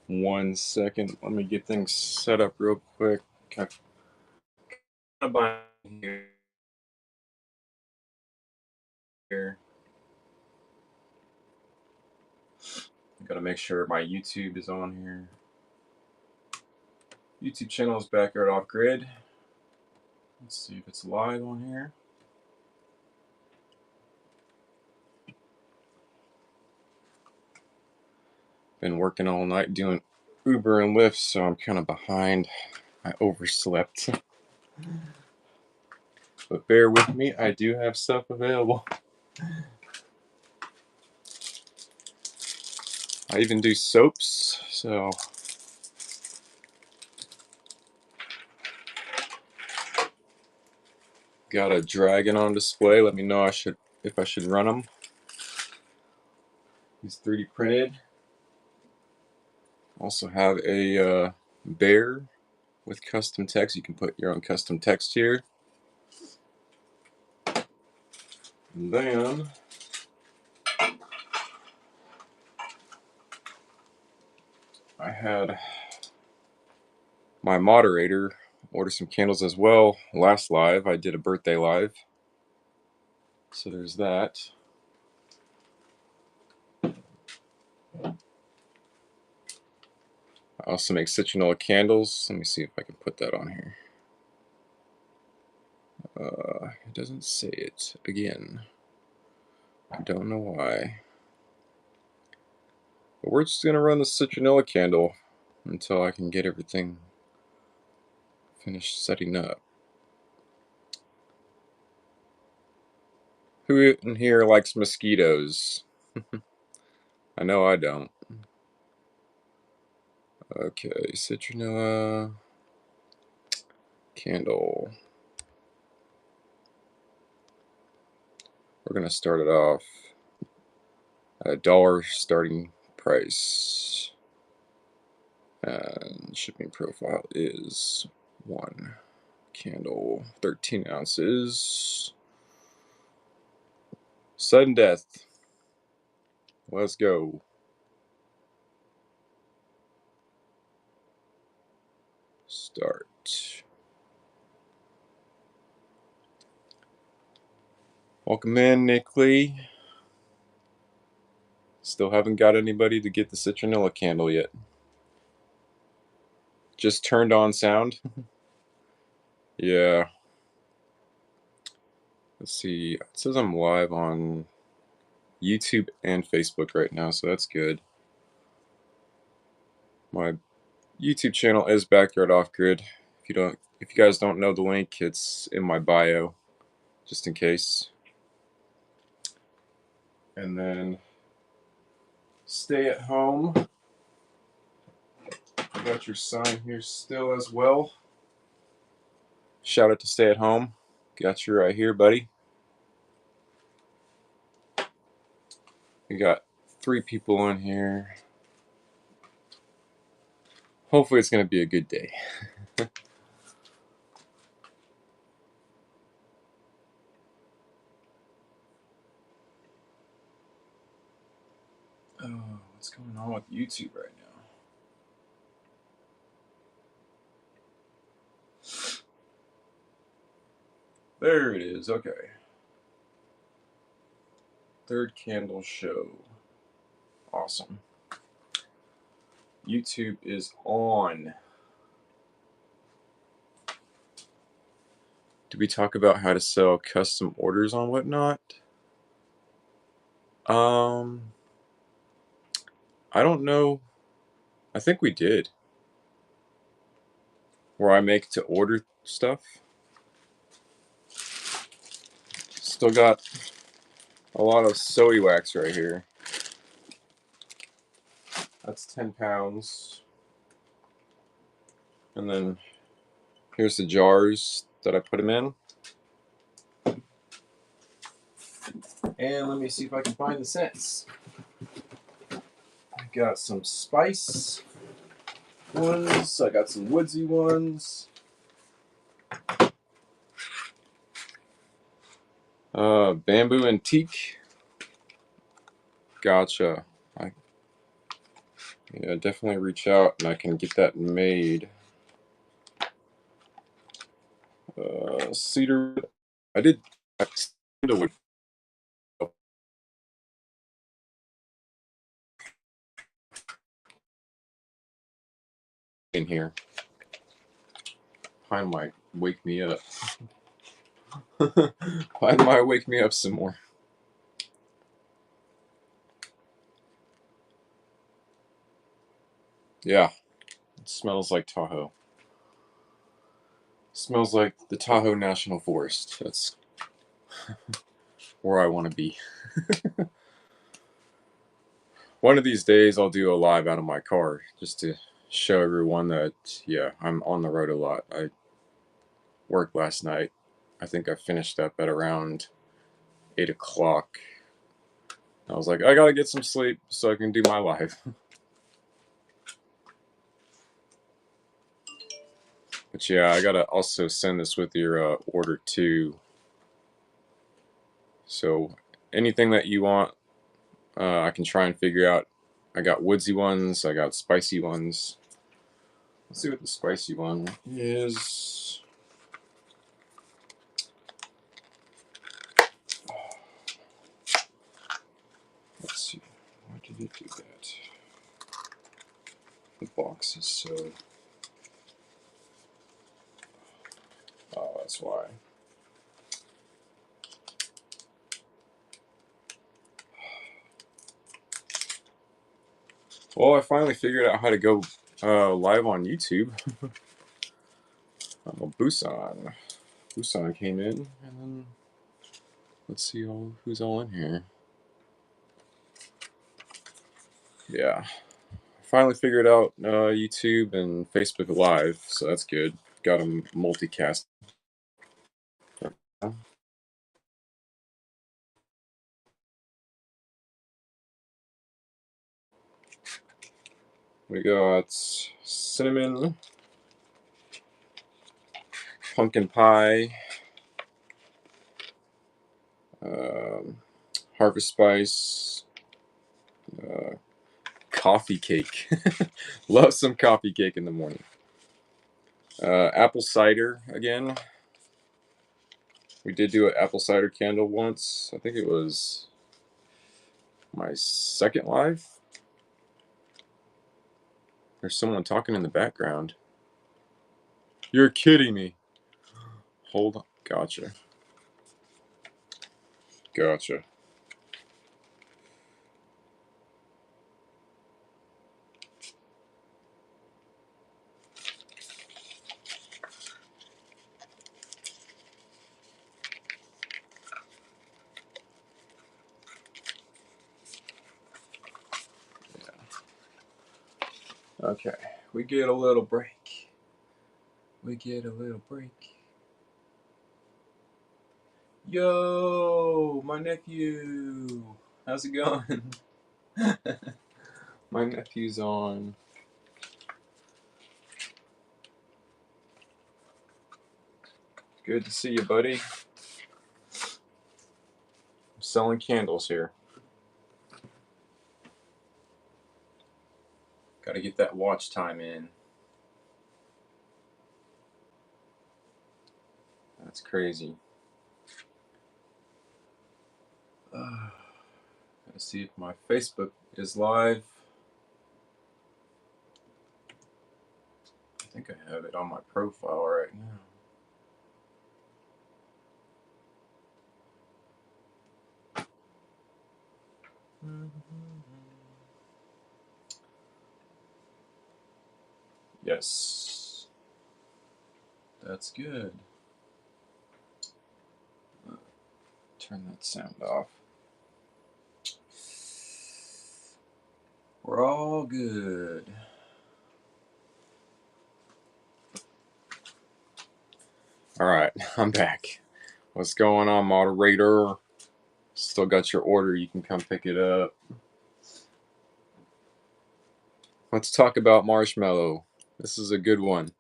1 second. Let me get things set up real quick. Kind of behind here. Got to make sure my YouTube is on here. YouTube channel is Backyard Off Grid. Let's see if it's live on here. Been working all night doing Uber and Lyft, so I'm kind of behind. I overslept. But bear with me, I do have stuff available. I even do soaps, so got a dragon on display. Let me know if I should run them. He's 3D printed. Also have a bear with custom text. You can put your own custom text here. And then I had my moderator order some candles as well. Last live, I did a birthday live. So there's that. I also make citronella candles. Let me see if I can put that on here. It doesn't say it again. I don't know why. But we're just going to run the citronella candle until I can get everything finished setting up. Who in here likes mosquitoes? I know I don't. Okay, citronella candle. We're going to start it off at $1 starting price. And shipping profile is 1 candle, 13 ounces. Sudden death. Let's go. Start. Welcome in, Nick Lee. Still haven't got anybody to get the citronella candle yet. Just turned on sound. Yeah. Let's see. It says I'm live on YouTube and Facebook right now, so that's good. My YouTube channel is Backyard Off Grid. If you guys don't know the link, it's in my bio, just in case. And then stay at home. You got your sign here still as well. Shout out to Stay at Home. Got you right here, buddy. We got 3 people in here. Hopefully it's going to be a good day. Oh, what's going on with YouTube right now? There it is. Okay. Third candle show. Awesome. YouTube is on. Did we talk about how to sell custom orders on Whatnot? I don't know. I think we did. Where I make to order stuff. Still got a lot of soy wax right here. That's 10 pounds. And then here's the jars that I put them in. And let me see if I can find the scents. I got some spice ones. I got some woodsy ones. Bamboo and teak. Gotcha. I yeah, definitely reach out and I can get that made. Cedar, I did sandalwood in here. Pine might wake me up. Pine might wake me up some more. Yeah, it smells like Tahoe. It smells like the Tahoe National Forest. That's where I want to be. One of these days, I'll do a live out of my car just to show everyone that, yeah, I'm on the road a lot. I worked last night. I think I finished up at around 8 o'clock. I was like, I gotta get some sleep so I can do my live. But yeah, I gotta also send this with your order too. So anything that you want, I can try and figure out. I got woodsy ones, I got spicy ones. Let's see what the spicy one is. Let's see. Why did it do that? The box is so. Oh, that's why. Well, I finally figured out how to go live on YouTube. Busan. Busan came in, and then let's see who's all in here. Yeah, finally figured out YouTube and Facebook Live, so that's good. Got them multicast. We got cinnamon, pumpkin pie, harvest spice, uh, coffee cake. Love some coffee cake in the morning. Apple cider again. We did do an apple cider candle once. I think it was my second live. There's someone talking in the background. You're kidding me. Hold on. Gotcha. Gotcha. Okay. We get a little break. We get a little break. Yo, my nephew. How's it going? My nephew's on. Good to see you, buddy. I'm selling candles here. Gotta get that watch time in. That's crazy. Gotta see if my Facebook is live. I think I have it on my profile right now. Yes. That's good. Turn that sound off. We're all good. All right, I'm back. What's going on, moderator? Still got your order. You can come pick it up. Let's talk about marshmallow. This is a good one.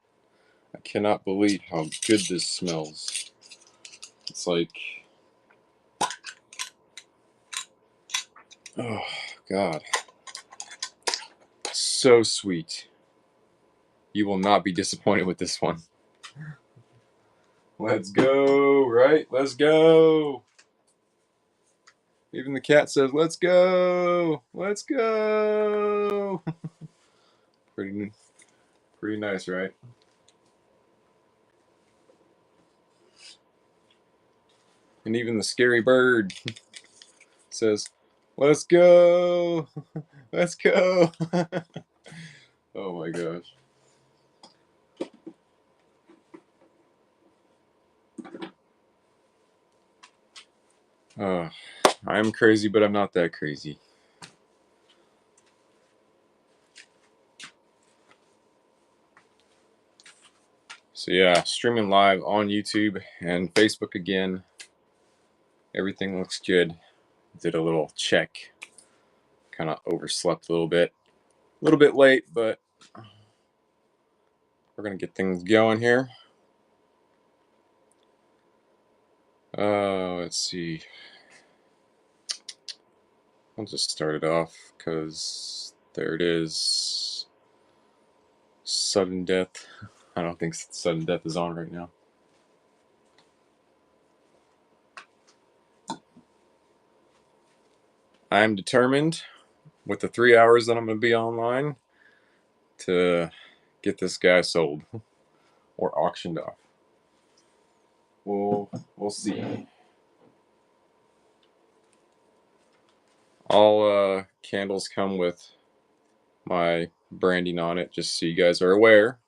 I cannot believe how good this smells. It's like, oh God, so sweet. You will not be disappointed with this one. Let's go, right? Let's go. Even the cat says, let's go. Let's go. Pretty nice, right? And even the scary bird says, let's go. Let's go. Oh my gosh. I'm crazy, but I'm not that crazy. So yeah, streaming live on YouTube and Facebook again. Everything looks good. Did a little check. Kind of overslept a little bit late, but we're gonna get things going here. Let's see. I'll just start it off because there it is. Sudden death. I don't think sudden death is on right now. I'm determined with the 3 hours that I'm going to be online to get this guy sold or auctioned off. We'll see. All candles come with my branding on it, just so you guys are aware.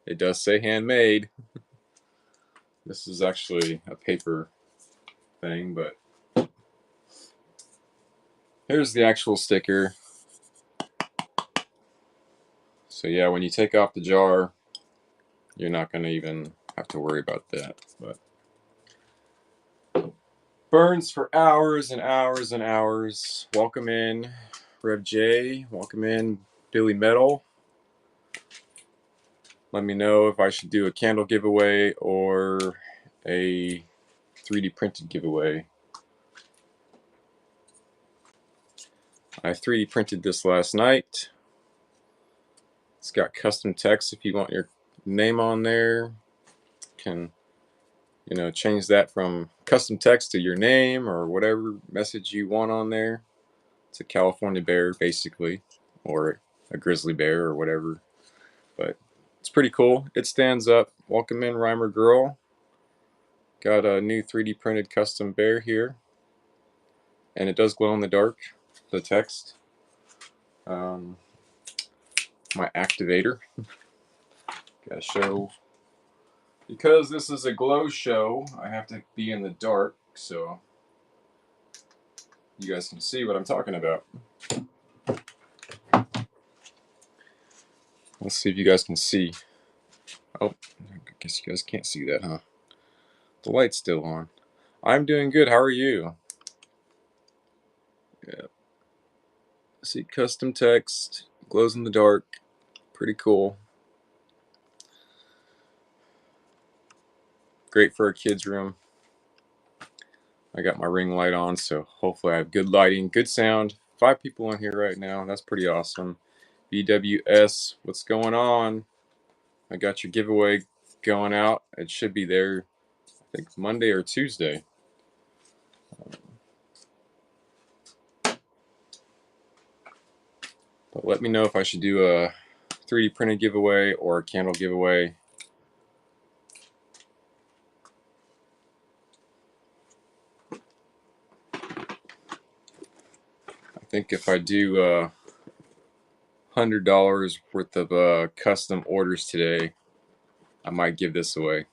It does say handmade. This is actually a paper thing, but here's the actual sticker. So yeah, when you take off the jar, you're not going to even have to worry about that. But burns for hours and hours and hours. Welcome in, Rev J. Welcome in, Billy Metal. Let me know if I should do a candle giveaway or a 3D printed giveaway. I 3D printed this last night. It's got custom text if you want your name on there. Can, you know, change that from custom text to your name or whatever message you want on there. It's a California bear, basically, or a grizzly bear or whatever. But it's pretty cool. It stands up. Welcome in, Rhymer Girl. Got a new 3D printed custom bear here. And it does glow in the dark, the text. My activator. Gotta show. Because this is a glow show, I have to be in the dark, so you guys can see what I'm talking about. Let's see if you guys can see. Oh, I guess you guys can't see that, huh? The light's still on. I'm doing good. How are you? Yeah. See, custom text, glows in the dark. Pretty cool. Great for a kid's room. I got my ring light on, so hopefully I have good lighting, good sound. 5 people in here right now. That's pretty awesome. BWS, what's going on? I got your giveaway going out. It should be there, I think, Monday or Tuesday. But let me know if I should do a 3D printed giveaway or a candle giveaway. I think if I do $100 worth of custom orders today, I might give this away.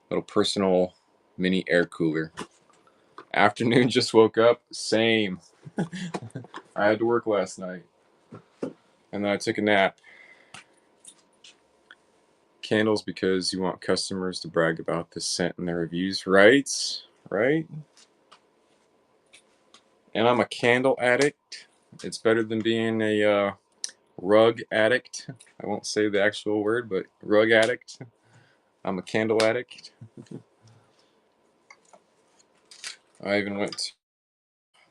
Little personal mini air cooler. Afternoon, just woke up. Same. I had to work last night. And then I took a nap. Candles because you want customers to brag about the scent in their reviews, right? Right? And I'm a candle addict. It's better than being a rug addict. I won't say the actual word, but rug addict. I'm a candle addict. I even went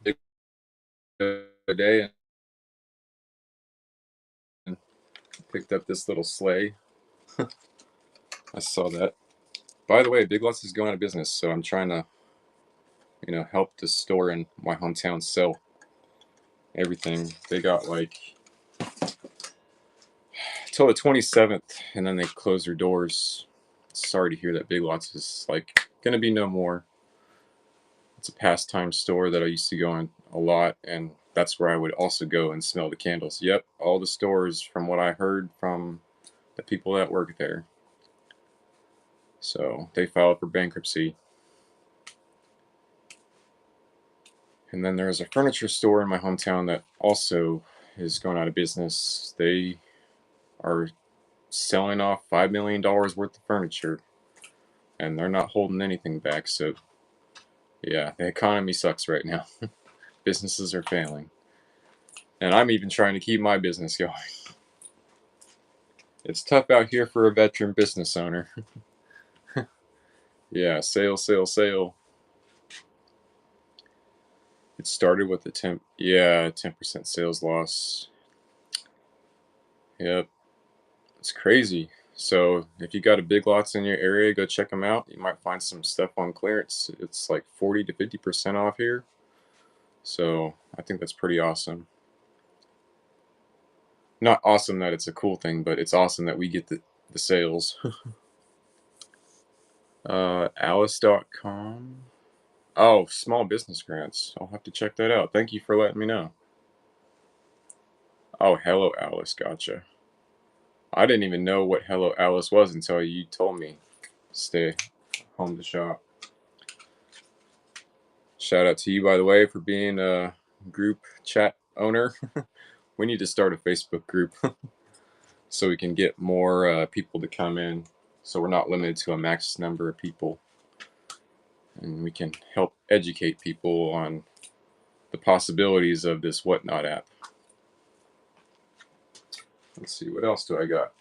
to the other day Picked up this little sleigh. I saw that. By the way, Big Lots is going out of business, so I'm trying to, help the store in my hometown sell everything. They got like till the 27th, and then they close their doors. Sorry to hear that Big Lots is like gonna be no more. It's a pastime store that I used to go in a lot, and that's where I would also go and smell the candles. Yep, all the stores, from what I heard from the people that work there. So they filed for bankruptcy. And then there's a furniture store in my hometown that also is going out of business. They are selling off $5 million worth of furniture, and they're not holding anything back. So, yeah, the economy sucks right now. Businesses are failing. And I'm even trying to keep my business going. It's tough out here for a veteran business owner. Yeah, sale, sale, sale. It started with a 10% sales loss. Yep, it's crazy. So if you got a Big Lots in your area, go check them out. You might find some stuff on clearance. It's like 40 to 50% off here. So I think that's pretty awesome. Not awesome that it's a cool thing, but it's awesome that we get the sales. Alice.com. Oh, small business grants. I'll have to check that out. Thank you for letting me know. Oh, Hello Alice. Gotcha. I didn't even know what Hello Alice was until you told me. Stay home to shop. Shout out to you, by the way, for being a group chat owner. We need to start a Facebook group so we can get more people to come in, so we're not limited to a max number of people. And we can help educate people on the possibilities of this Whatnot app. Let's see, what else do I got?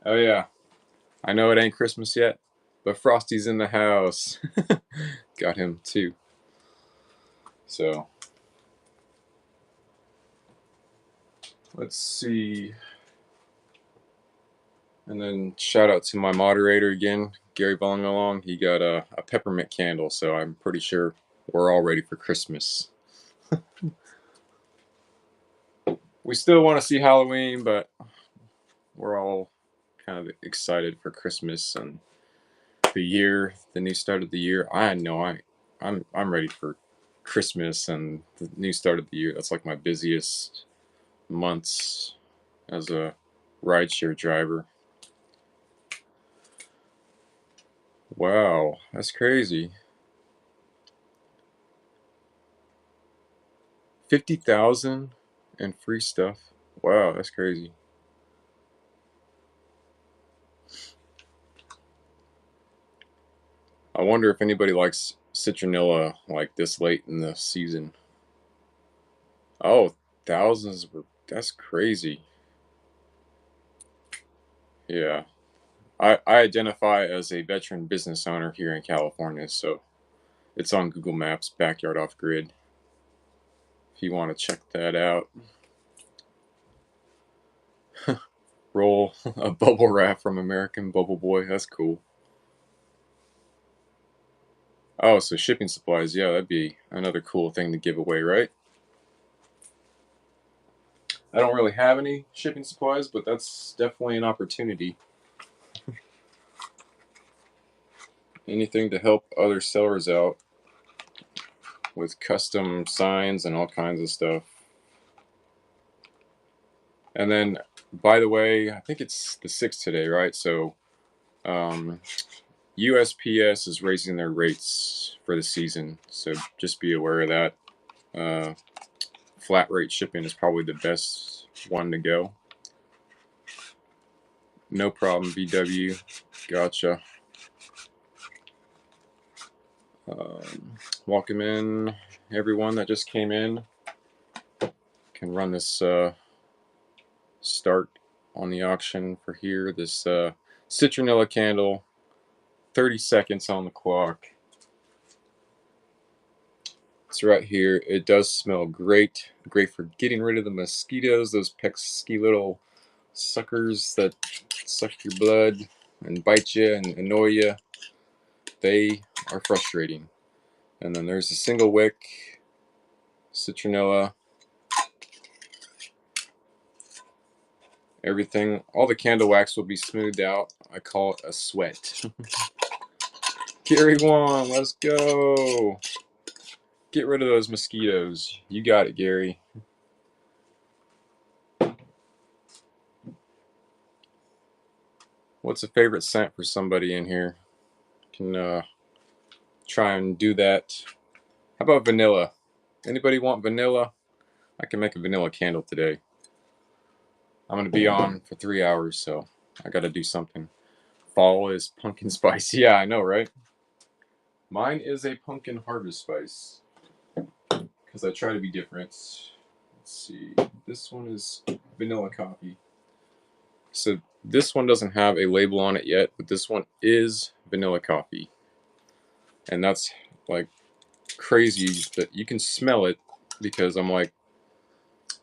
Oh yeah, I know it ain't Christmas yet, but Frosty's in the house. Got him too. So, let's see. And then shout out to my moderator again, Gary Bongalong. He got a peppermint candle, so I'm pretty sure we're all ready for Christmas. We still want to see Halloween, but we're all kind of excited for Christmas and the new start of the year. I know I'm ready for Christmas and the new start of the year. That's like my busiest months as a rideshare driver. Wow, that's crazy. 50,000 and free stuff. Wow, that's crazy. I wonder if anybody likes citronella like this late in the season. Oh, thousands. That's crazy. Yeah. I identify as a veteran business owner here in California, so it's on Google Maps, Backyard Off Grid, if you want to check that out. Roll a bubble wrap from American Bubble Boy. That's cool. Oh, so shipping supplies. Yeah, that'd be another cool thing to give away, right? I don't really have any shipping supplies, but that's definitely an opportunity. Anything to help other sellers out with custom signs and all kinds of stuff. And then, by the way, I think it's the 6th today, right? So, USPS is raising their rates for the season. So just be aware of that. Flat rate shipping is probably the best one to go. No problem, VW. Gotcha. Welcome in, everyone that just came in. Can run this start on the auction for here. This citronella candle, 30 seconds on the clock. It's right here. It does smell great. Great for getting rid of the mosquitoes, those pesky little suckers that suck your blood and bite you and annoy you, they are frustrating. And then there's a single wick citronella. Everything, all the candle wax will be smoothed out. I call it a sweat. Gary Wan, let's go. Get rid of those mosquitoes. You got it, Gary. What's a favorite scent for somebody in here? Can try and do that. How about vanilla? Anybody want vanilla? I can make a vanilla candle today. I'm going to be on for 3 hours, so I got to do something. Fall is pumpkin spice. Yeah, I know, right? Mine is a pumpkin harvest spice because I try to be different. Let's see. This one is vanilla coffee. So this one doesn't have a label on it yet, but this one is vanilla coffee. And that's like crazy that you can smell it because I'm like,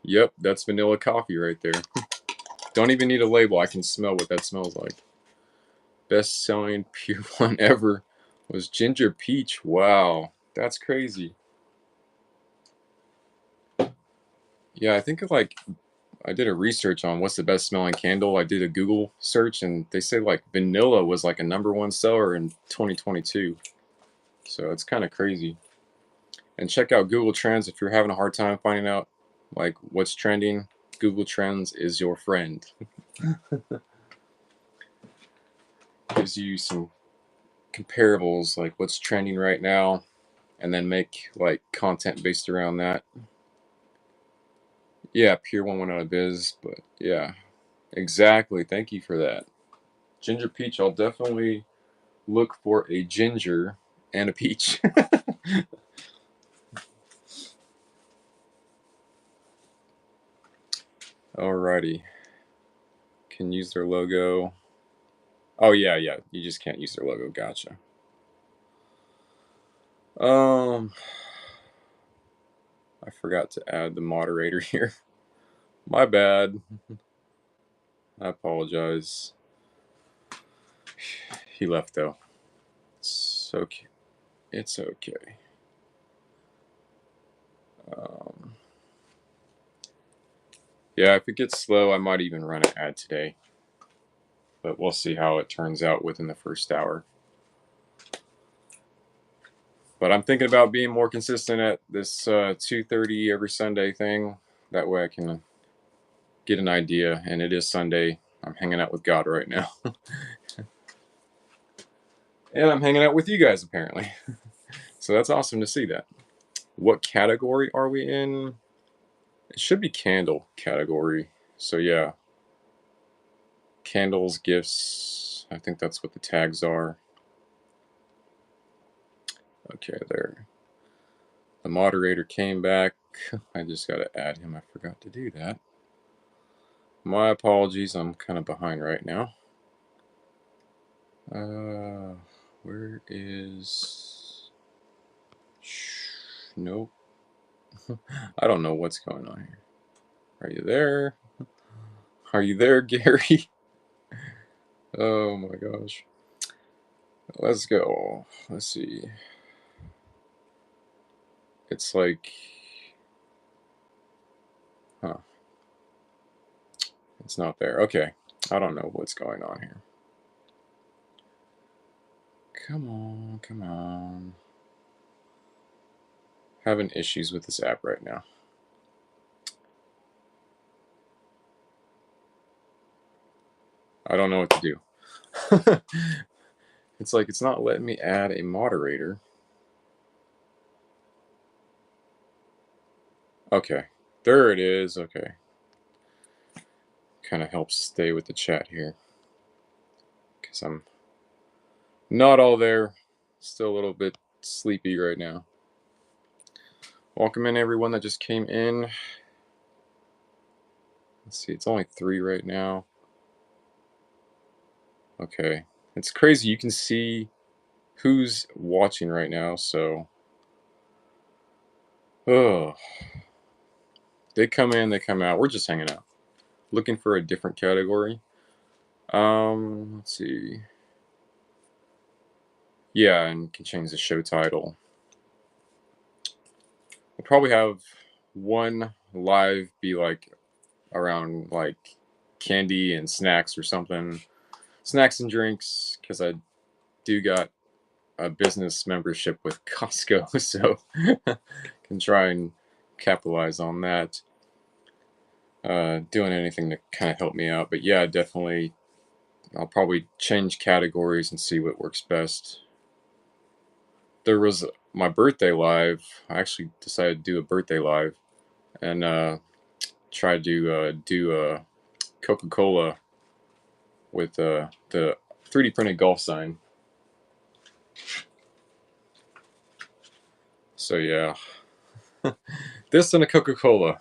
yep, that's vanilla coffee right there. Don't even need a label. I can smell what that smells like. Best selling pure one ever was ginger peach. Wow, that's crazy. Yeah, I think I did a research on what's the best smelling candle. I did a Google search and they say like vanilla was like a #1 seller in 2022. So it's kind of crazy. And check out Google Trends if you're having a hard time finding out like what's trending. Google Trends is your friend. Gives you some comparables like what's trending right now and then make like content based around that. Yeah, Pure One went out of biz, but yeah, exactly. Thank you for that. Ginger peach, I'll definitely look for a ginger and a peach. Alrighty. Can use their logo. Oh yeah, yeah. You just can't use their logo. Gotcha. I forgot to add the moderator here. My bad. I apologize. He left though. It's okay. It's okay. Yeah, if it gets slow, I might even run an ad today. But we'll see how it turns out within the first hour. But I'm thinking about being more consistent at this 2:30 every Sunday thing. That way I can get an idea. And it is Sunday. I'm hanging out with God right now. And I'm hanging out with you guys, apparently. So that's awesome to see that. What category are we in? It should be candle category. So yeah. Candles, gifts. I think that's what the tags are. Okay, there. The moderator came back. I just got to add him. I forgot to do that. My apologies. I'm kind of behind right now. Where is... Nope. I don't know what's going on here. Are you there? Are you there, Gary? Oh my gosh. Let's go. Let's see. It's like... Huh. It's not there. Okay. I don't know what's going on here. Come on, come on. Having issues with this app right now. I don't know what to do. It's like it's not letting me add a moderator. Okay, there it is. Okay. Kind of helps stay with the chat here. Because I'm not all there. Still a little bit sleepy right now. Welcome in everyone that just came in. Let's see, it's only 3 right now. Okay. It's crazy. You can see who's watching right now, so... Oh. They come in, they come out. We're just hanging out. looking for a different category. Let's see. Yeah, and can change the show title. We'll probably have one live be like around like candy and snacks or something. Snacks and drinks, because I do got a business membership with Costco, so can try and capitalize on that. Doing anything to kind of help me out. But yeah, definitely, I'll probably change categories and see what works best. There was my birthday live. I actually decided to do a birthday live and try to do a Coca-Cola with the 3D printed golf sign. So yeah, this and a Coca-Cola.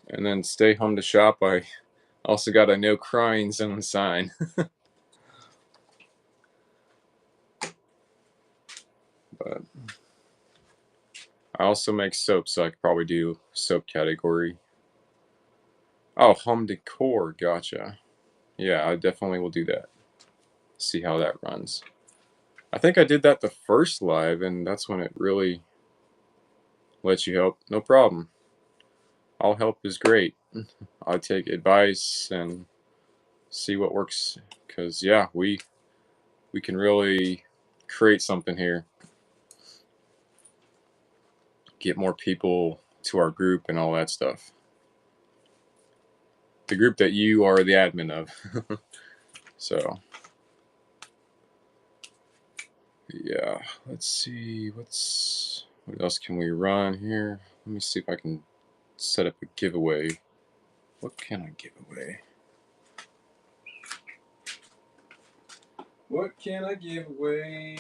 And then stay home to shop. I also got a no crying zone sign. But I also make soap, so I could probably do soap category. Oh, home decor. Gotcha. Yeah, I definitely will do that. See how that runs. I think I did that the first live, and that's when it really lets you help. No problem. All help is great. I take advice and see what works. Cause yeah, we can really create something here. Get more people to our group and all that stuff. The group that you are the admin of. So yeah, let's see what else can we run here. Let me see if I can set up a giveaway. What can I give away? What can I give away?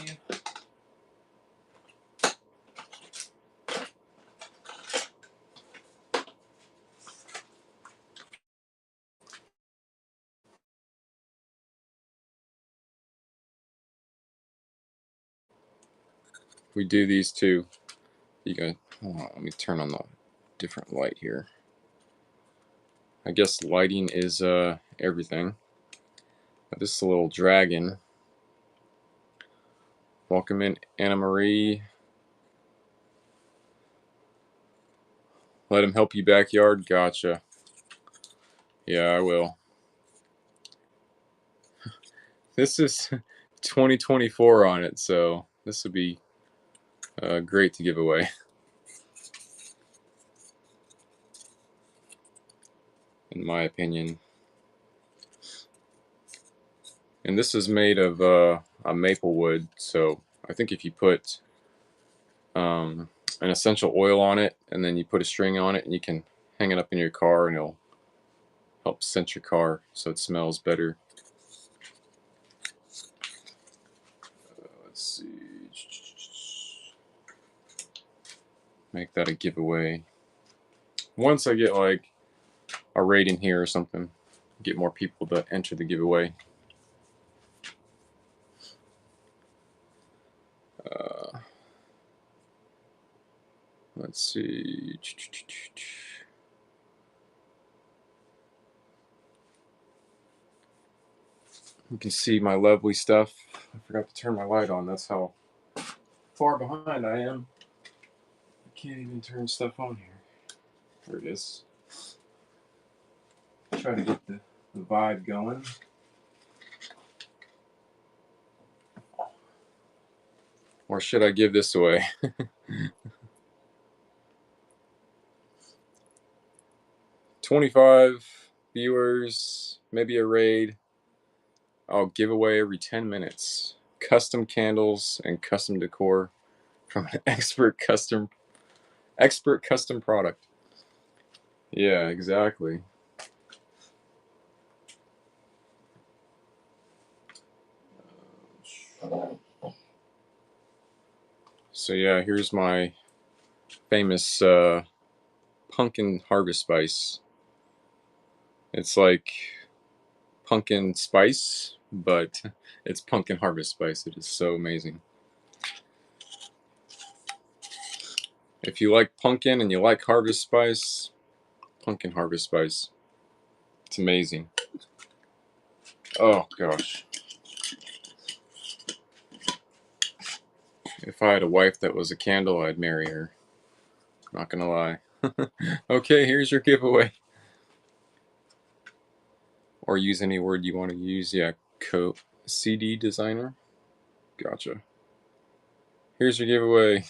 We do these two. You got. Hold on, let me turn on the different light here. I guess lighting is everything. This is a little dragon. Welcome in, Anna Marie. Let him help you backyard. Gotcha. Yeah, I will. This is 2024 on it, so this would be great to give away. In my opinion. And this is made of a maple wood, so I think if you put an essential oil on it and then you put a string on it and you can hang it up in your car and it'll help scent your car so it smells better. Let's see. Make that a giveaway. Once I get like a rating here or something, get more people to enter the giveaway. Let's see. You can see my lovely stuff. I forgot to turn my light on. That's how far behind I am. I can't even turn stuff on here. There it is. Try to get the vibe going. Or should I give this away? 25 viewers, maybe a raid. I'll give away every 10 minutes. Custom candles and custom decor from an expert custom product. Yeah, exactly. So yeah, here's my famous pumpkin harvest spice. It's like pumpkin spice, but it's pumpkin harvest spice. It is so amazing. If you like pumpkin and you like Harvest Spice, pumpkin Harvest Spice. It's amazing. Oh gosh. If I had a wife that was a candle, I'd marry her. Not gonna lie. Okay, here's your giveaway. Or use any word you want to use. Yeah, CD designer. Gotcha. Here's your giveaway.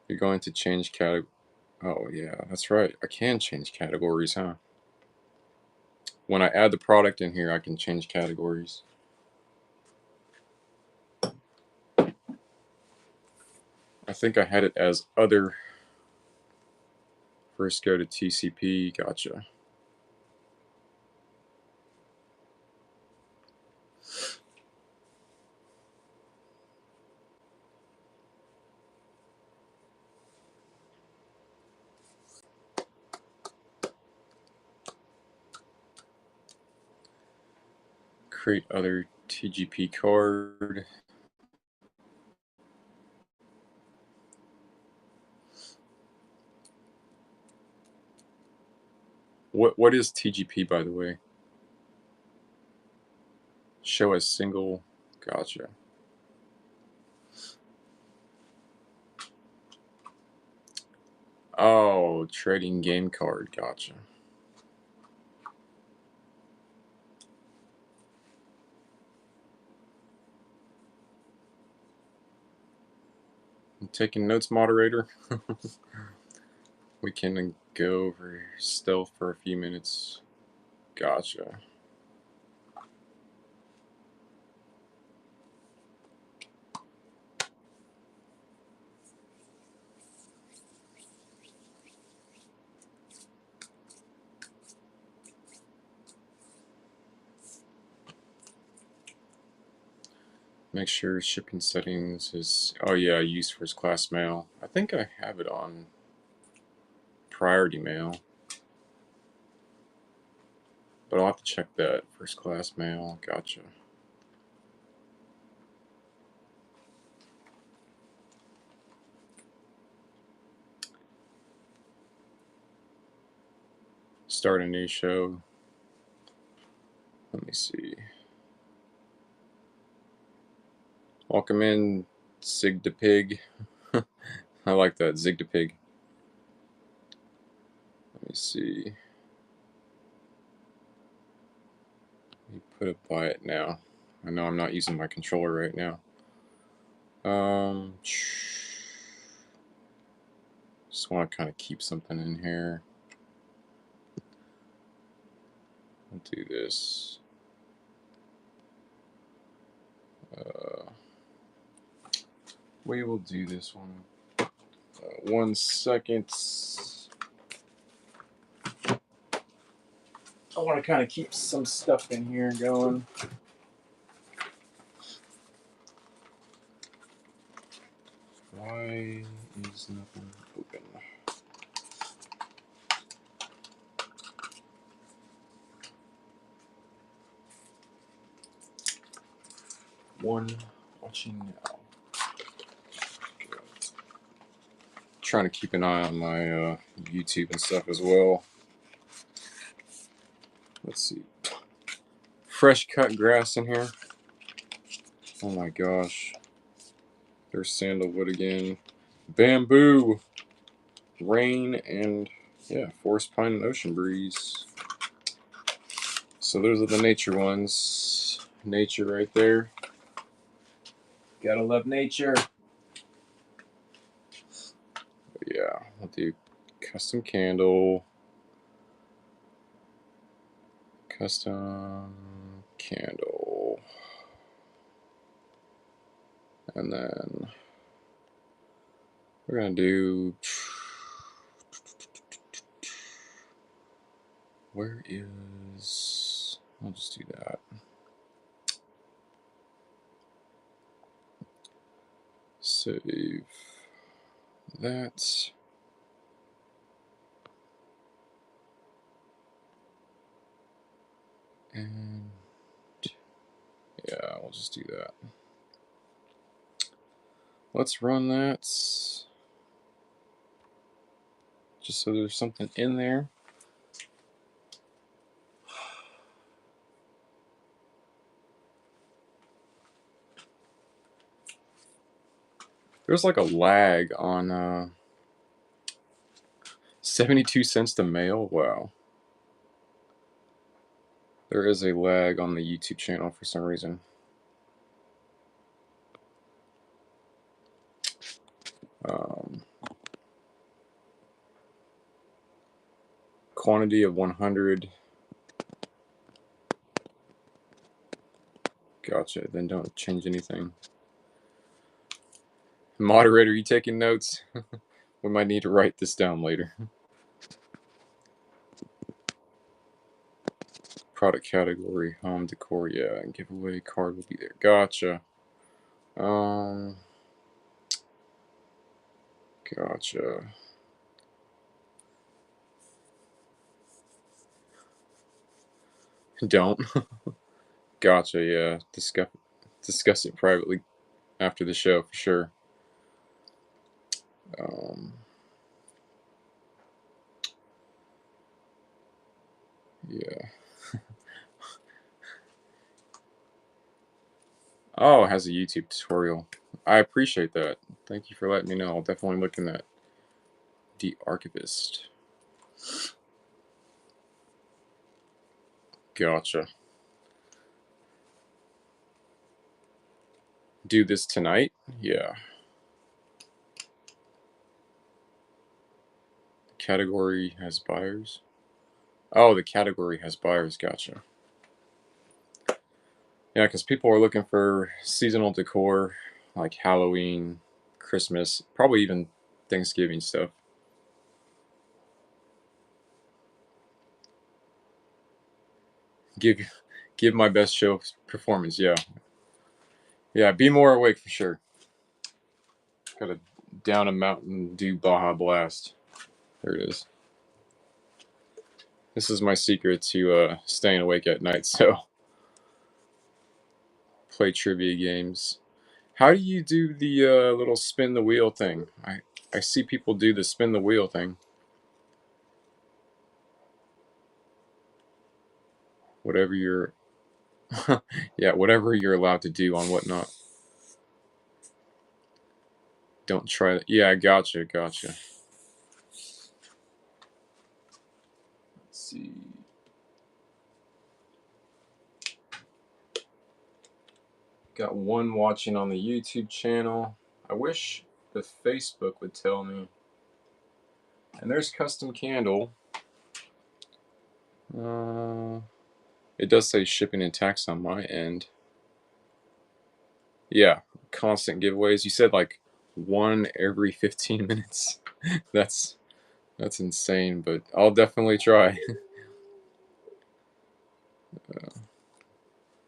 You're going to change category. Oh yeah, that's right. I can change categories, huh? When I add the product in here, I can change categories. I think I had it as other. First go to TCP. Gotcha. Create other TGP card. What is TGP, by the way? Show as single. Gotcha. Oh, trading game card. Gotcha. I'm taking notes, moderator. We can go over stealth for a few minutes. Gotcha. Make sure shipping settings is. Oh yeah, use first class mail. I think I have it on priority mail, but I'll have to check that. First class mail. Gotcha. Start a new show. Let me see. Welcome in, Zig the Pig. I like that, Zig the Pig. Let me see. Let me put it by it now. I know I'm not using my controller right now. Just want to kind of keep something in here. I'll do this. We will do this one. 1 second. I want to kind of keep some stuff in here going. Why is nothing open? One watching now. Trying to keep an eye on my YouTube and stuff as well. Let's see. Fresh cut grass in here. Oh my gosh. There's sandalwood again. Bamboo. Rain and yeah, forest pine and ocean breeze. So those are the nature ones. Nature right there. Gotta love nature. But yeah, I'll do custom candle. Custom candle. And then we're gonna do. Where is. I'll just do that. Save that. And yeah, we'll just do that. Let's run that. just so there's something in there. There's like a lag on 72 cents to mail. Wow. There is a lag on the YouTube channel for some reason. Quantity of 100. Gotcha. Then don't change anything. Moderator, you taking notes? We might need to write this down later. Product category, home decor, yeah, and giveaway card will be there. Gotcha. Gotcha. Don't. Gotcha, yeah. Discuss it privately after the show for sure. Yeah. Oh, it has a YouTube tutorial. I appreciate that. Thank you for letting me know. I'll definitely look in that. The Archivist. Gotcha. Do this tonight? Yeah. Category has buyers. Oh, the category has buyers. Gotcha. Yeah, because people are looking for seasonal decor, like Halloween, Christmas, probably even Thanksgiving stuff. Give my best show performance. Yeah. Yeah, be more awake for sure. Gotta down a Mountain Dew Baja Blast. There it is. This is my secret to staying awake at night, so play trivia games. How do you do the little spin the wheel thing? I see people do the spin the wheel thing. Whatever you're yeah, whatever you're allowed to do on Whatnot. Don't try that. Yeah, gotcha. Let's see. Got one watching on the YouTube channel. I wish the Facebook would tell me. And there's Custom Candle. It does say shipping and tax on my end. Yeah, constant giveaways. You said like one every 15 minutes. That's insane, but I'll definitely try.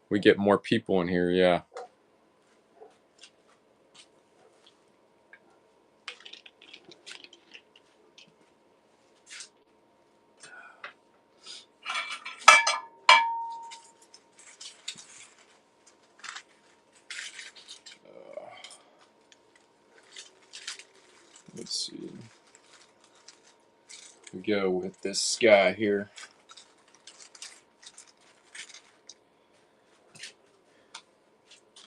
We get more people in here, yeah. Let's see. We go with this guy here.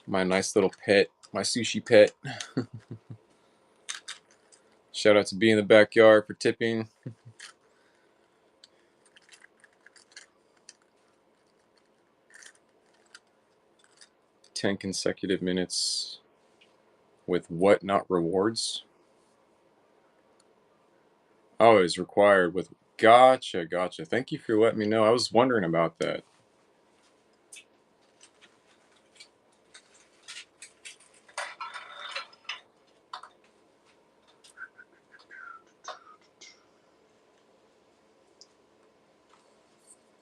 My nice little pet, my sushi pet. Shout out to Be in the Backyard for tipping. $10 consecutive minutes with Whatnot rewards. Oh, it is required with. Gotcha. Thank you for letting me know. I was wondering about that.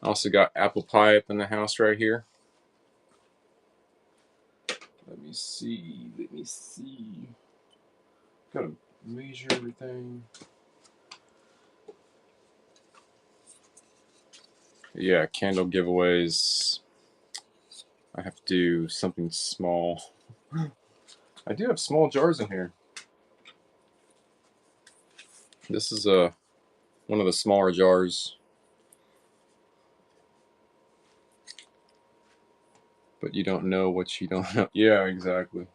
Also got apple pie up in the house right here. Let me see. Gotta measure everything. Yeah, candle giveaways. I have to do something small. I do have small jars in here. This is a one of the smaller jars. But you don't know what you don't know. Yeah, exactly.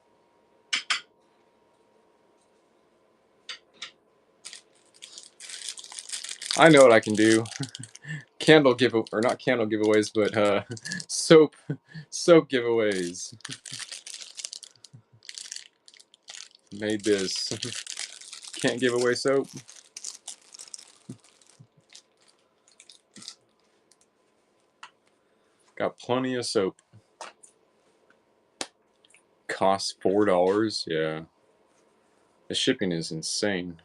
I know what I can do. Candle give or not candle giveaways, but soap giveaways. Made this. Can't give away soap. Got plenty of soap. Costs $4. Yeah. The shipping is insane.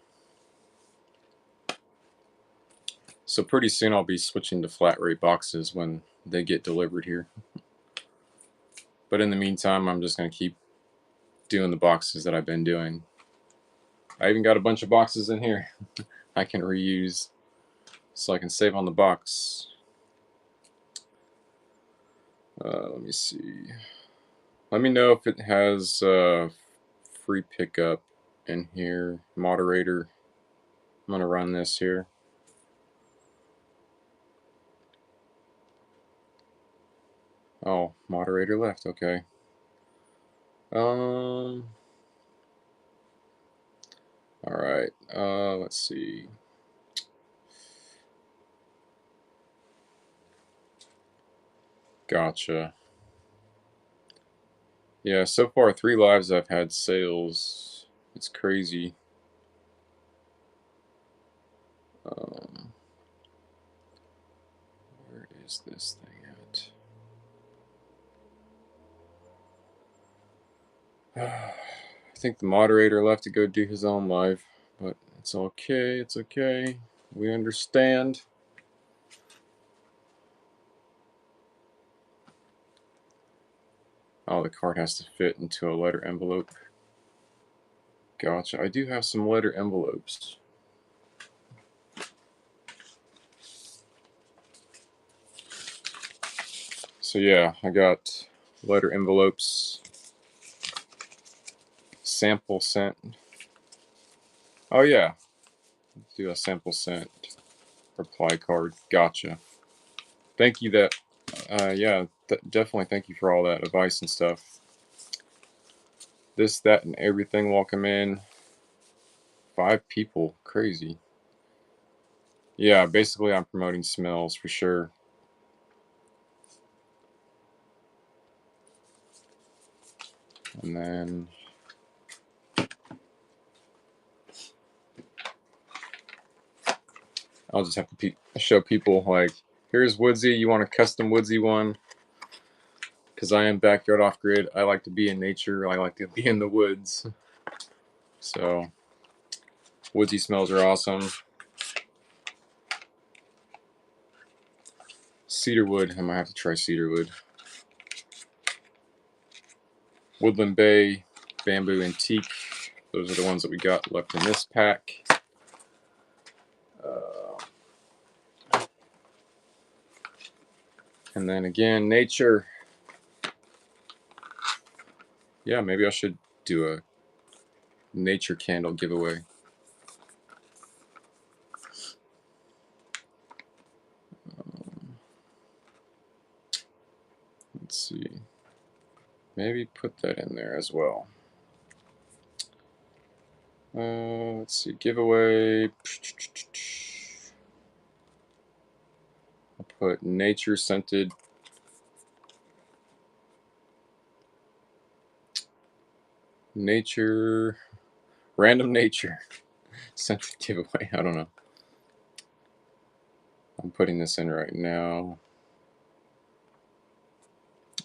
So pretty soon I'll be switching to flat rate boxes when they get delivered here. But in the meantime, I'm just going to keep doing the boxes that I've been doing. I even got a bunch of boxes in here I can reuse so I can save on the box. Let me see. Let me know if it has free pickup in here. Moderator. I'm going to run this here. Oh, moderator left. Okay. All right. Let's see. Gotcha. Yeah, so far 3 lives I've had sales. It's crazy. Where is this thing at? I think the moderator left to go do his own live, but it's okay. It's okay. We understand. Oh, the card has to fit into a letter envelope. Gotcha. I do have some letter envelopes. So yeah, I got letter envelopes. Sample sent. Oh yeah, let's do a sample sent reply card. Gotcha. Thank you. Yeah, definitely thank you for all that advice and stuff. This, that, and everything. Welcome in. 5 people. Crazy. Yeah, basically I'm promoting smells for sure. And then I'll just have to show people, like, here's Woodsy. You want a custom Woodsy one? Because I am backyard off grid. I like to be in nature. I like to be in the woods. So Woodsy smells are awesome. Cedarwood. I might have to try Cedarwood. Woodland Bay, Bamboo Antique. Those are the ones that we got left in this pack. And then again, nature. Yeah, maybe I should do a nature candle giveaway. Let's see. Maybe put that in there as well. Let's see. Giveaway. I'll put nature scented. Nature. Random nature scented giveaway. I don't know. I'm putting this in right now.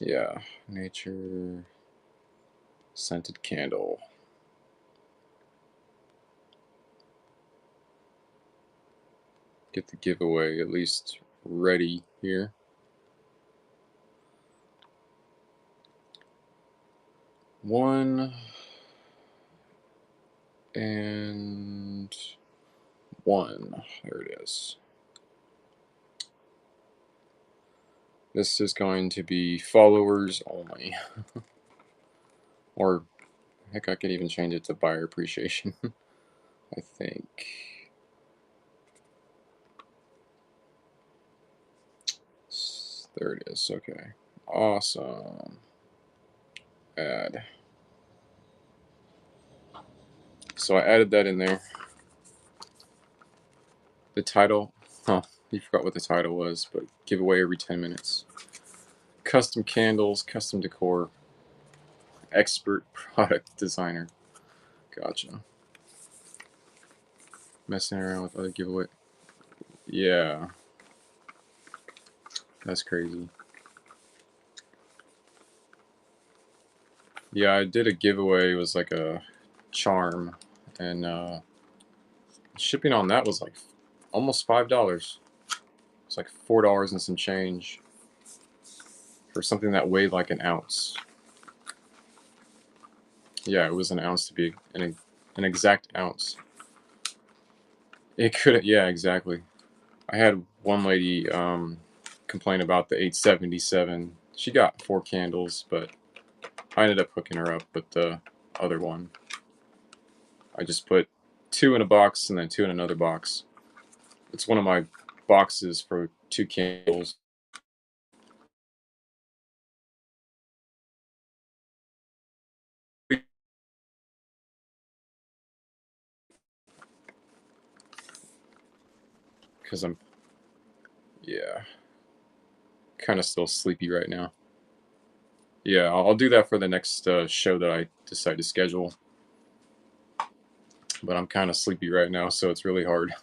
Yeah. Nature scented candle. Get the giveaway at least ready here. One and one. There it is. This is going to be followers only. Or, heck, I could even change it to buyer appreciation. I think. There it is. Okay. Awesome. Add. So I added that in there. The title. Huh. You forgot what the title was, but giveaway every 10 minutes. Custom candles, custom decor, expert product designer. Gotcha. Messing around with other giveaway. Yeah. That's crazy. Yeah, I did a giveaway. It was like a charm, and shipping on that was like almost $5. It's like $4 and some change for something that weighed like an ounce. Yeah, it was an ounce to be an exact ounce. It could, yeah, exactly. I had one lady complain about the 877. She got 4 candles, but I ended up hooking her up with the other one. I just put 2 in a box and then 2 in another box. It's one of my boxes for 2 candles. Because I'm, yeah, kind of still sleepy right now. Yeah, I'll do that for the next show that I decide to schedule. But I'm kind of sleepy right now, so it's really hard.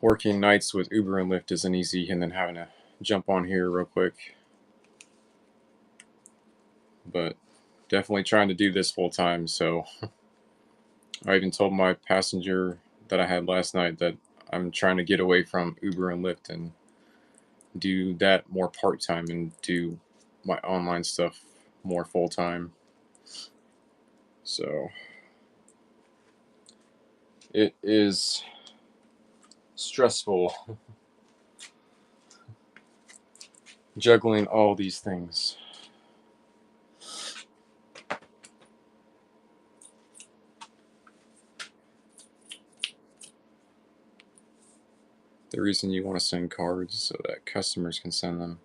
Working nights with Uber and Lyft isn't easy, and then having to jump on here real quick. But definitely trying to do this full time, so I even told my passenger that I had last night that I'm trying to get away from Uber and Lyft and do that more part time and do my online stuff more full time. So it is stressful juggling all these things. The reason you want to send cards so that customers can send them.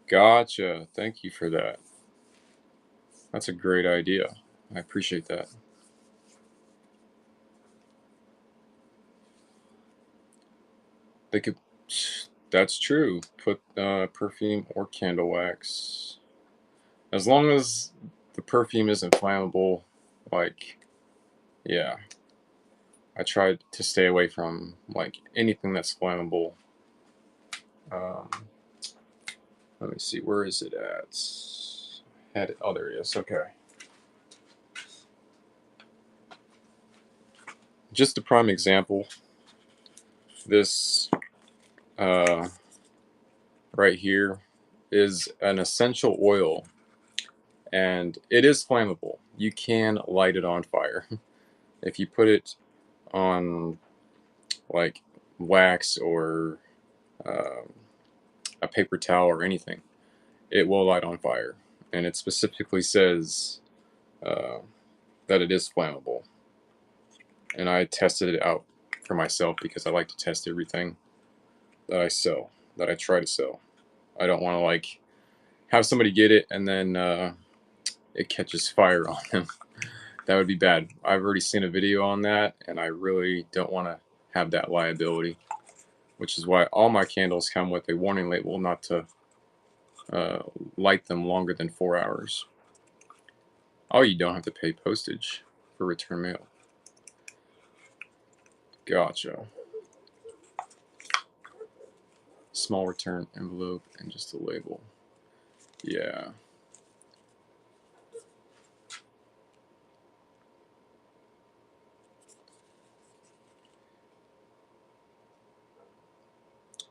Gotcha. Thank you for that. That's a great idea. I appreciate that. They could. That's true. Put perfume or candle wax. As long as the perfume isn't flammable, like, yeah. I tried to stay away from like anything that's flammable. Um, let me see, where is it at? Had it. Oh, there it is. Okay. Just a prime example. This uh, right here is an essential oil, and it is flammable. You can light it on fire if you put it on like wax or um a paper towel or anything. It will light on fire, and it specifically says uh, that it is flammable. And I tested it out for myself because I like to test everything that I sell, that I try to sell. I don't want to like have somebody get it and then it catches fire on them. That would be bad. I've already seen a video on that, and I really don't want to have that liability, which is why all my candles come with a warning label not to uh, light them longer than 4 hours. Oh, you don't have to pay postage for return mail. Gotcha. Small return envelope and just a label. Yeah.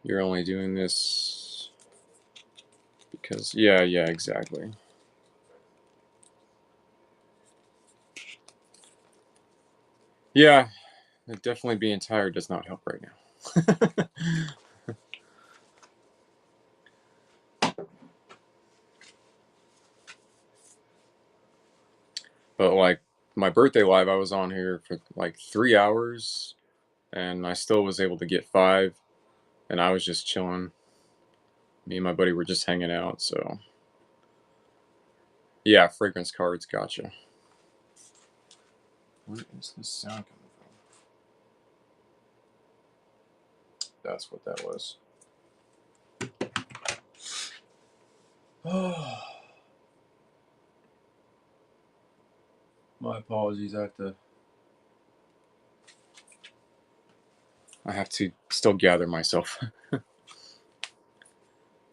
You're only doing this because, yeah, exactly. Yeah, definitely being tired does not help right now. But like my birthday live, I was on here for like 3 hours, and I still was able to get 5. and I was just chilling. Me and my buddy were just hanging out, so yeah, fragrance cards, gotcha. Where is this sound coming from? That's what that was. My apologies. I have to still gather myself.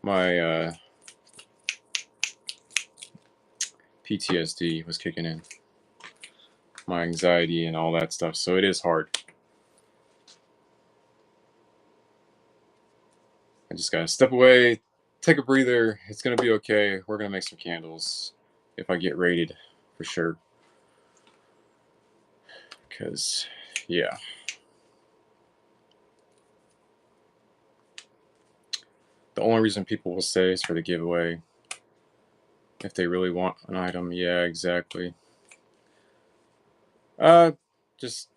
My PTSD was kicking in, my anxiety and all that stuff, so it is hard. I just gotta step away, take a breather. It's gonna be okay. We're gonna make some candles if I get raided, for sure. Because, yeah. The only reason people will stay is for the giveaway. If they really want an item, yeah, exactly. Just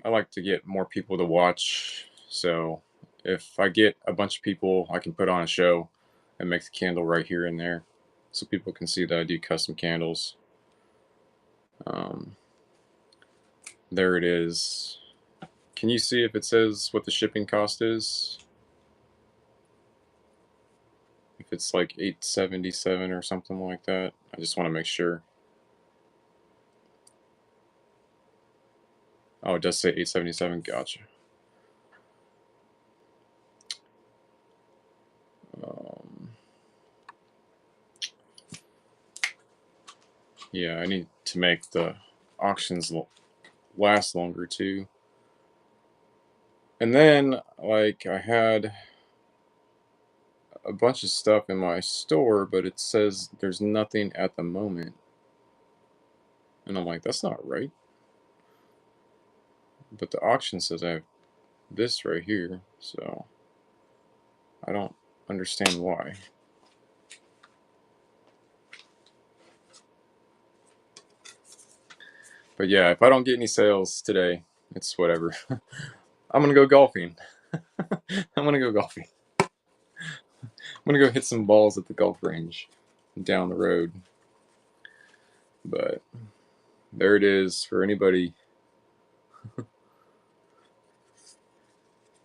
I like to get more people to watch. So if I get a bunch of people, I can put on a show and make the candle right here and there, so people can see that I do custom candles. Um, there it is. Can you see if it says what the shipping cost is? If it's like $8.77 or something like that. I just want to make sure. Oh, it does say $8.77. Gotcha. Yeah, I need to make the auctions last longer too. And then, like, I had a bunch of stuff in my store, but it says there's nothing at the moment. And I'm like, that's not right. But the auction says I have this right here, so I don't understand why. But yeah, if I don't get any sales today, it's whatever. I'm gonna go golfing. I'm gonna go golfing. I'm gonna go hit some balls at the golf range down the road. But there it is for anybody.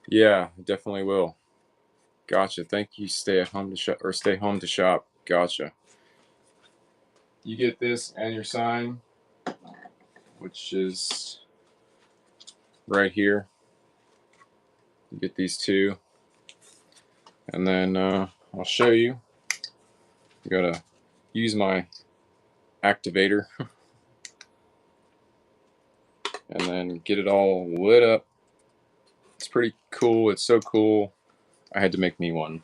Yeah, definitely will. Gotcha. Thank you. Stay at home to shop, or stay home to shop. Gotcha. You get this and your sign, which is right here. You get these two, and then I'll show you. You gotta use my activator, and then get it all lit up. It's pretty cool. It's so cool. I had to make me one.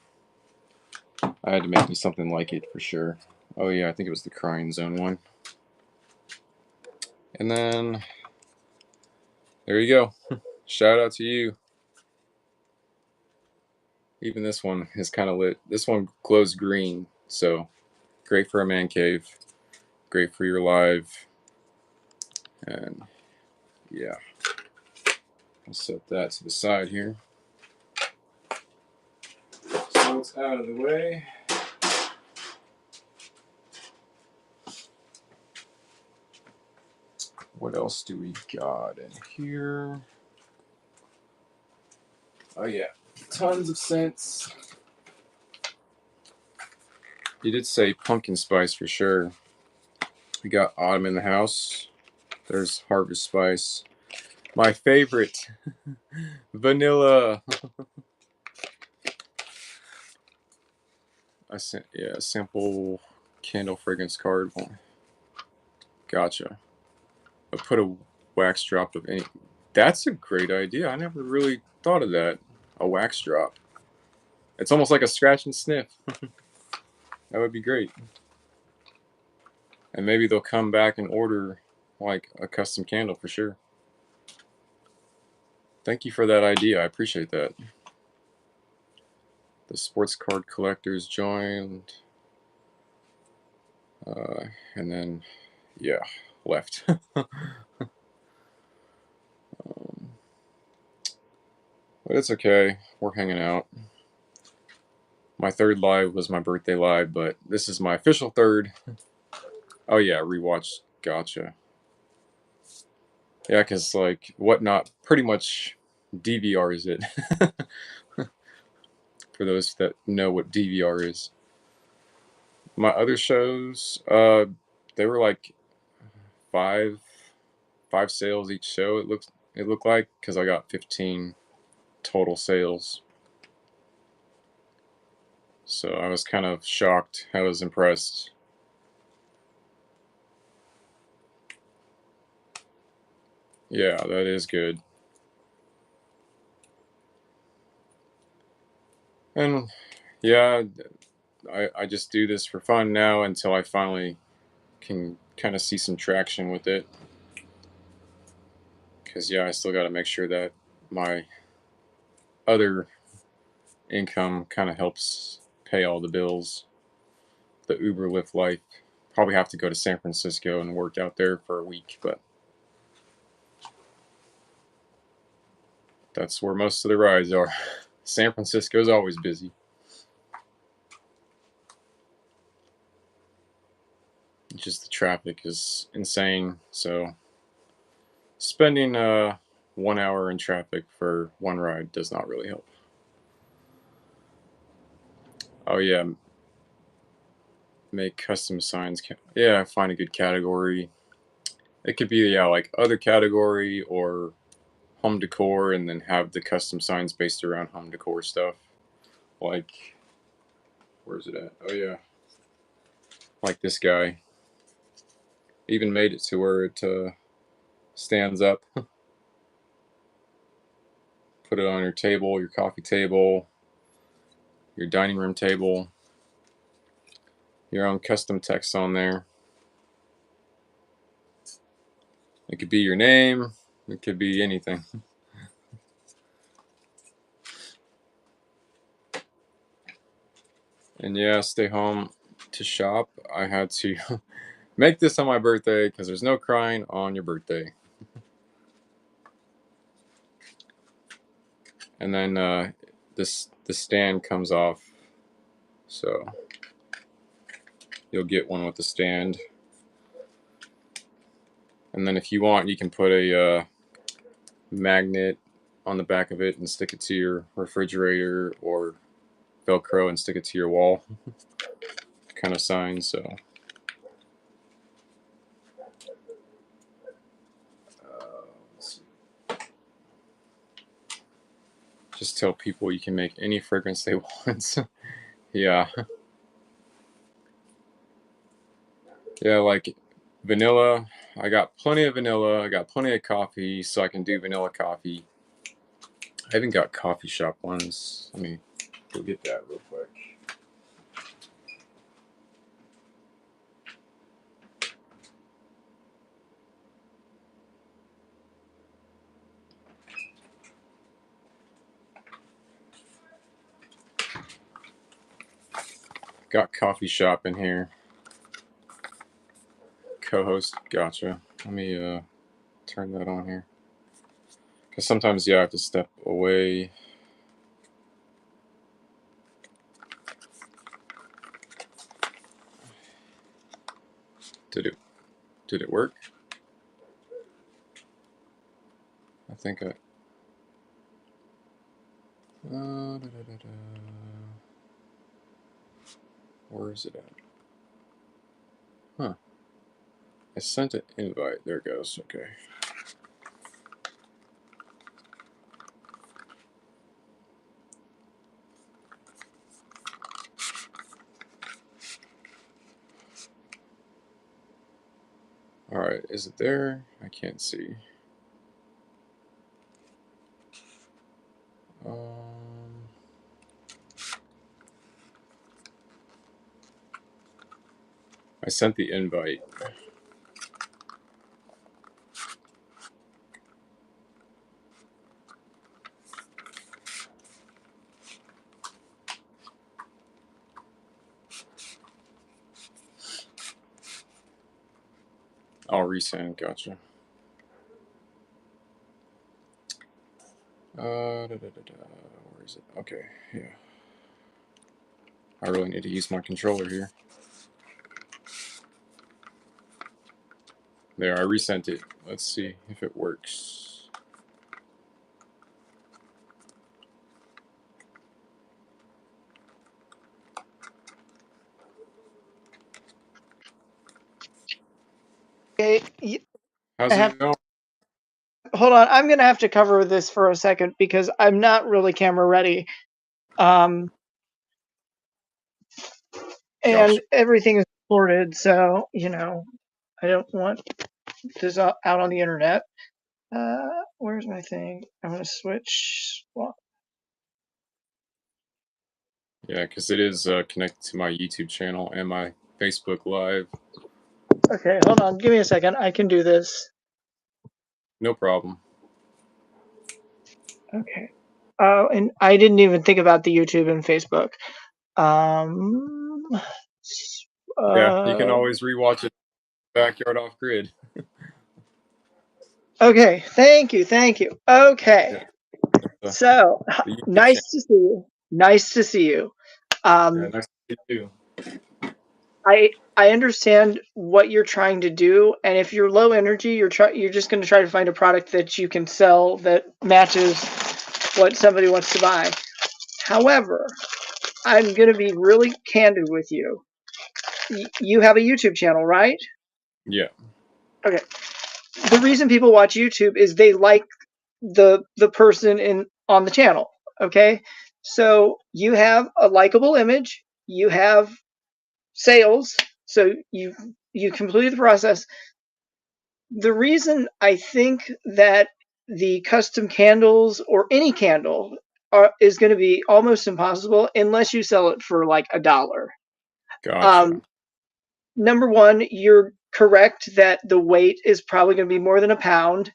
I had to make me something like it for sure. Oh yeah, I think it was the Crying Zone one. And then there you go. Shout out to you. Even this one is kind of lit. This one glows green, so great for a man cave. Great for your live. And yeah, I'll set that to the side here. So it's out of the way. What else do we got in here? Oh yeah, tons of scents. You did say pumpkin spice for sure. We got autumn in the house. There's harvest spice. My favorite, vanilla. Yeah, sample candle fragrance card. Gotcha. I put a wax drop of any. That's a great idea. I never really thought of that. A wax drop. It's almost like a scratch and sniff. That would be great. And maybe they'll come back and order like a custom candle for sure. Thank you for that idea. I appreciate that. The sports card collectors joined. And then, yeah, left. But it's okay. We're hanging out. My third live was my birthday live, but this is my official third. Oh yeah, rewatch. Gotcha. Yeah, because like Whatnot pretty much DVRs it. For those that know what DVR is. My other shows, they were like five sales each show. It looked like, because I got 15 total sales. So I was kind of shocked. I was impressed. Yeah, that is good. And yeah, I just do this for fun now until I finally can kind of see some traction with it. Because yeah, I still got to make sure that my other income kind of helps pay all the bills. The Uber Lyft life. Probably have to go to San Francisco and work out there for a week, but that's where most of the rides are. San Francisco is always busy. Just the traffic is insane. So spending 1 hour in traffic for one ride does not really help. Oh yeah, make custom signs. Yeah, find a good category. It could be like other category or home decor, and then have the custom signs based around home decor stuff. Like, where's it at? Oh yeah, like this guy. Even made it to where it stands up. Put it on your table, your coffee table, your dining room table. Your own custom text on there. It could be your name. It could be anything. And yeah, stay home to shop. I had to make this on my birthday because there's no crying on your birthday. And then the stand comes off, so you'll get one with the stand. And then if you want, you can put a magnet on the back of it and stick it to your refrigerator, or Velcro and stick it to your wall kind of sign. So just tell people you can make any fragrance they want. Yeah. Yeah, like vanilla. I got plenty of vanilla. I got plenty of coffee, so I can do vanilla coffee. I even got coffee shop ones. Let me go get that real quick. Got coffee shop in here. Co-host, gotcha. Let me turn that on here. Because sometimes, yeah, I have to step away. Did it work? I think I. Where is it at? Huh. I sent an invite. There it goes. Okay. All right. Is it there? I can't see. I sent the invite. I'll resend. Gotcha. Where is it? Okay, yeah. I really need to use my controller here. There, I resent it. Let's see if it works. Okay, How's it going? hold on. I'm gonna have to cover this for a second because I'm not really camera ready. Um, Gotcha. and everything is recorded, so I don't want this out on the internet. Where's my thing? I'm gonna switch. Well, Yeah, because it is connected to my YouTube channel and my Facebook Live. okay, hold on. Give me a second. I can do this. No problem. Okay. And I didn't even think about the YouTube and Facebook. Um, Yeah, you can uh, always rewatch it backyard off grid. okay. Thank you. Thank you. Okay. Yeah, the, So the YouTube channel. nice to see you. Nice to see you. Yeah, Um, nice to see you I understand what you're trying to do, and if you're low energy, you're just going to try to find a product that you can sell that matches what somebody wants to buy. However, I'm going to be really candid with you. You have a YouTube channel, right? Yeah, Okay. The reason people watch YouTube is they like the person in on the channel. Okay. So you have a likable image. You have sales. So you complete the process. The reason I think that the custom candles or any candle is going to be almost impossible unless you sell it for like $1. gotcha. Um, Number one, you're correct that the weight is probably going to be more than a pound,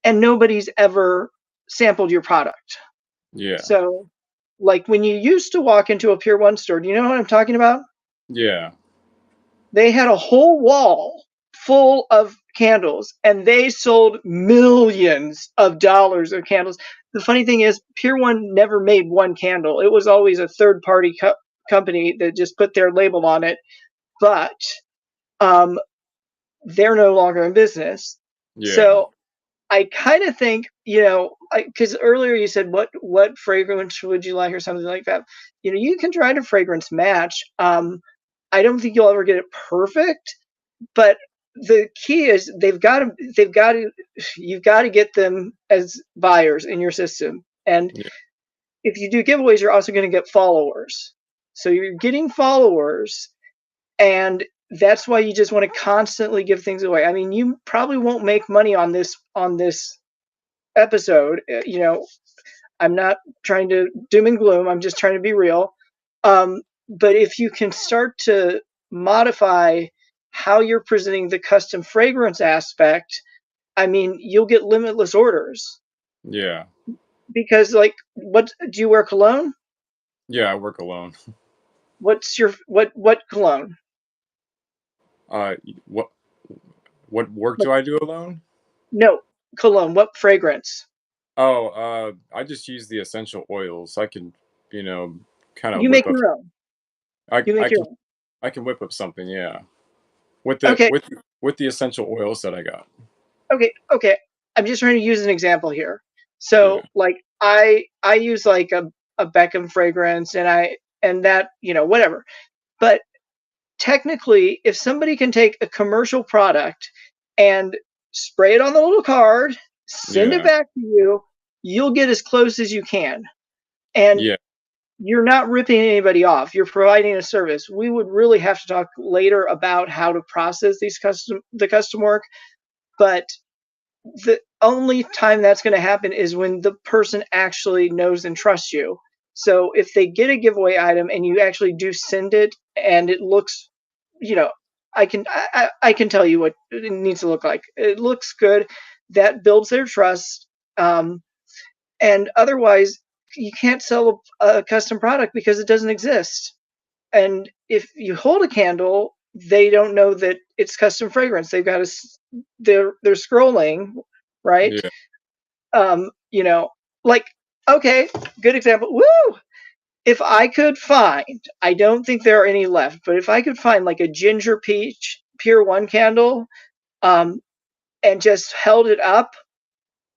and nobody's ever sampled your product. Yeah, So, like when you used to walk into a Pier 1 store, do you know what I'm talking about? yeah, They had a whole wall full of candles and they sold millions of dollars of candles. The funny thing is, Pier 1 never made one candle. It was always a third party company that just put their label on it. But um, they're no longer in business. yeah, So I kind of think, because earlier you said what fragrance would you like or something like that. You can try to fragrance match. I don't think you'll ever get it perfect, but the key is you've got to get them as buyers in your system. And yeah, if you do giveaways, you're also going to get followers. So you're getting followers, and that's why you just want to constantly give things away. I mean, you probably won't make money on this episode. I'm not trying to doom and gloom. I'm just trying to be real. But if you can start to modify how you're presenting the custom fragrance aspect, I mean, you'll get limitless orders. yeah, Because, like, what do you wear cologne? yeah. I work alone. What's your what cologne? Uh, what what work What, do I do alone? no, cologne. What fragrance? Oh, I just use the essential oils. I can, you know, kind of You whip make up. your own. I You I make your can own. I can whip up something. Yeah, with the Okay, with the essential oils that I got. okay. I'm just trying to use an example here. Yeah, So, like, I use like a Beckham fragrance, and that whatever. But technically, if somebody can take a commercial product and spray it on the little card, send it yeah, back to you, you'll get as close as you can. And yeah, you're not ripping anybody off. You're providing a service. We would really have to talk later about how to process the custom work, but the only time that's going to happen is when the person actually knows and trusts you. So if they get a giveaway item and you actually do send it and it looks, you know, I can tell you what it needs to look like. It looks good. That builds their trust. Um, and otherwise, you can't sell a custom product because it doesn't exist. And if you hold a candle, they don't know that it's custom fragrance. They've got to they're scrolling, right? um you know like, okay, good example. Woo! if I could find, I don't think there are any left, but if I could find like a ginger peach Pier 1 candle, um, and just held it up,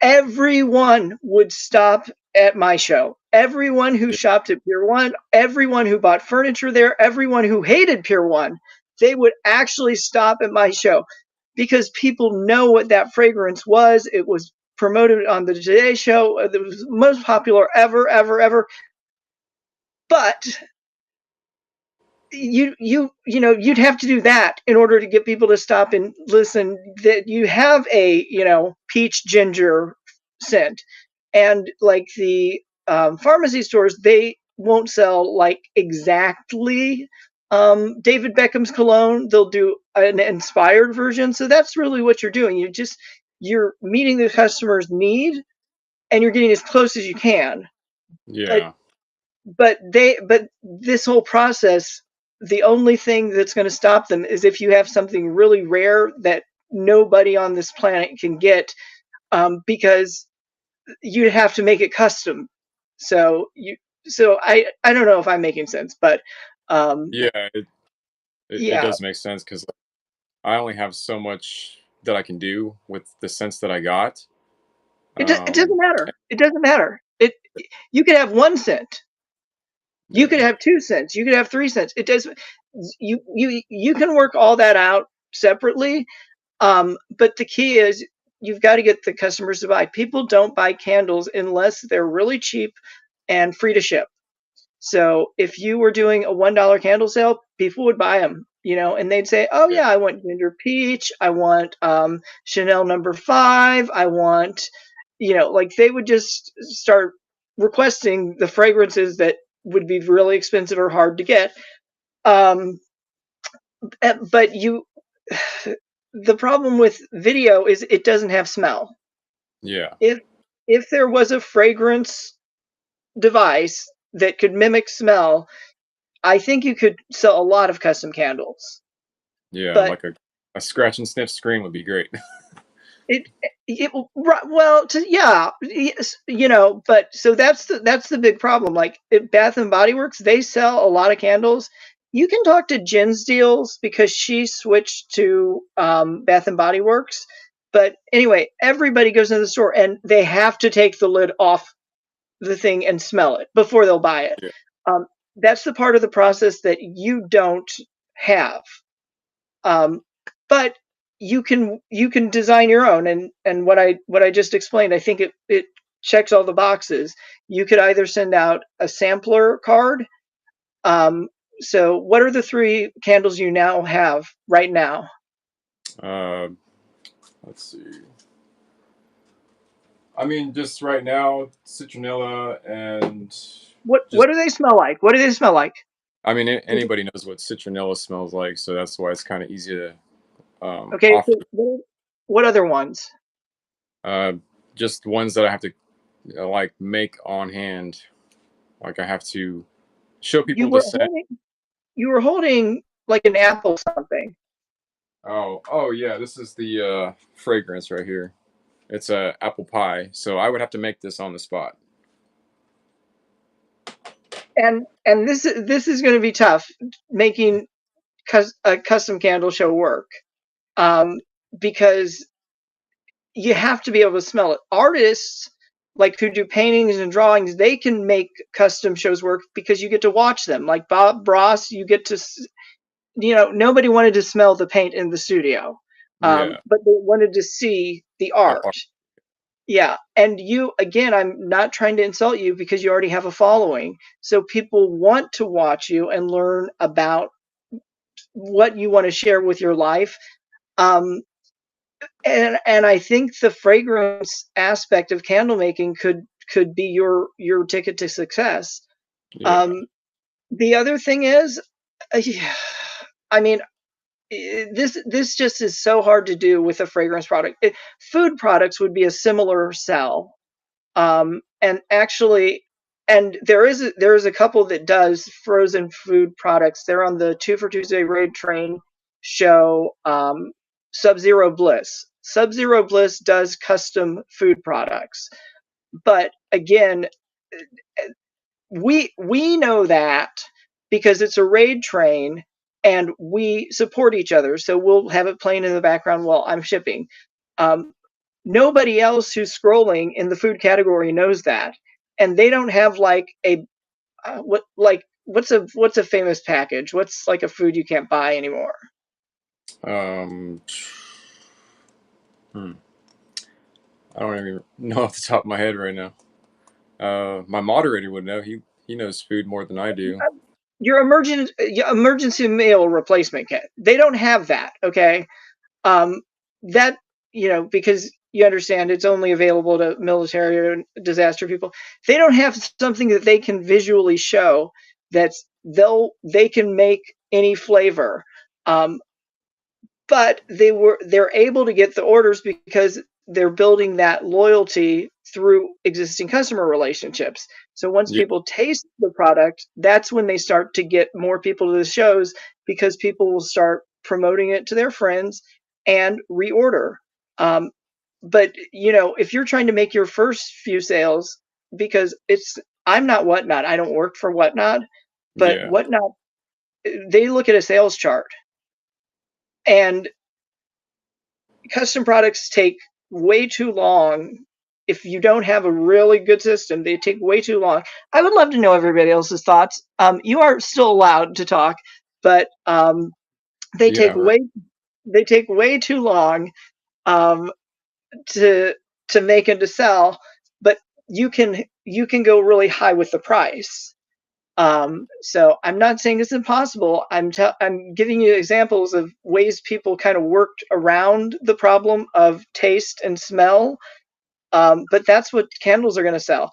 everyone would stop at my show. Everyone who Yeah. shopped at Pier 1, everyone who bought furniture there, everyone who hated Pier 1, they would actually stop at my show because people know what that fragrance was. It was promoted on the Today Show. It was most popular ever, ever, ever. But you'd have to do that in order to get people to stop and listen, that you have a peach ginger scent. And like the pharmacy stores, they won't sell like exactly David Beckham's cologne. They'll do an inspired version. So that's really what you're doing. You're meeting the customer's need and you're getting as close as you can. But Yeah. but this whole process, the only thing that's going to stop them is if you have something really rare that nobody on this planet can get, because you have to make it custom. So don't know if I'm making sense, but Yeah. It yeah, does make sense because I only have so much that I can do with the sense that I got. it doesn't Um, matter. It doesn't matter. You could have 1 cent. You could yeah. have 2 cents. You could have 3 cents. It does. You can work all that out separately. But the key is you've got to get the customers to buy. People don't buy candles unless they're really cheap and free to ship. So if you were doing a $1 candle sale, people would buy them, and they'd say, "Oh Yeah. yeah, I want ginger peach. I want Chanel No. 5. I want," like they would just start requesting the fragrances that would be really expensive or hard to get. Um, but the problem with video is it doesn't have smell. Yeah. If there was a fragrance device that could mimic smell, I think you could sell a lot of custom candles. Yeah. But Like a scratch and sniff screen would be great. it well, yeah, yes, but so that's the big problem. Like at Bath and Body Works, they sell a lot of candles. You can talk to Jen's Deals because she switched to Bath and Body Works. But anyway, everybody goes into the store and they have to take the lid off the thing and smell it before they'll buy it. Yeah. Um, that's the part of the process that you don't have. Um, but you can design your own, and what I just explained, I think it checks all the boxes. You could either send out a sampler card. Um, so what are the 3 candles you now have right now? Uh, let's see. I mean, just right now, citronella and What just. do they smell like? What do they smell like? I mean, anybody knows what citronella smells like, so that's why it's kind of easy to Okay, offer. so what other ones? Uh, just ones that I have to like make on hand. Like I have to show You people the were scent. holding you were holding like an apple something. Oh yeah, this is the fragrance right here. It's a apple pie, so I would have to make this on the spot. And this is going to be tough, making a custom candle show work, um, because you have to be able to smell it. Artists like who do paintings and drawings, they can make custom shows work because you get to watch them. Like Bob Ross, you get to, nobody wanted to smell the paint in the studio, Yeah, but they wanted to see the the art. art. Yeah, and you, again, I'm not trying to insult you because you already have a following. So people want to watch you and learn about what you want to share with your life. Um, and I think the fragrance aspect of candle making could be your ticket to success. Yeah, Um, the other thing is, uh, I mean, this just is so hard to do with a fragrance product. Food products would be a similar sell. And actually, and there is a couple that does frozen food products. They're on the Two for Tuesday Raid Train show. Sub Zero Bliss. Sub Zero Bliss does custom food products, but again, we know that because it's a raid train and we support each other. So we'll have it playing in the background while I'm shipping. Um, Nobody else who's scrolling in the food category knows that, and they don't have like a what's a famous package? What's like a food you can't buy anymore? Um, hmm, I don't even know off the top of my head right now. My moderator would know. He knows food more than I do. Your emergency meal replacement kit. They don't have that. Okay, that because you understand it's only available to military or disaster people. They don't have something that they can visually show that's they can make any flavor. Um, but they're able to get the orders because they're building that loyalty through existing customer relationships. So once Yeah, people taste the product, that's when they start to get more people to the shows, because people will start promoting it to their friends and reorder. um, but if you're trying to make your first few sales, because I'm not Whatnot, I don't work for Whatnot, but yeah, Whatnot, they look at a sales chart, and custom products take way too long. If you don't have a really good system, they take way too long. I would love to know everybody else's thoughts. You are still allowed to talk, but they yeah. take Right. way too long um, to make and to sell. But you can go really high with the price. So I'm not saying it's impossible. I'm giving you examples of ways people kind of worked around the problem of taste and smell. But that's what candles are going to sell.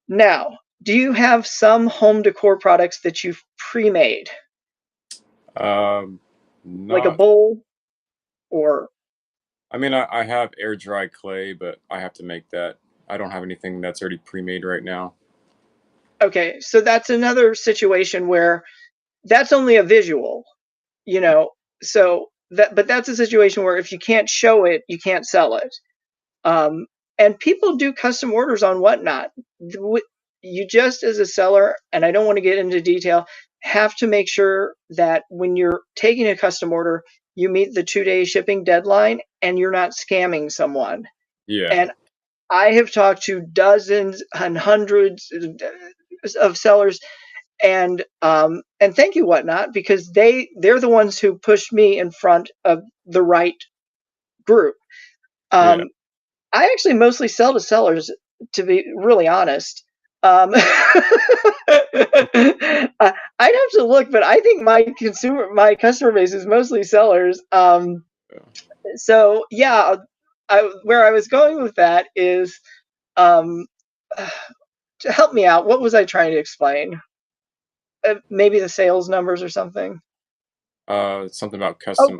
Now, do you have some home decor products that you've pre-made, Um, like a not. bowl or? I mean, I have air dry clay, but I have to make that. I don't have anything that's already pre-made right now. Okay, so that's another situation where that's only a visual, you know. So but that's a situation where if you can't show it, you can't sell it. Um, and people do custom orders on Whatnot. You just, as a seller, and I don't want to get into detail, have to make sure that when you're taking a custom order, you meet the 2-day shipping deadline and you're not scamming someone. Yeah, And I have talked to dozens and hundreds of sellers, and thank you Whatnot, because they're the ones who pushed me in front of the right group. yeah. Um, I actually mostly sell to sellers, to be really honest. I'd have to look, but I think my customer base is mostly sellers. Yeah. So yeah, where I was going with that is, um, to help me out. What was I trying to explain? Maybe the sales numbers or something. Something about Oh, custom.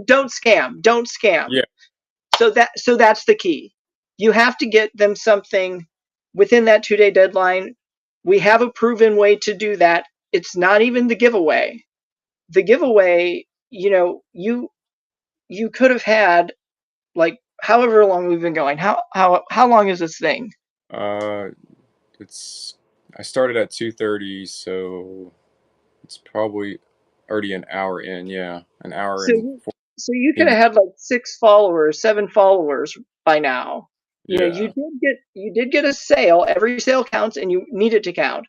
don't scam! Don't scam! Yeah, So that's the key. You have to get them something within that 2-day deadline. We have a proven way to do that. It's not even the giveaway. The giveaway, you could have had, like, however long we've been going. How long is this thing? uh, it's. I started at 2:30, so it's probably already an hour in. Yeah, an hour So and you, so you could 14. have had like 6 followers, 7 followers by now. Yeah, You did get a sale. Every sale counts, and you need it to count.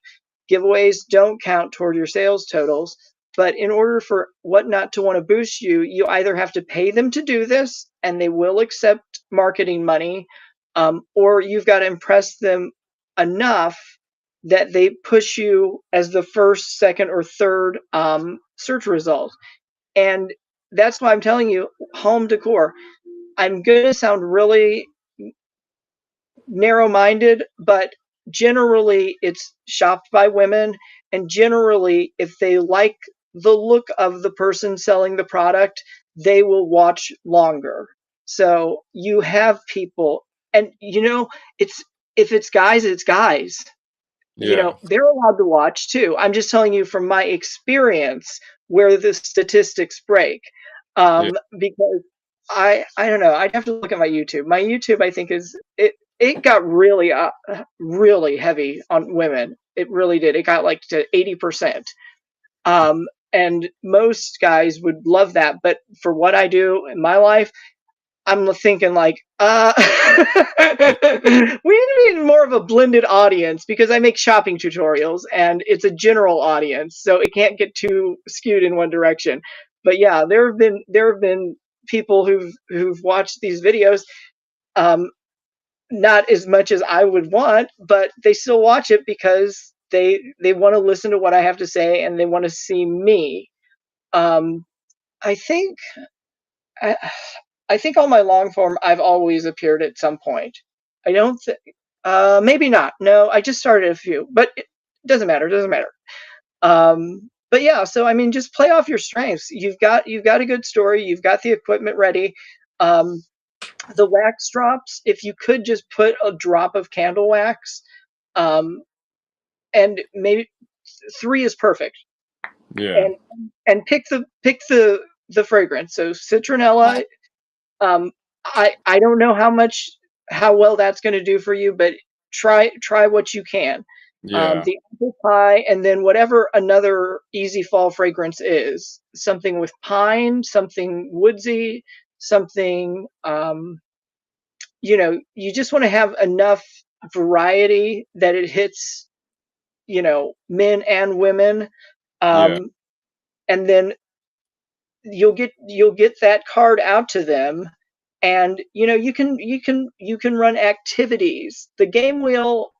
Giveaways don't count toward your sales totals. But in order for Whatnot to want to boost you, you either have to pay them to do this, and they will accept marketing money, or you've got to impress them enough that they push you as the first, second, or third search result. And that's why I'm telling you, home decor. I'm going to sound really narrow minded, but generally it's shopped by women. And generally, if they like the look of the person selling the product, they will watch longer. So you have people, and it's if it's guys, it's guys. yeah, They're allowed to watch too. I'm just telling you from my experience where the statistics break. yeah. Because I don't know, I'd have to look at my YouTube. My YouTube, I think, is it. it got really heavy on women. It really did. It got like to 80%. And most guys would love that, but for what I do in my life, I'm thinking like, we need more of a blended audience because I make shopping tutorials and it's a general audience, so it can't get too skewed in one direction. But yeah, there have been people who've watched these videos, um, not as much as I would want, but they still watch it because they want to listen to what I have to say and they want to see me. Um, I think I, I think on my long form, I've always appeared at some point. I don't think, maybe not. No, I just started a few, but it doesn't matter. It doesn't matter. But yeah, so I mean, just play off your strengths. You've got a good story. You've got the equipment ready. Um, the wax drops. If you could just put a drop of candle wax, um, and maybe three is perfect. Yeah. And pick the fragrance. So citronella. Um, I don't know how well that's going to do for you, but try what you can. Yeah. The apple pie, and then whatever another easy fall fragrance is, something with pine, something woodsy, something. You just want to have enough variety that it hits, men and women. Yeah. Um, and then you'll get that card out to them, and you can run activities. The game wheel,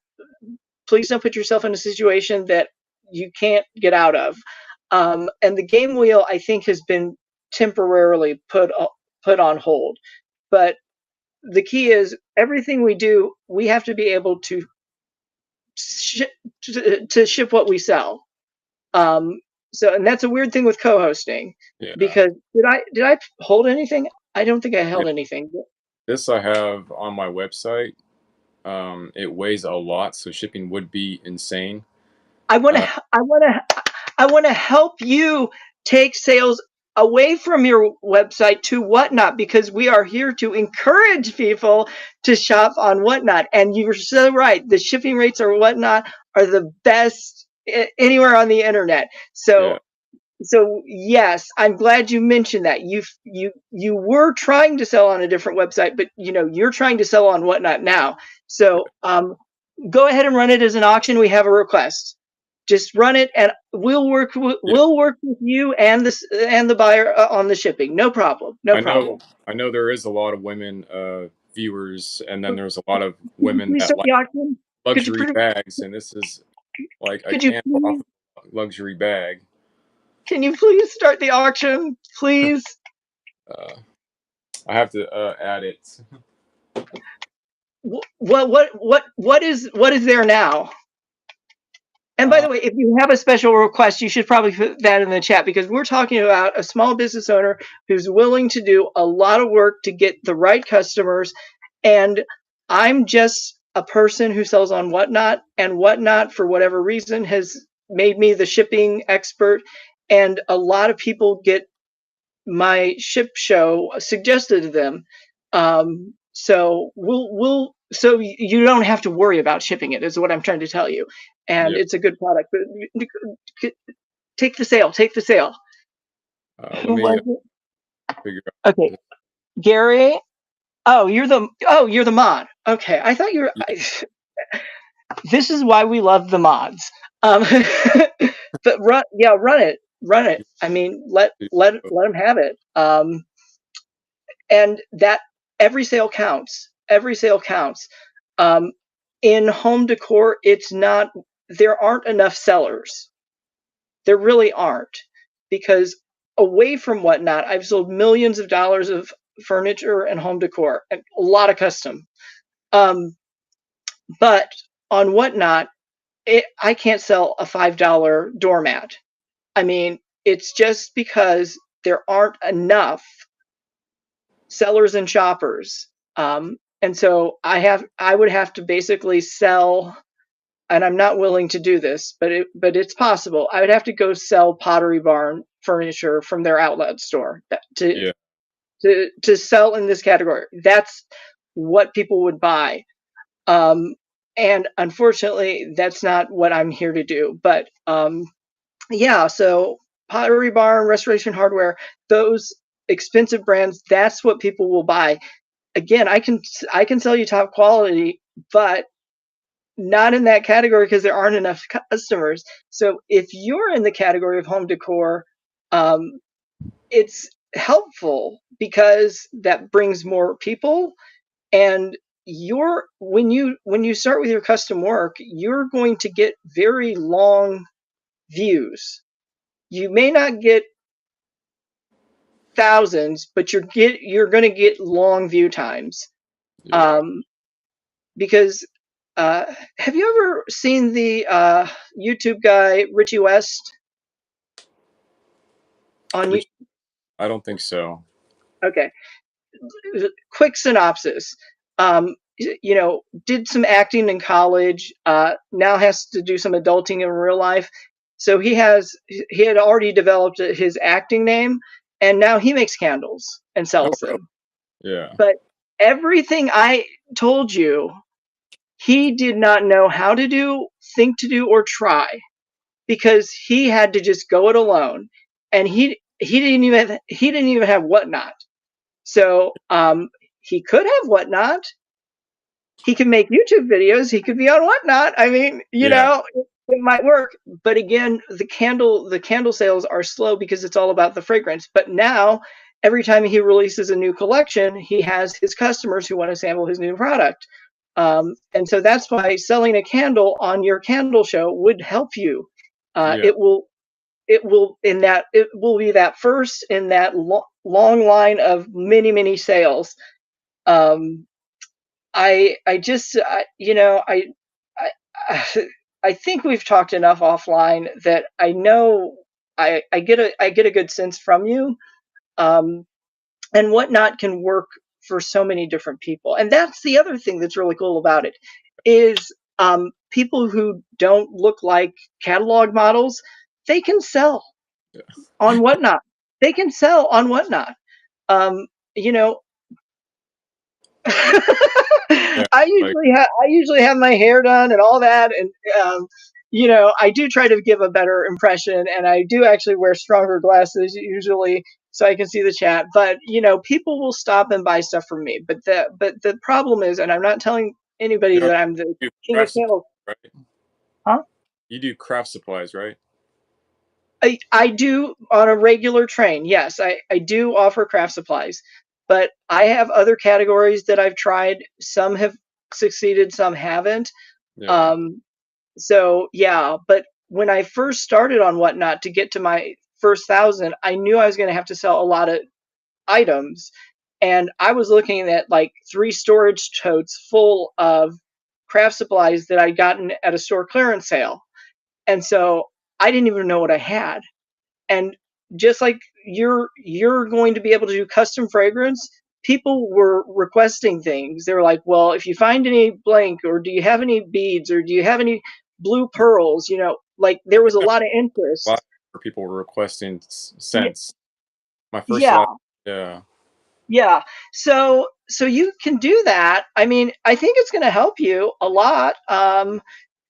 please don't put yourself in a situation that you can't get out of. And the game wheel, I think, has been temporarily put on hold, but the key is everything we do, we have to be able to ship, to ship what we sell. Um, and that's a weird thing with co-hosting, Yeah. because did I hold anything? I don't think I Yeah. held anything. This I have on my website. It weighs a lot, so shipping would be insane. I want Uh, to I want to I want to help you take sales away from your website to Whatnot, because we are here to encourage people to shop on Whatnot. And you're so right. The shipping rates or Whatnot are the best anywhere on the internet. yeah. So yes, I'm glad you mentioned that. You were trying to sell on a different website, but you're trying to sell on Whatnot now. So go ahead and run it as an auction. We have a request. Just run it, and Yeah. we'll work with you and the buyer on the shipping. No problem. No I know. problem. I know there is a lot of women viewers, and then there's a lot of Could you women please that start like the auction? Could you luxury please, bags, and this is like a could you candle off please a luxury bag. can you please start the auction, please? Uh, I have to add it. What is there now? And by Uh, the way, if you have a special request, you should probably put that in the chat, because we're talking about a small business owner who's willing to do a lot of work to get the right customers. And I'm just a person who sells on Whatnot, and Whatnot, for whatever reason, has made me the shipping expert. And a lot of people get my ship show suggested to them. So you don't have to worry about shipping it, is what I'm trying to tell you. And yeah. it's a good product. But take the sale. Take the sale. Let Who me was it? figure Okay, out. Gary. You're the mod. Okay, I thought you were. Yeah. This is why we love the mods. Um, but run it, run it. I mean, let them have it. And that every sale counts. Every sale counts. Um, in home decor, it's not. There aren't enough sellers. There really aren't, because away from Whatnot, I've sold millions of dollars of furniture and home decor, and a lot of custom. Um, but on Whatnot, I can't sell a $5 doormat. I mean, it's just because there aren't enough sellers and shoppers. And so I would have to basically sell, and I'm not willing to do this, but it's possible. I would have to go sell Pottery Barn furniture from their outlet store Yeah. to sell in this category. That's what people would buy. And unfortunately, that's not what I'm here to do. But yeah, so Pottery Barn, Restoration Hardware, those expensive brands, that's what people will buy. Again, I can sell you top quality, but not in that category because there aren't enough customers. So if you're in the category of home decor, um, it's helpful because that brings more people, and when you start with your custom work, you're going to get very long views. You may not get thousands, but you're going to get long view times. Yeah. Um, because have you ever seen the YouTube guy Richie West on you? Which I don't think so. Okay, quick synopsis. Did some acting in college. Now has to do some adulting in real life. So he had already developed his acting name, and now he makes candles and Oh, sells really? them. Yeah. But everything I told you, he did not know how to do, think to do, or try because he had to just go it alone, and he didn't even have Whatnot. So he could have Whatnot. He can make YouTube videos. He could be on Whatnot. I mean, Yeah. it might work. But again, the candle sales are slow because it's all about the fragrance. But now, every time he releases a new collection, he has his customers who want to sample his new product. And so that's why selling a candle on your candle show would help you. Yeah. It will be that first in that long line of many many sales. Um, I just I I think we've talked enough offline that I know I get a good sense from you. Um, and Whatnot can work for so many different people, and that's the other thing that's really cool about it is people who don't look like catalog models, they can sell Yeah. on Whatnot. They can sell on Whatnot. Um, you know, Yeah. Like, I usually have my hair done and all that, and I do try to give a better impression, and I do actually wear stronger glasses usually so I can see the chat. But people will stop and buy stuff from me. But the problem is, and I'm not telling anybody you don't that I'm the do king of craft supplies, candles, right? huh? You do craft supplies, right? I do on a regular train. Yes, I do offer craft supplies, but I have other categories that I've tried. Some have succeeded, some haven't. Yeah. Um, so yeah, but when I first started on Whatnot to get to my first 1,000, I knew I was going to have to sell a lot of items, and I was looking at like 3 storage totes full of craft supplies that I'd gotten at a store clearance sale, and so I didn't even know what I had. And just like you're going to be able to do custom fragrance, people were requesting things. They were like, well, if you find any blank, or do you have any beads, or do you have any blue pearls, like there was a lot of Lot interest. where people were requesting Y- scents. My first yeah, lot. Yeah. yeah. So you can do that. I mean, I think it's going to help you a lot.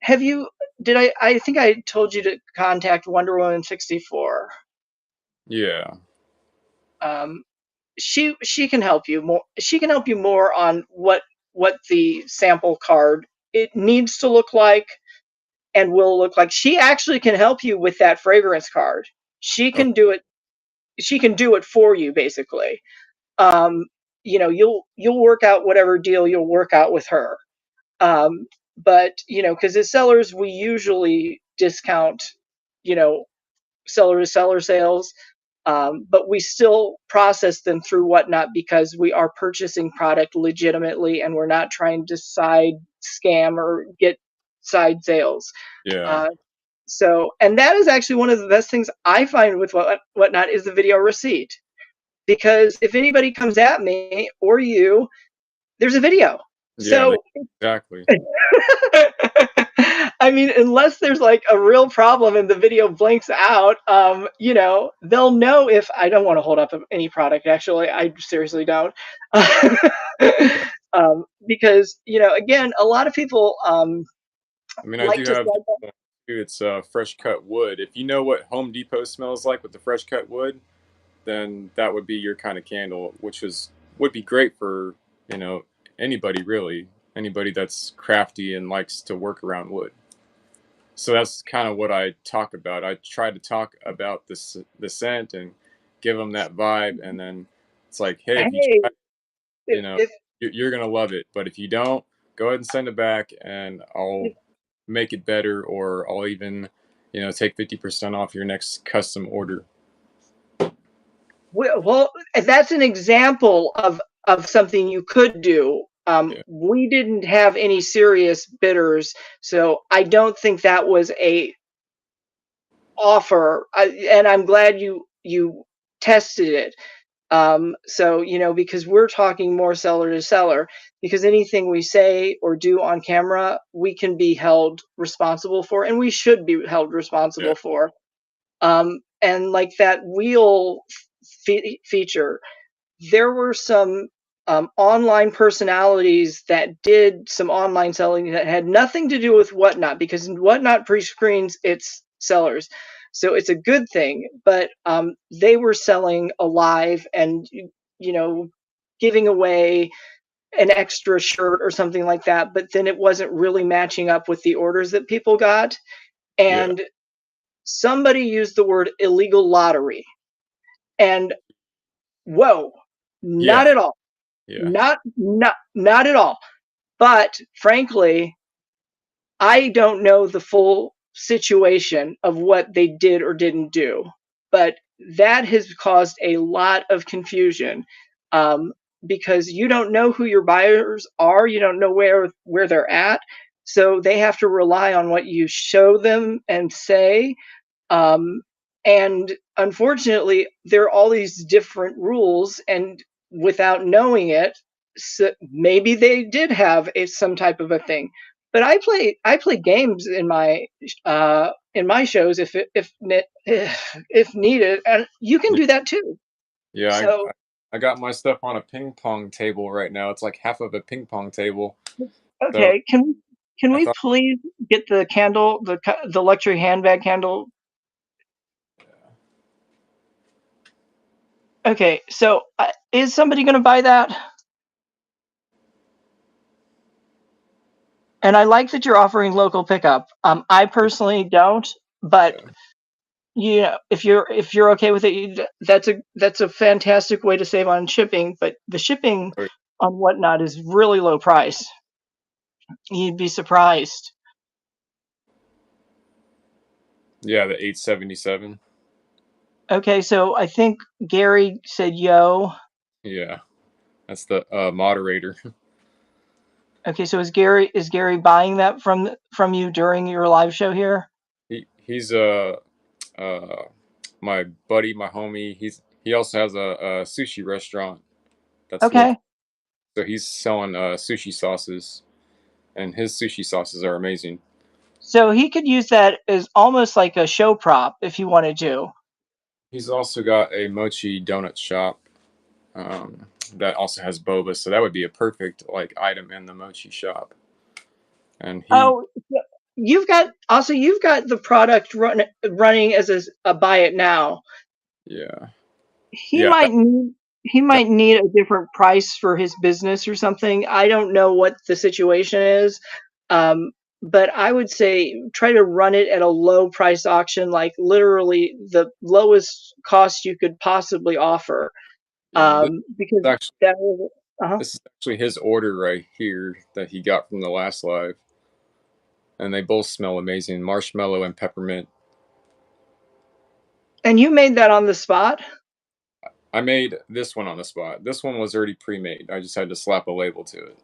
Have you did I think I told you to contact Wonder Woman 64. Yeah. um she can help you more. She can help you more on what the sample card it needs to look like and will look like. She actually can help you with that fragrance card. She Oh, can do it. She can do it for you basically. um you'll work out whatever deal you'll work out with her. But because as sellers we usually discount you know seller to seller sales. But we still process them through Whatnot because we are purchasing product legitimately and we're not trying to side scam or get side sales. yeah. Uh, and that is actually one of the best things I find with Whatnot is the video receipt. Because if anybody comes at me or you, there's a video. Yeah. So Exactly. I mean, unless there's like a real problem and the video blinks out, they'll know if I don't want to hold up any product. Actually, I seriously don't. Because again, a lot of people I mean, I like do to have sell this one too. It's fresh cut wood. If you know what Home Depot smells like with the fresh cut wood, then that would be your kind of candle, which is would be great for you know anybody really, anybody that's crafty and likes to work around wood. So that's kind of what I talk about. I try to talk about this the scent and give them that vibe, and then it's like, hey, if you hey, try, if, you know, if you're gonna love it. But if you don't, go ahead and send it back, and I'll make it better, or I'll even, take 50% off your next custom order. well, that's an example of something you could do. Yeah, We didn't have any serious bidders, so I don't think that was a offer. And I'm glad you tested it. So because we're talking more seller to seller, because anything we say or do on camera, we can be held responsible for, and we should be held yeah, responsible for. And like that wheel feature, there were some online personalities that did some online selling that had nothing to do with Whatnot, because in Whatnot pre-screens its sellers. So it's a good thing, but they were selling alive and, you know, giving away an extra shirt or something like that, but then it wasn't really matching up with the orders that people got. yeah, And somebody used the word illegal lottery. And whoa, not yeah, at all. yeah, Not at all. But frankly, I don't know the full situation of what they did or didn't do. But that has caused a lot of confusion, um, because you don't know who your buyers are. You don't know where they're at. So they have to rely on what you show them and say. Um, and unfortunately, there are all these different rules, and without knowing it, so maybe they did have some type of a thing. But I play games in my shows if needed, and you can yeah. do that too. Yeah, So I got my stuff on a ping pong table right now. It's like half of a ping pong table. So okay, can I we thought, please get the candle, the luxury handbag candle? Okay, so is somebody going to buy that? And I like that you're offering local pickup. I personally don't, but yeah, if you're okay with it, that's a fantastic way to save on shipping. But the shipping oh, on Whatnot is really low price. You'd be surprised. yeah, the 877. Okay, so I think Gary said yo. Yeah, that's the moderator. Okay, so is Gary buying that from you during your live show here? He's uh my buddy, my homie. He also has a sushi restaurant that's local. Okay. So he's selling sushi sauces, and his sushi sauces are amazing. So he could use that as almost like a show prop if he wanted to. He's also got a mochi donut shop that also has boba, so that would be a perfect like item in the mochi shop. And he, Oh, so you've got the product running as a buy it now. yeah, He yeah, might need he that, might need a different price for his business or something. I don't know what the situation is. Um, but I would say try to run it at a low price auction, like literally the lowest cost you could possibly offer. yeah. Because Actually, that will, uh-huh. this is actually his order right here that he got from the last live, and they both smell amazing, marshmallow and peppermint. And you made that on the spot? I made this one on the spot. This one was already pre-made. I just had to slap a label to it.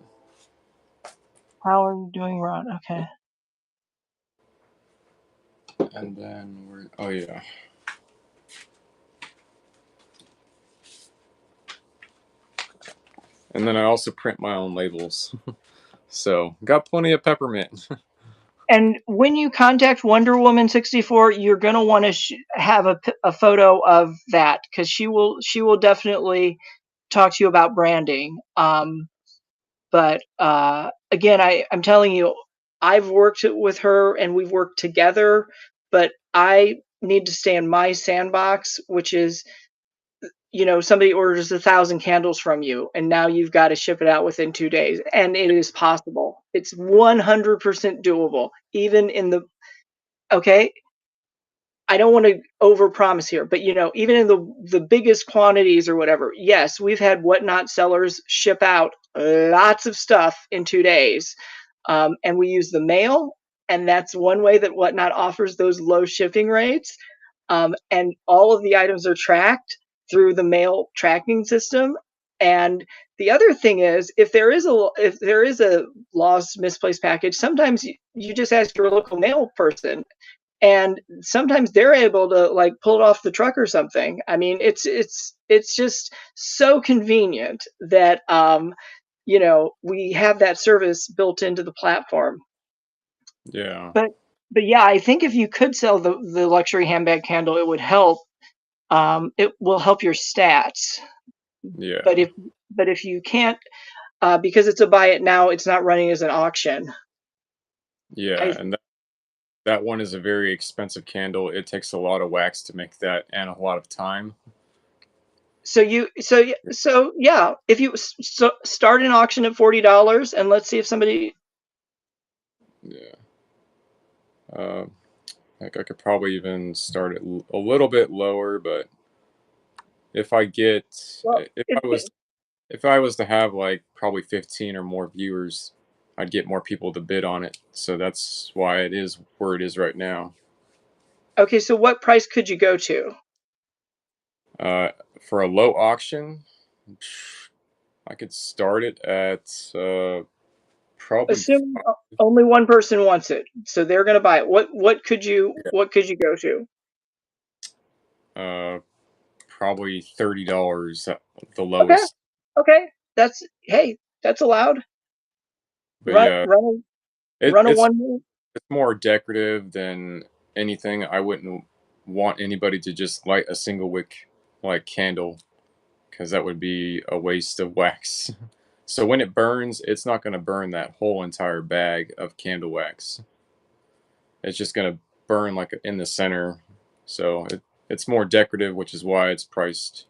How are you doing, Ron? Okay. And then oh yeah. And then I also print my own labels. So got plenty of peppermint. And when you contact Wonder Woman 64, you're going to want to have a photo of that, because she will definitely talk to you about branding. But again, I'm telling you, I've worked with her and we've worked together, but I need to stay in my sandbox, which is, somebody orders 1,000 candles from you, and now you've got to ship it out within 2 days, and it is possible. It's 100% doable, even in the okay. I don't want to overpromise here, but even in the biggest quantities or whatever, yes, we've had Whatnot sellers ship out lots of stuff in 2 days, and we use the mail, and that's one way that Whatnot offers those low shipping rates. And all of the items are tracked through the mail tracking system. And the other thing is, if there is a lost misplaced package, sometimes you just ask your local mail person, and sometimes they're able to like pull it off the truck or something. I mean, it's just so convenient that we have that service built into the platform. Yeah. But yeah, I think if you could sell the luxury handbag candle, it would help. It will help your stats. But Yeah. if you can't, because it's a buy it now, it's not running as an auction. Yeah. I And that one is a very expensive candle. It takes a lot of wax to make that and a lot of time. so yeah, if you start an auction at $40, and let's see if somebody. Yeah. Uh, like I could probably even start it a little bit lower, but if I get Well, if I was to have like probably 15 or more viewers, I'd get more people to bid on it. So that's why it is where it is right now. okay, so what price could you go to? Uh, for a low auction, I could start it at probably Assume only one person wants it, so they're going to buy it. What could you go to? uh, probably $30 at the Okay, lowest. okay, that's allowed. But Run yeah, run a it, run a it's 1 minute. it's more decorative than anything. I wouldn't want anybody to just light a single wick like candle because that would be a waste of wax. So when it burns, it's not going to burn that whole entire bag of candle wax. It's just going to burn like in the center. So it's more decorative, which is why it's priced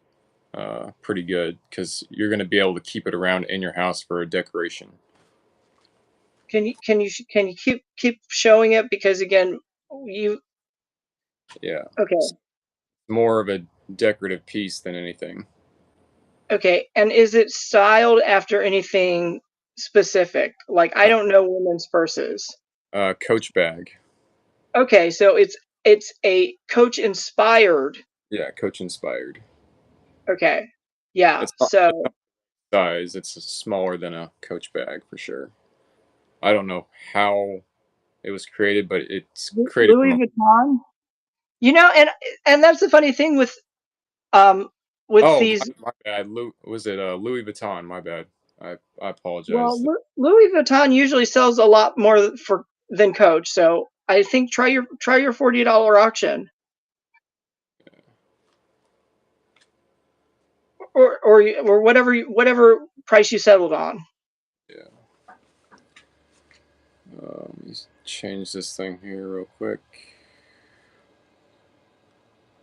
pretty good because you're going to be able to keep it around in your house for a decoration. Can you keep showing it, because again, you Yeah, okay. it's more of a decorative piece than anything. Okay, and is it styled after anything specific? Like, I Uh, don't know women's purses. Coach bag. Okay, so it's a Coach inspired. Yeah, Coach inspired. Okay. Yeah. It's So not size. It's smaller than a Coach bag for sure. I don't know how it was created, but it's created from Louis a. Vuitton. And that's the funny thing um with Oh, these. my bad. Was it Louis Vuitton? My bad. I Well, apologize. Louis Vuitton usually sells a lot more for than Coach, so I think try your $40 auction, or whatever price you settled on. Yeah. Let me change this thing here real quick.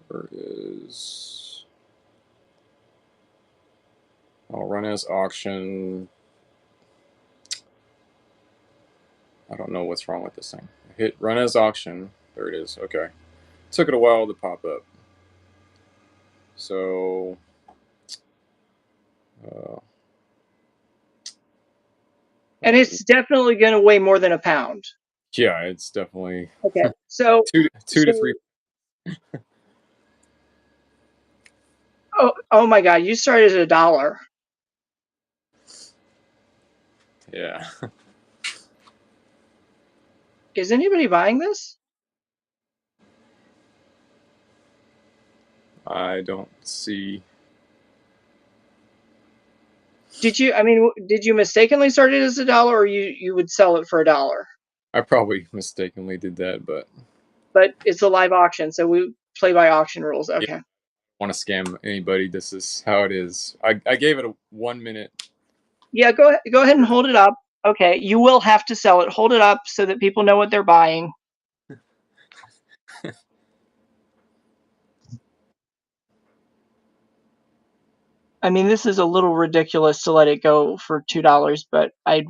Where is? I'll run as auction. I don't know what's wrong with this thing. Hit run as auction. There it is. Okay. Took it a while to pop up. So, uh, And it's definitely going to weigh more than a pound. yeah, it's definitely Okay. So two to three. so oh my God, you started at $1. Yeah, Is anybody buying this? I don't see. Did you mistakenly start it as $1, or you would sell it for $1? I probably mistakenly did that, but But it's a live auction, so we play by auction rules. yeah, Okay. I want to scam anybody. This is how it is. I gave it a 1 minute Yeah, go ahead and hold it up. Okay, you will have to sell it. Hold it up so that people know what they're buying. I mean, this is a little ridiculous to let it go for $2, but I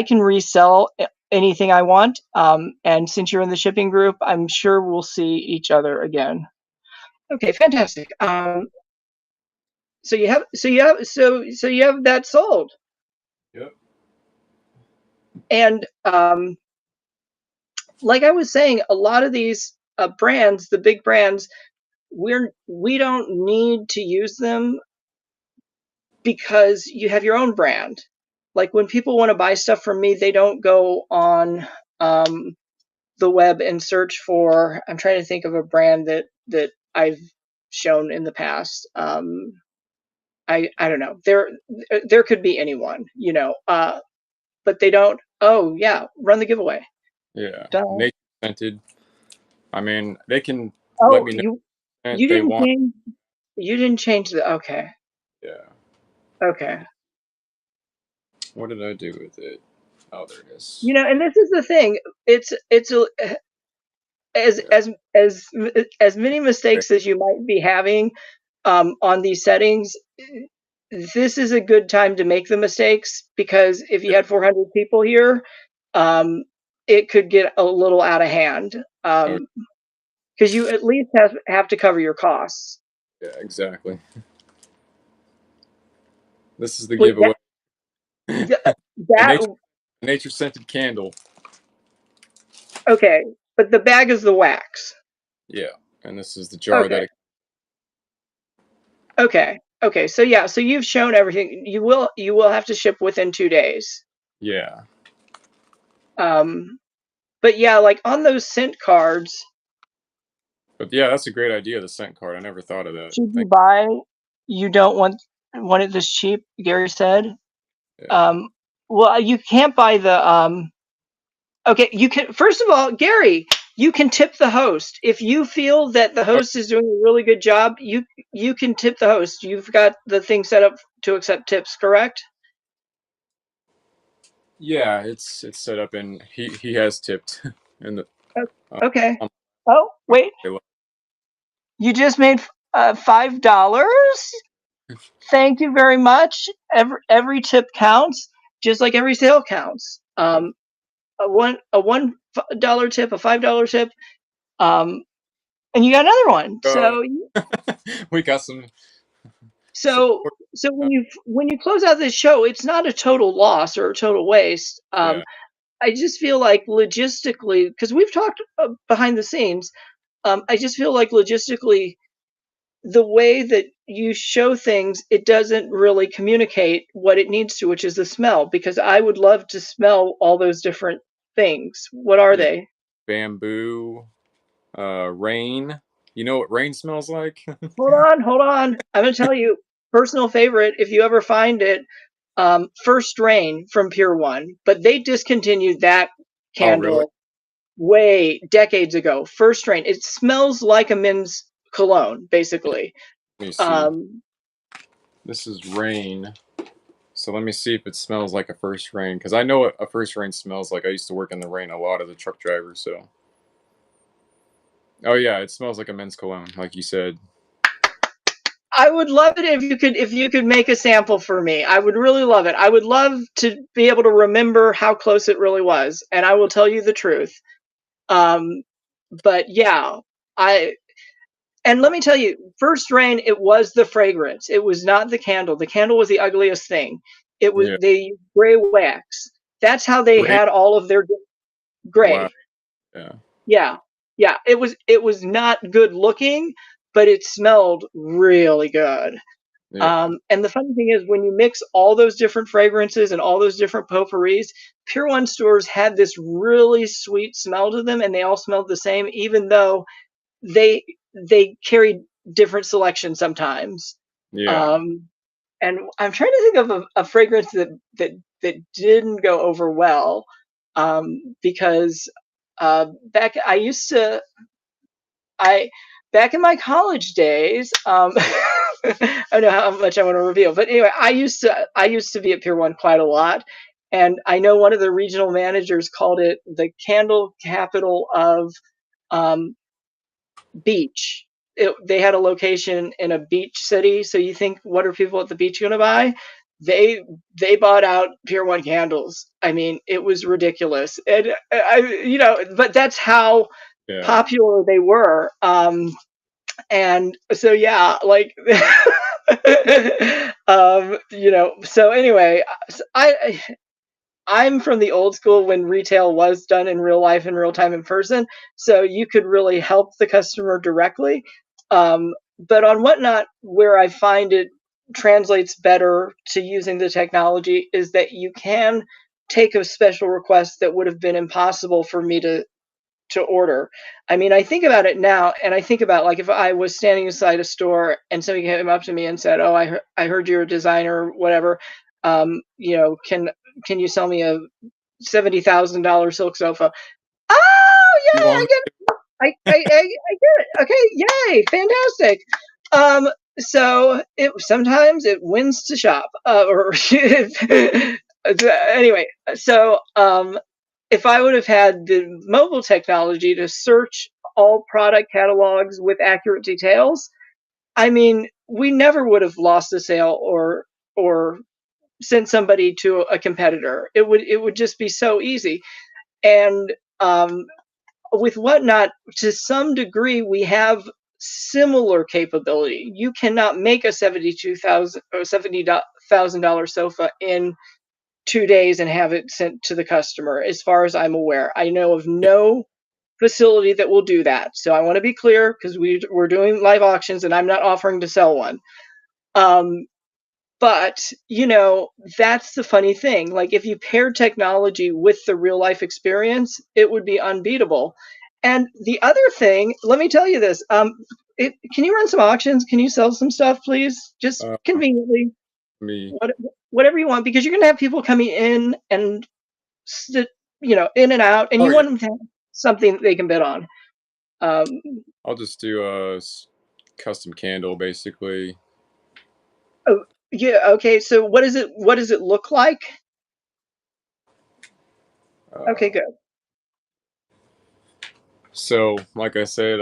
can resell anything I want. And since you're in the shipping group, I'm sure we'll see each other again. Okay, fantastic. So you have that sold, Yep. and like I was saying, a lot of these brands, the big brands, we don't need to use them because you have your own brand. Like when people want to buy stuff from me, they don't go on um, the web and search for. I'm trying to think of a brand that I've shown in the past. I don't know. There could be anyone, but they don't. Oh yeah, run the giveaway. Yeah. Done. Nature scented. I mean, they can let Oh, me know if you they didn't want. change. You didn't change the. Okay. Yeah. Okay. What did I do with it? Oh, there it is. And this is the thing. It's as Yeah. as as as many mistakes as you might be having on these settings. This is a good time to make the mistakes because if you Yeah. had 400 people here, um, it could get a little out of hand Oh, because you at least have to cover your costs. yeah. Exactly. This is the Wait, giveaway. that A that nature scented candle. okay, but the bag is the wax. Yeah. And this is the jar Okay, that. okay. So yeah, so you've shown everything. You will have to ship within 2 days. Yeah. Um, but yeah, like on those scent cards, But yeah, that's a great idea. The scent card. I never thought of that. should you Thank. buy? You don't want it this cheap, Gary said. Yeah. Um, well, you can't buy the okay, you can first of all, Gary, you can tip the host. If you feel that the Oh, host is doing a really good job, you can tip the host. You've got the thing set up to accept tips, correct? yeah. It's set up, and he has tipped in the. O- Uh, Okay. um, Oh, wait. You just made $5? Thank you very much. Every tip counts, just like every sale counts. A $1 tip, a $5 tip, um, and you got another one. oh, So we got some so support. so when you close out this show, it's not a total loss or a total waste. Yeah. I just feel like logistically, because we've talked behind the scenes, I just feel like logistically, the way that you show things, it doesn't really communicate what it needs to, which is the smell. Because I would love to smell all those different things. What are Yeah. they? Bamboo. Rain. You know what rain smells like? Hold on. I'm gonna tell you, personal favorite. If you ever find it, First Rain from Pure One, but they discontinued that Oh, really? candle way decades ago. First Rain. It smells like a men's cologne, basically. Let me see. Um, This is rain. So let me see if it smells like a first rain, because I know what a first rain smells like. I used to work in the rain a lot as a truck driver, so. Oh yeah, it smells like a men's cologne, like you said. I would love it if you could make a sample for me. I would really love it. I would love to be able to remember how close it really was, and I will tell you the truth. Um, but yeah, I and let me tell you, First Rain, it was the fragrance. It was not the candle. The candle was the ugliest thing. It was Yeah. the gray wax. That's how they Rain. had all of their Wow. gray. Yeah. Yeah, yeah. It was not good looking, but it smelled really good. Yeah. And the funny thing is, when you mix all those different fragrances and all those different potpourris, Pure One stores had this really sweet smell to them, and they all smelled the same, even though they they carried different selections sometimes. Yeah. Um, and I'm trying to think of a fragrance that didn't go over well, because back I used to I back in my college days. I don't know how much I want to reveal, but anyway, I used to be at Pier One quite a lot, and I know one of the regional managers called it the candle capital of um, beach. They had a location in a beach city, so you think, what are people at the beach going to buy? They they bought out Pier One candles. I mean, it was ridiculous, and but that's how Yeah. popular they were. And so yeah, like so anyway, I'm from the old school when retail was done in real life, in real time, in person, so you could really help the customer directly. But on Whatnot, where I find it translates better to using the technology is that you can take a special request that would have been impossible for me to order. I mean, I think about it now, and I think about, like, if I was standing inside a store and somebody came up to me and said, "Oh, I heard you're a designer, whatever. Can you sell me a $70,000 silk sofa?" Oh, You yay! I want? get it. I get it. Okay, yay, fantastic. Um, so it sometimes it wins to shop, or anyway. So if I would have had the mobile technology to search all product catalogs with accurate details, I mean, we never would have lost a sale or sent somebody to a competitor. It would just be so easy. And um, with Whatnot, to some degree, we have similar capability. You cannot make a 72,000 or $70,000 sofa in 2 days and have it sent to the customer, as far as I'm aware. I know of no facility that will do that. So I want to be clear, because we're doing live auctions and I'm not offering to sell one. Um, but that's the funny thing. Like, if you paired technology with the real life experience, it would be unbeatable. And the other thing, let me tell you this. Can you run some auctions? Can you sell some stuff, please? Just Uh, conveniently, me. what, whatever you want, because you're going to have people coming in and sit, in and out, and Oh you yeah. want them to have something that they can bid on. Um, I'll just do a custom candle, basically. oh, yeah, okay. So what is it? What does it look like? Okay, Uh, good. so, like I said,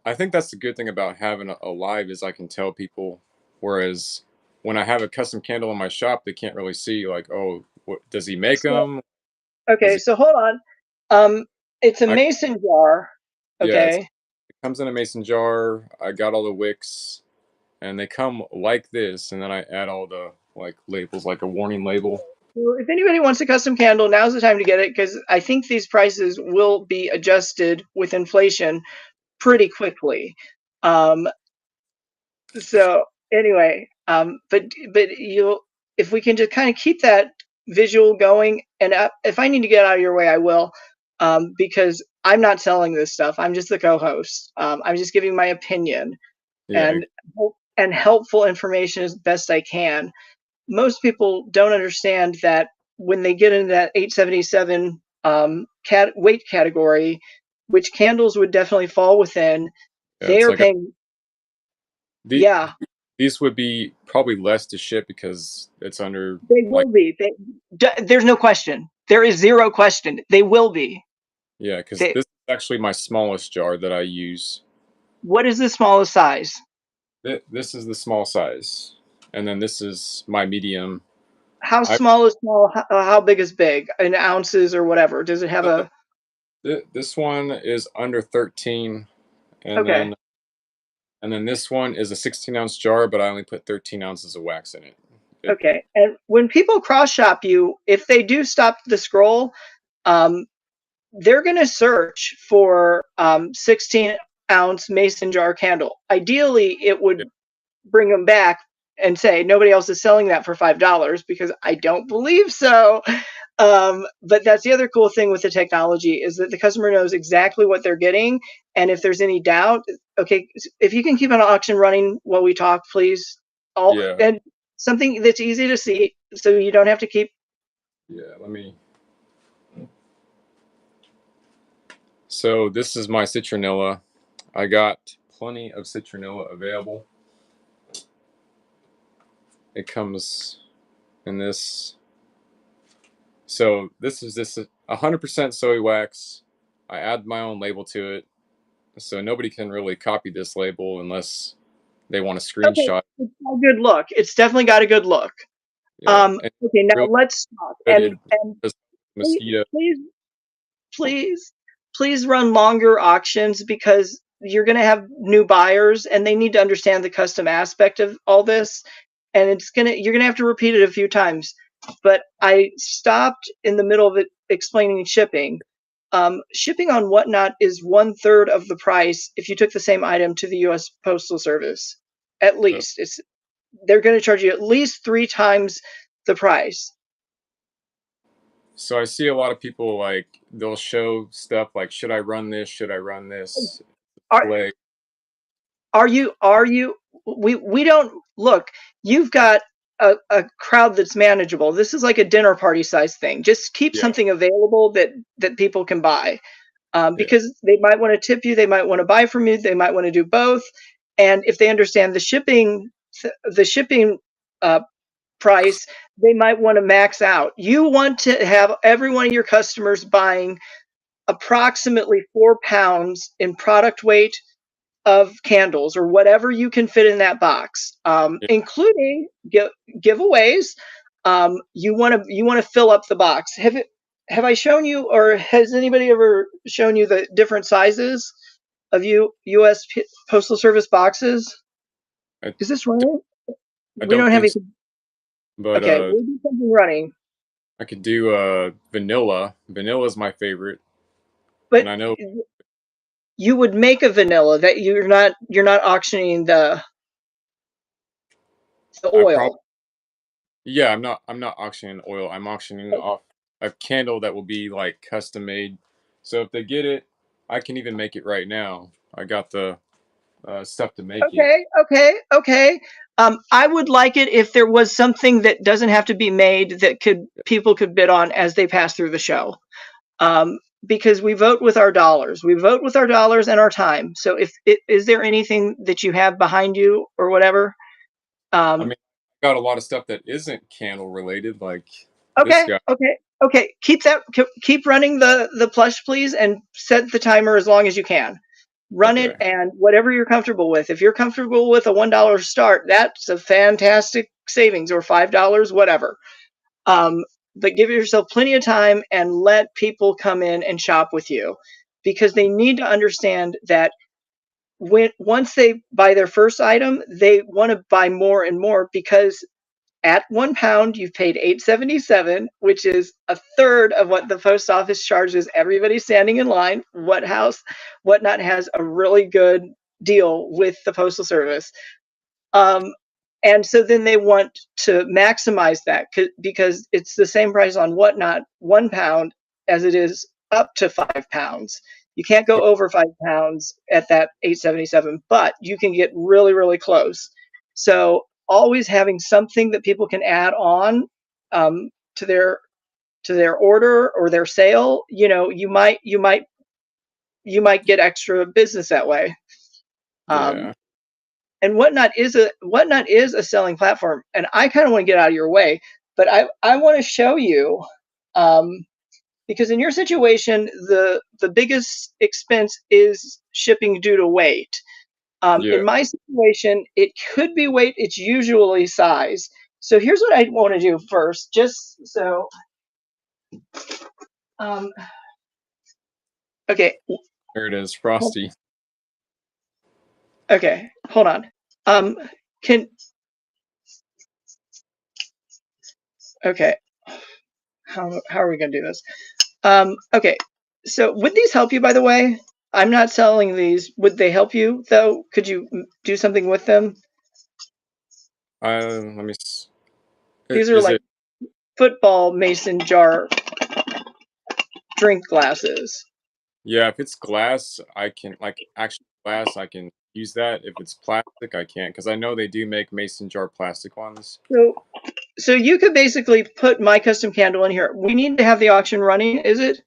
I think that's the good thing about having a live is I can tell people. Whereas when I have a custom candle in my shop, they can't really see like, oh, what does he make So, them? Does okay, he? so hold on. It's a I mason jar. Yeah, Okay. it comes in a mason jar. I got all the wicks, and they come like this, and then I add all the like labels, like a warning label. Well, if anybody wants a custom candle, now's the time to get it, because I think these prices will be adjusted with inflation pretty quickly. Um, so anyway, but you, if we can just kind of keep that visual going, and if I need to get out of your way, I will, because I'm not selling this stuff. I'm just the co-host. I'm just giving my opinion Yeah, and and helpful information as best I can. Most people don't understand that when they get into that 877 weight category, which candles would definitely fall within, yeah. they It's are like paying. the Yeah, these would be probably less to ship because it's under they like will be. There's no question. There is zero question. They will be. yeah, because They, this is actually my smallest jar that I use. what is the smallest size? This is the small size, and then this is my medium. How I small is small? How big is big? In ounces or whatever? Does it have a? this one is under 13, and Okay. then this one is a 16-ounce jar, but I only put 13 ounces of wax in it. It Okay. And when people cross shop you, if they do stop the scroll, um, they're going to search for 16-ounce mason jar candle. Ideally, it would it bring them back and say nobody else is selling that for $5, because I don't believe so. But that's the other cool thing with the technology, is that the customer knows exactly what they're getting. And if there's any doubt, okay, if you can keep an auction running while we talk, please. All yeah, and something that's easy to see, so you don't have to keep. yeah. Let me. So this is my citronella. I got plenty of citronella available. It comes in this. So this is 100% soy wax. I add my own label to it, so nobody can really copy this label unless they want a Okay, screenshot. it's got a good look. It's definitely got a good look. Yeah, and Okay, now really let's stop good. It and does please, mosquito. please, please, please run longer auctions because you're going to have new buyers and they need to understand the custom aspect of all this. And you're going to have to repeat it a few times. But I stopped in the middle of it explaining shipping. Shipping on Whatnot is 1/3 of the price if you took the same item to the U.S. Postal Service. At So, least they're going to charge you at least 3 times the price. so I see a lot of people like they'll show stuff like, should I run this? Should I run this? Are Flag. are you we don't look, you've got a crowd that's manageable. This is like a dinner party size thing. Just keep Yeah, something available that people can buy. yeah. Because they might want to tip you, they might want to buy from you, they might want to do both. And if they understand the shipping uh, price, they might want to max out. You want to have every one of your customers buying approximately 4 pounds in product weight of candles or whatever you can fit in that box, Yeah. including giveaways. You want to fill up the box. Have I shown you, or has anybody ever shown you the different sizes of U.S. Postal Service boxes? I, Is this running? I We don't don't have think so, anything. but Okay, we'll do something running. I could do vanilla. Vanilla is my favorite, and But I know you would make a vanilla that you're not auctioning the I probably. oil. Yeah, I'm not auctioning oil. I'm auctioning off a candle that will be like custom made. So if they get it, I can even make it right now. I got the stuff to make it. Okay, okay, okay. I would like it if there was something that doesn't have to be made that people could bid on as they pass through the show. Um, because we vote with our dollars. We vote with our dollars and our time. So is there anything that you have behind you or whatever? I Um, mean, I got a lot of stuff that isn't candle related, like this okay, guy. okay, okay. Keep running the plush, please, and set the timer as long as you can. Run it Okay. and whatever you're comfortable with. If you're comfortable with a $1 start, that's a fantastic savings, or $5, whatever. Um, but give yourself plenty of time and let people come in and shop with you, because they need to understand that once they buy their first item, they want to buy more and more, because at 1 pound, you've paid $8.77, which is a third of what the post office charges everybody standing in line. Whatnot has a really good deal with the postal service. Um, and so then they want to maximize that, because it's the same price on Whatnot 1 pound as it is up to 5 pounds. You can't go over 5 pounds at that 877, but you can get really, really close. So always having something that people can add on, to their order or their sale, you might get extra business that way. Um, Yeah. and Whatnot is a selling platform, and I kind of want to get out of your way, but I want to show you, um, because in your situation, the biggest expense is shipping due to weight. In Yeah. my situation, it could be weight. It's usually size. So here's what I want to do first, just so. Um, okay, There it is, Frosty. okay, hold on. Um, can Okay, how are we gonna do this? Okay, so would these help you, by the way? I'm not selling these. Would they help you, though? Could you do something with them? Let me. These are Is like it? football mason jar drink glasses. Yeah, if it's glass, I can like actual glass. I can use that. If it's plastic, I can't because I know they do make mason jar plastic ones. So, so you could basically put my custom candle in here. We need to have the auction running, is it?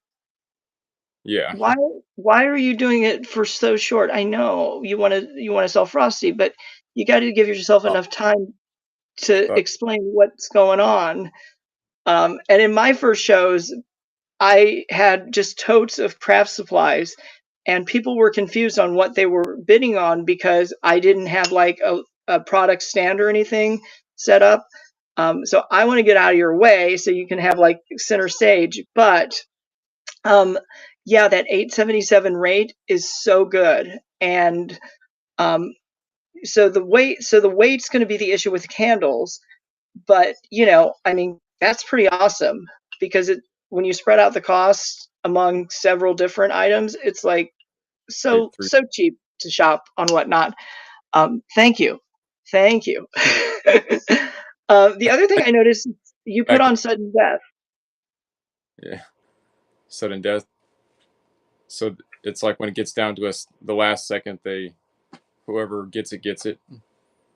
Yeah. Why why are you doing it for so short? I know you want to sell Frosty, but you got to give yourself Oh, enough time to But explain what's going on. And in my first shows, I had just totes of craft supplies, and people were confused on what they were bidding on because I didn't have like a product stand or anything set up. So I want to get out of your way so you can have like center stage. But yeah, that 877 rate is so good. And um, so the weight's going to be the issue with the candles. But I mean, that's pretty awesome because when you spread out the cost among several different items, it's like three, so three, cheap to shop on Whatnot. Thank you. The other thing I noticed, you put back, on sudden death. yeah, sudden death. So it's like when it gets down to us, the last second, whoever gets it gets it.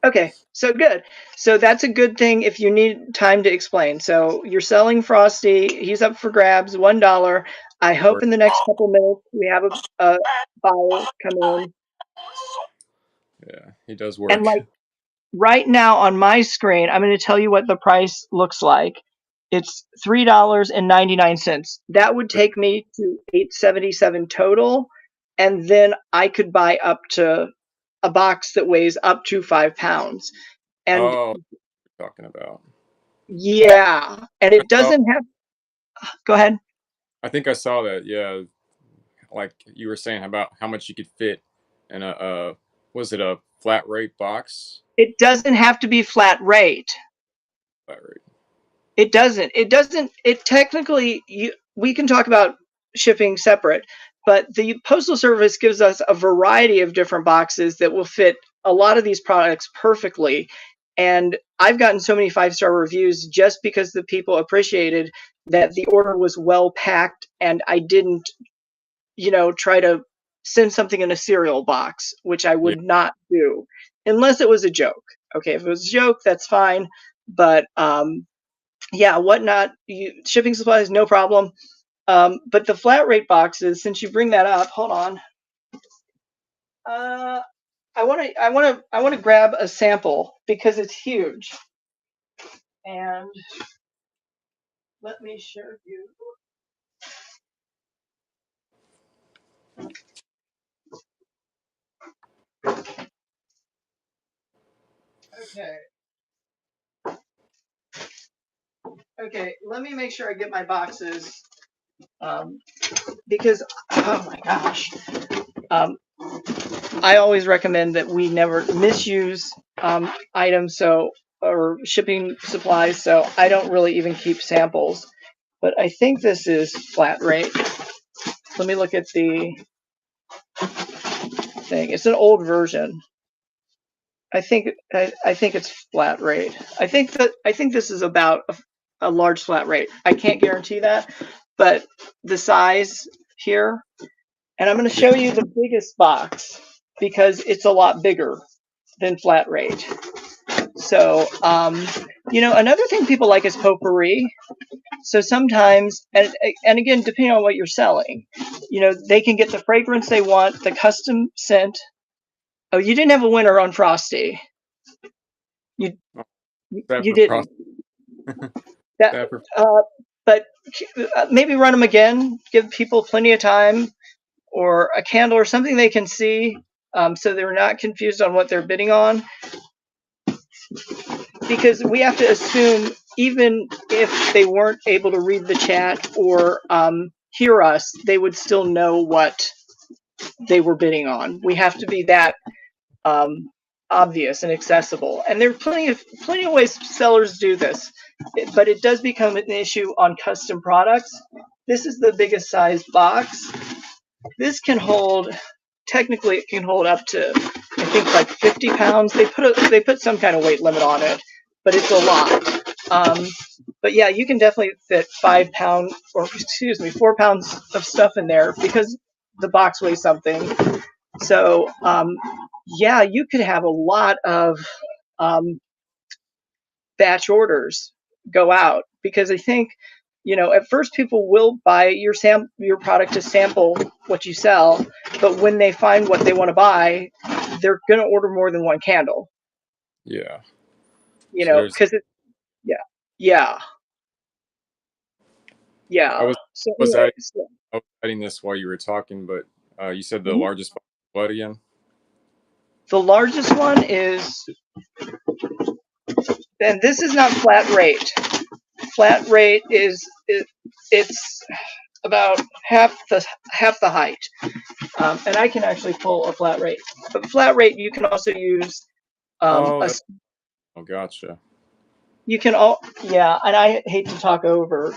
Okay, so good. So that's a good thing if you need time to explain. So you're selling Frosty. He's up for grabs, $1. I hope in the next couple minutes we have a buyer come in. Yeah, he does And work. like right now on my screen, I'm going to tell you what the price looks like. It's $3.99. That would take me to $8.77 total, and then I could buy up to a box that weighs up to 5 pounds. And Oh, you're talking about. yeah, and it Oh, doesn't have. Go ahead. I think I saw that. Yeah, like you were saying about how much you could fit in was it a flat rate box? It doesn't have to be flat rate. Flat rate. It doesn't. It doesn't. It technically, we can talk about shipping separate, but the Postal Service gives us a variety of different boxes that will fit a lot of these products perfectly. And I've gotten so many 5-star reviews just because the people appreciated that the order was well packed and I didn't, try to send something in a cereal box, which I Yeah. would not do unless it was a joke. Okay, if it was a joke, that's fine. But yeah, Whatnot, shipping supplies, no problem. But the flat rate boxes, since you bring that up, hold on. I want to grab a sample because it's huge. And let me show you. Okay. Okay, let me make sure I get my boxes. Because, oh my gosh. I always recommend that we never misuse items or shipping supplies, so I don't really even keep samples. But I think this is flat rate. Let me look at the thing. It's an old version. I think it's flat rate. I think this is about a large flat rate. I can't guarantee that, but the size here, and I'm going to show you the biggest box because it's a lot bigger than flat rate. So, another thing people like is potpourri. So sometimes, and again, depending on what you're selling, they can get the fragrance they want, the custom scent. Oh, you didn't have a winner on Frosty. You That you for didn't. That, that for but maybe run them again. Give people plenty of time, or a candle, or something they can see, so they're not confused on what they're bidding on. Because we have to assume, even if they weren't able to read the chat or hear us, they would still know what they were bidding on. We have to be that obvious and accessible. And there are plenty of ways sellers do this, but it does become an issue on custom products. This is the biggest size box. This can hold, technically it can hold up to, I think, like 50 pounds. They put some kind of weight limit on it, but it's a lot. But yeah, you can definitely fit 4 pounds of stuff in there because the box weighs something. So yeah, you could have a lot of batch orders go out because I think, at first people will buy your product to sample what you sell, but when they find what they want to buy, they're going to order more than one candle. yeah. you So know, there's. because it, yeah, yeah, I yeah. was So was anyway, adding, so, I was adding this while you were talking, but you said the mhm. largest box was what again? The largest one is, and this is not flat rate. Flat rate is it's about half the height. And I can actually pull a flat rate. But flat rate, you can also use Oh, a. oh, gotcha. You can all, yeah. And I hate to talk over.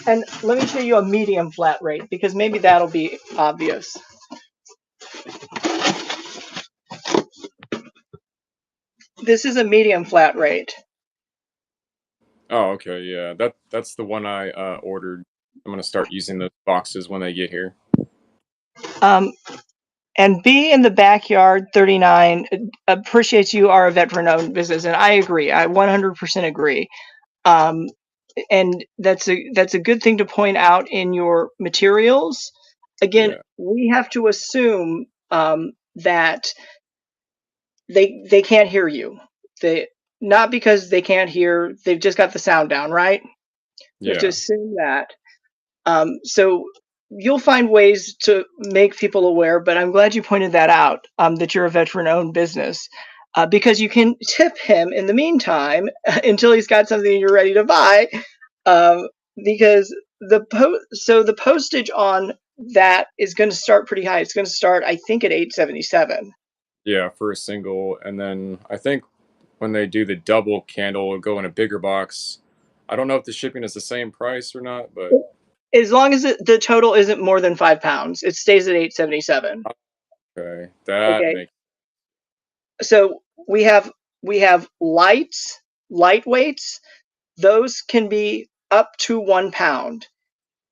And let me show you a medium flat rate because maybe that'll be obvious. This is a medium flat rate. Oh, okay, yeah. That's the one I ordered. I'm gonna start using those boxes when they get here. Um, and B in the backyard 39 appreciates you are a veteran owned business. And I agree. I 100% agree. Um, and that's a good thing to point out in your materials. Again, Yeah, we have to assume that they can't hear you. They not because they can't hear, they've just got the sound down, right? We have to yeah. assume that. So you'll find ways to make people aware, but I'm glad you pointed that out, that you're a veteran-owned business, because you can tip him in the meantime until he's got something you're ready to buy, um, because the postage on that is going to start pretty high. It's going to start, I think, at 877. Yeah, for a single, and then I think when they do the double candle, it'll go in a bigger box. I don't know if the shipping is the same price or not, but As long as the total isn't more than 5 pounds, it stays at 877. okay, that Okay, makes. so we have lightweights. Those can be up to 1 pound.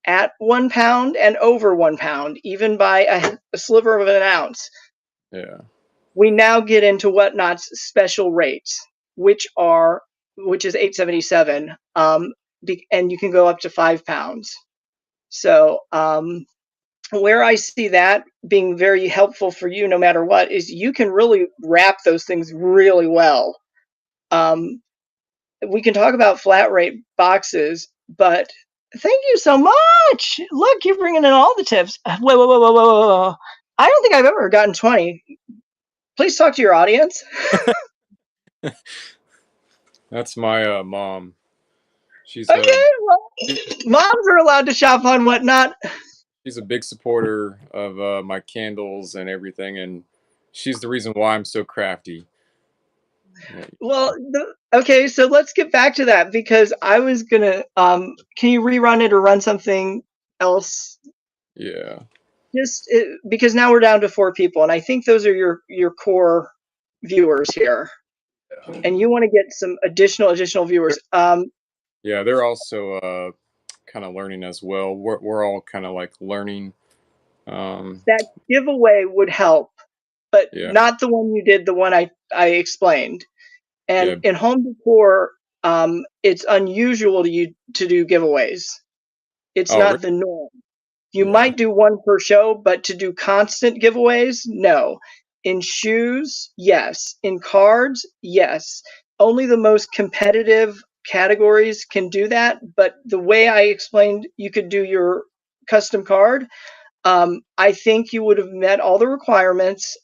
At 1 pound and over 1 pound, even by a sliver of an ounce, Yeah. we now get into whatnot's special rates, which is 877, and you can go up to 5 pounds. So where I see that being very helpful for you, no matter what, is you can really wrap those things really well. Um, we can talk about flat rate boxes, but thank you so much. Look, you're bringing in all the tips. Whoa, whoa, whoa, whoa, whoa, whoa. I don't think I've ever gotten 20. Please talk to your audience. That's my mom. She's a Okay, well, moms are allowed to shop on whatnot. she's a big supporter of my candles and everything, and she's the reason why I'm so crafty. Yeah, Well, okay, so let's get back to that because I was gonna. Can you rerun it or run something else? yeah, Because now we're down to 4 people, and I think those are your core viewers here, and you want to get some additional viewers. yeah. They're also kind of learning as well. We're all kind of like learning. Um, That giveaway would help, but yeah, not the one you did. The one I explained. And yeah. in home decor, it's unusual to do giveaways. It's Oh, really? not the norm. You Yeah. might do one per show, but to do constant giveaways, no. In shoes, yes. In cards, yes. Only the most competitive categories can do that. But the way I explained you could do your custom card, I think you would have met all the requirements.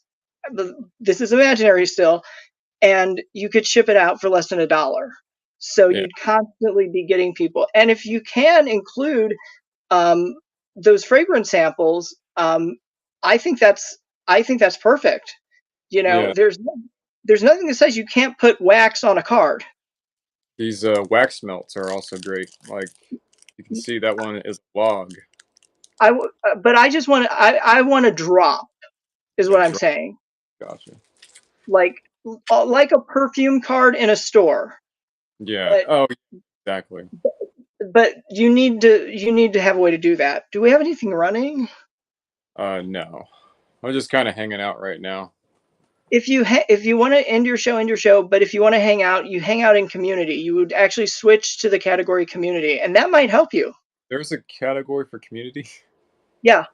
This is imaginary still, and you could ship it out for less than $1. So Yeah. you'd constantly be getting people. And if you can include um, those fragrance samples, I think that's perfect. You know, Yeah. there's nothing that says you can't put wax on a card. These wax melts are also great. Like you can see that one is a log. But I just want to, I want to drop is Yeah, what I'm saying. gotcha. Like like a perfume card in a store, Yeah. but Oh, exactly. you need to have a way to do that. Do we have anything running? No, I'm just kind of hanging out right now. If you want to end your show, but if you want to hang out, you hang out in community. You would actually switch to the category community, and that might help you. There's a category for community. Yeah,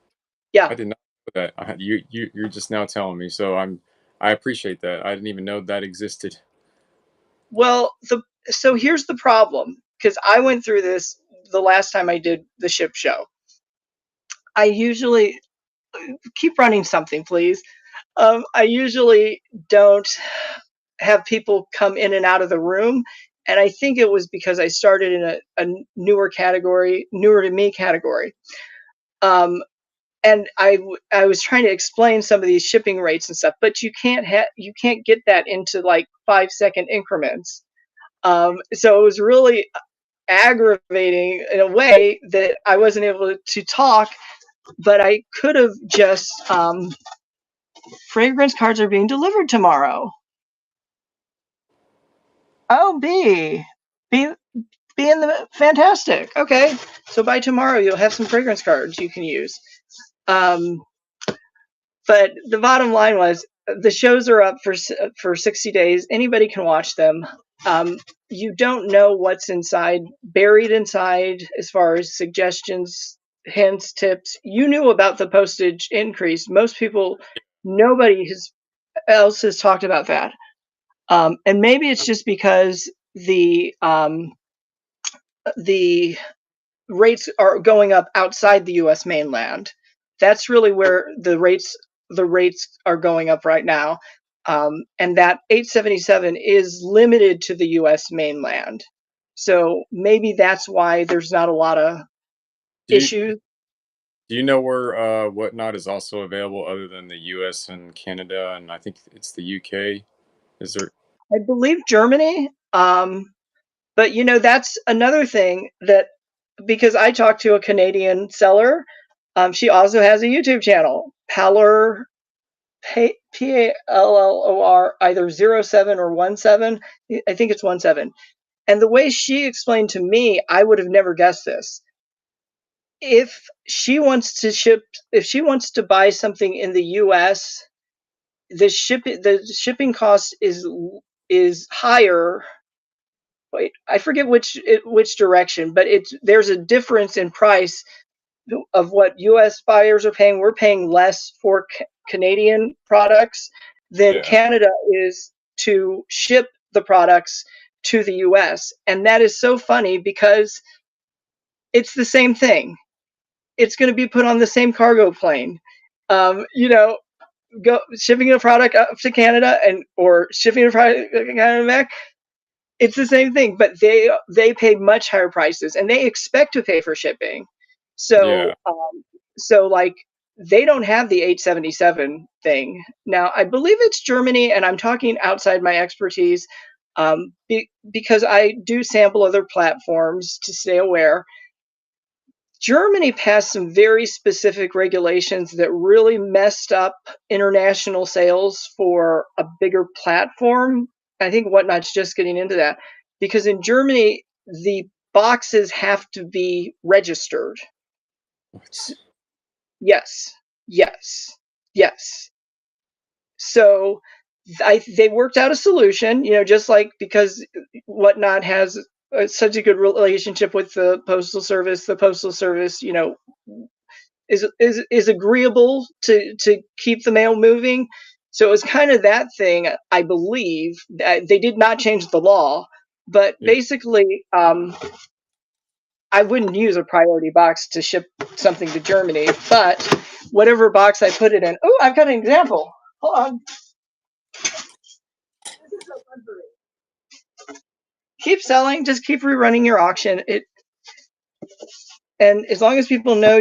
I yeah. did not know that. You're just now telling me, so I appreciate that. I didn't even know that existed. Well, so here's the problem, because I went through this the last time I did the ship show. I usually keep running something, please. I usually don't have people come in and out of the room. And I think it was because I started in a newer category, newer to me category. Um, and I was trying to explain some of these shipping rates and stuff, but you can't get that into like 5-second increments. So it was really aggravating in a way that I wasn't able to talk, but I could have just fragrance cards are being delivered tomorrow. Oh, B in the fantastic. Okay, so by tomorrow you'll have some fragrance cards you can use. But the bottom line was the shows are up for 60 days. Anybody can watch them. You don't know what's buried inside, as far as suggestions, hints, tips. You knew about the postage increase. Most people, nobody else has talked about that. And maybe it's just because the rates are going up outside the U.S. mainland. That's really where the rates are going up right now, and that 877 is limited to the U.S. mainland. So maybe that's why there's not a lot of Do you issues. do you know where Whatnot is also available other than the U.S. and Canada, and I think it's the UK? Is there? I believe Germany, but that's another thing that, because I talked to a Canadian seller. She also has a YouTube channel, Pallor, Pallor, either 07 or 17. I think it's 17. And the way she explained to me, I would have never guessed this. If she wants to buy something in the US, the shipping cost is higher. Wait, I forget which direction, but there's a difference in price of what U.S. buyers are paying. We're paying less for Canadian products than Yeah. Canada is to ship the products to the U.S. And that is so funny because it's the same thing. It's going to be put on the same cargo plane. Um, you know, shipping a product up to Canada or shipping a product to Canada back. It's the same thing, but they pay much higher prices, and they expect to pay for shipping. So, Yeah. like they don't have the 877 thing now. I believe it's Germany, and I'm talking outside my expertise, because I do sample other platforms to stay aware. Germany passed some very specific regulations that really messed up international sales for a bigger platform. I think Whatnot's just getting into that, because in Germany, the boxes have to be registered. What? Yes, yes, yes. So they worked out a solution, just like, because Whatnot has such a good relationship with the Postal Service. The Postal Service, is agreeable to keep the mail moving. So it was kind of that thing, I believe. They did not change the law, but Yeah. basically, I wouldn't use a priority box to ship something to Germany, but whatever box I put it in. Oh, I've got an example. Hold on. Keep selling. Just keep rerunning your auction. And as long as people know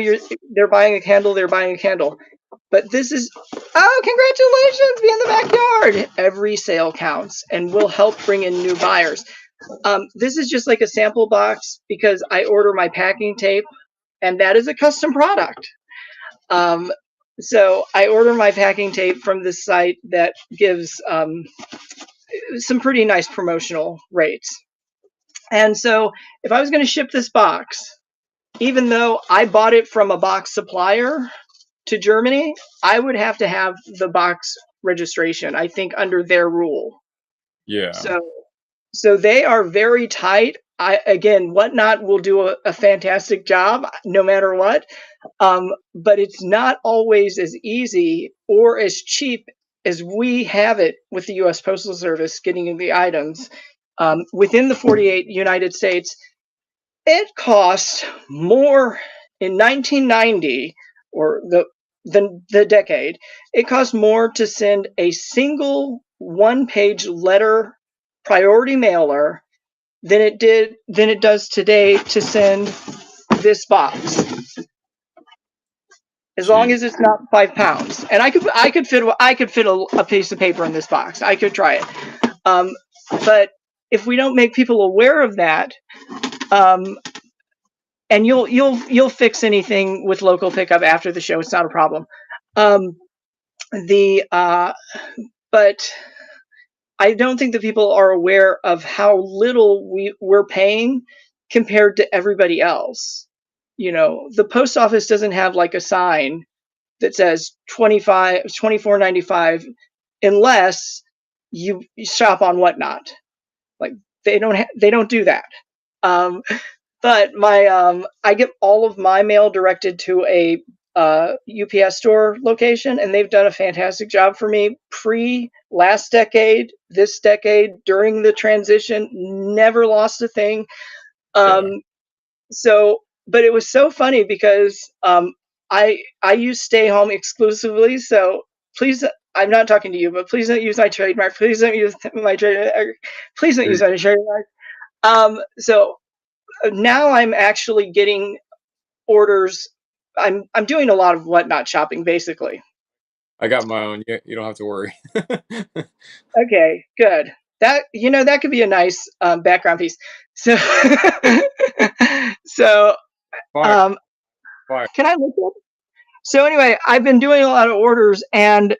they're buying a candle, they're buying a candle. But this is, oh, congratulations, be in the backyard. Every sale counts and will help bring in new buyers. This is just like a sample box because I order my packing tape, and that is a custom product. So I order my packing tape from this site that gives some pretty nice promotional rates. And so if I was going to ship this box, even though I bought it from a box supplier to Germany, I would have to have the box registration, I think, under their rule. Yeah. So they are very tight. Again, Whatnot will do a fantastic job no matter what, but it's not always as easy or as cheap as we have it with the U.S. Postal Service getting the items. within the 48 United States, it cost more in 1990 or the decade. It cost more to send a single one-page letter priority mailer than it does today to send this box. As long Gee. as it's not 5 pounds, and I could fit a piece of paper in this box. I could try it, but if we don't make people aware of that, and you'll fix anything with local pickup after the show. It's not a problem. The But I don't think that people are aware of how little we're paying compared to everybody else. The post office doesn't have like a sign that says 24.95 unless you shop on Whatnot. Like they don't do that. But I get all of my mail directed to a UPS store location, and they've done a fantastic job for me. Last decade, this decade, during the transition, never lost a thing. Yeah. But it was so funny because I use Stay Home exclusively. So please, I'm not talking to you, but please don't use my trademark. Please don't use my trademark. Please don't use my trademark. So now I'm actually getting orders. I'm doing a lot of Whatnot shopping, basically. I got my own. You don't have to worry. Okay, good. That could be a nice background piece. So, so Fire, um, fire. can I look up? So anyway, I've been doing a lot of orders, and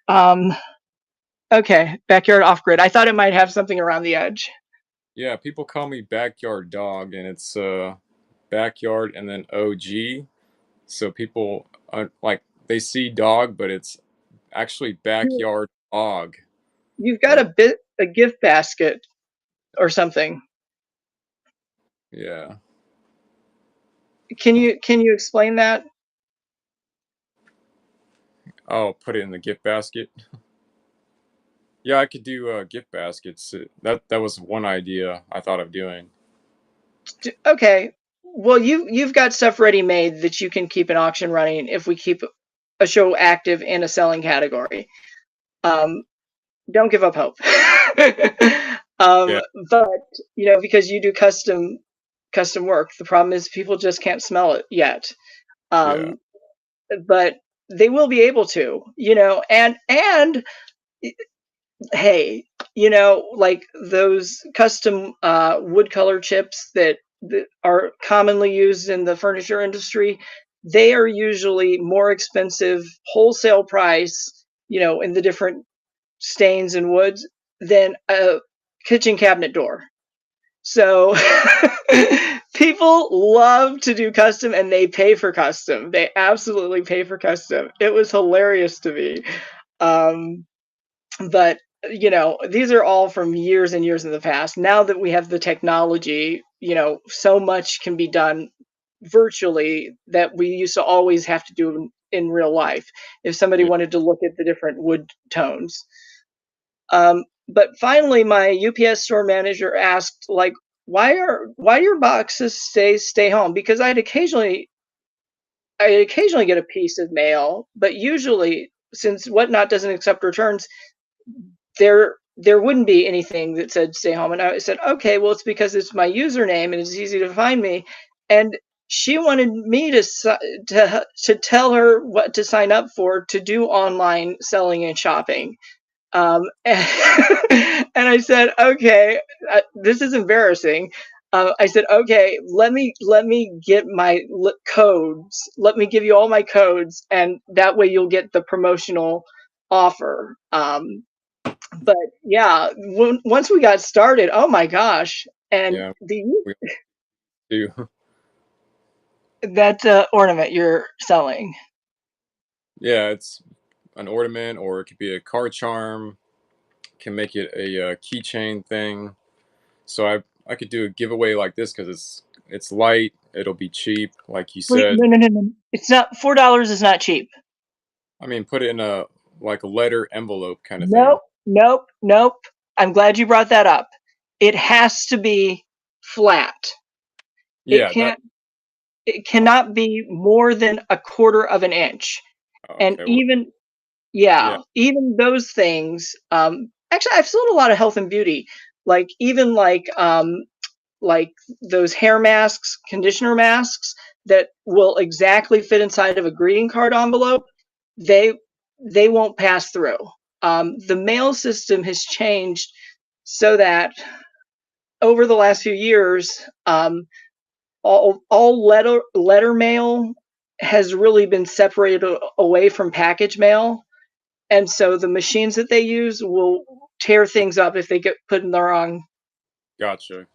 okay, backyard off grid. I thought it might have something around the edge. Yeah, people call me backyard dog, and it's backyard and then OG. So people like they see dog, but it's actually backyard og. You've got Like, a gift basket or something. yeah. Can you explain that? Oh, put it in the gift basket. Yeah, I could do gift baskets. That was one idea I thought of doing. Okay. Well, you've got stuff ready made that you can keep an auction running if we keep a show active in a selling category. Um, don't give up hope. um, Yeah, but because you do custom work, the problem is people just can't smell it yet. yeah, Um, but they will be able to, and hey, like those custom wood color chips that are commonly used in the furniture industry, they are usually more expensive wholesale price, in the different stains and woods than a kitchen cabinet door. So people love to do custom and they pay for custom. They absolutely pay for custom. It was hilarious to me. Um, but these are all from years and years in the past. Now that we have the technology, so much can be done virtually that we used to always have to do in real life if somebody yeah. wanted to look at the different wood tones. But finally, my UPS store manager asked, like, why your boxes stay home? Because I'd occasionally get a piece of mail, but usually, since Whatnot doesn't accept returns, there wouldn't be anything that said stay home. And I said, okay, well, it's because it's my username and it's easy to find me. And she wanted me to tell her what to sign up for to do online selling and shopping. And, and I said, okay, this is embarrassing. I said, okay, let me get my codes. Let me give you all my codes, and that way you'll get the promotional offer. But yeah, once we got started, oh my gosh! And Yeah, we do. that ornament you're selling. Yeah, it's an ornament, or it could be a car charm. Can make it a keychain thing. So I could do a giveaway like this because it's light. It'll be cheap, like you Wait, said. no, no, no, no. It's not $4. Is not cheap. I mean, put it in a like a letter envelope kind of thing. Nope, nope, nope. I'm glad you brought that up. it has to be flat. It Yeah, that. can't. It cannot be more than a quarter of an inch. And Okay. Well, even yeah. yeah, even those things. Actually, I've sold a lot of health and beauty, like even like those hair masks, conditioner masks that will exactly fit inside of a greeting card envelope. They they won't pass through. The mail system has changed so that over the last few years, all letter mail has really been separated away from package mail, and so the machines that they use will tear things up if they get put in the wrong. Gotcha.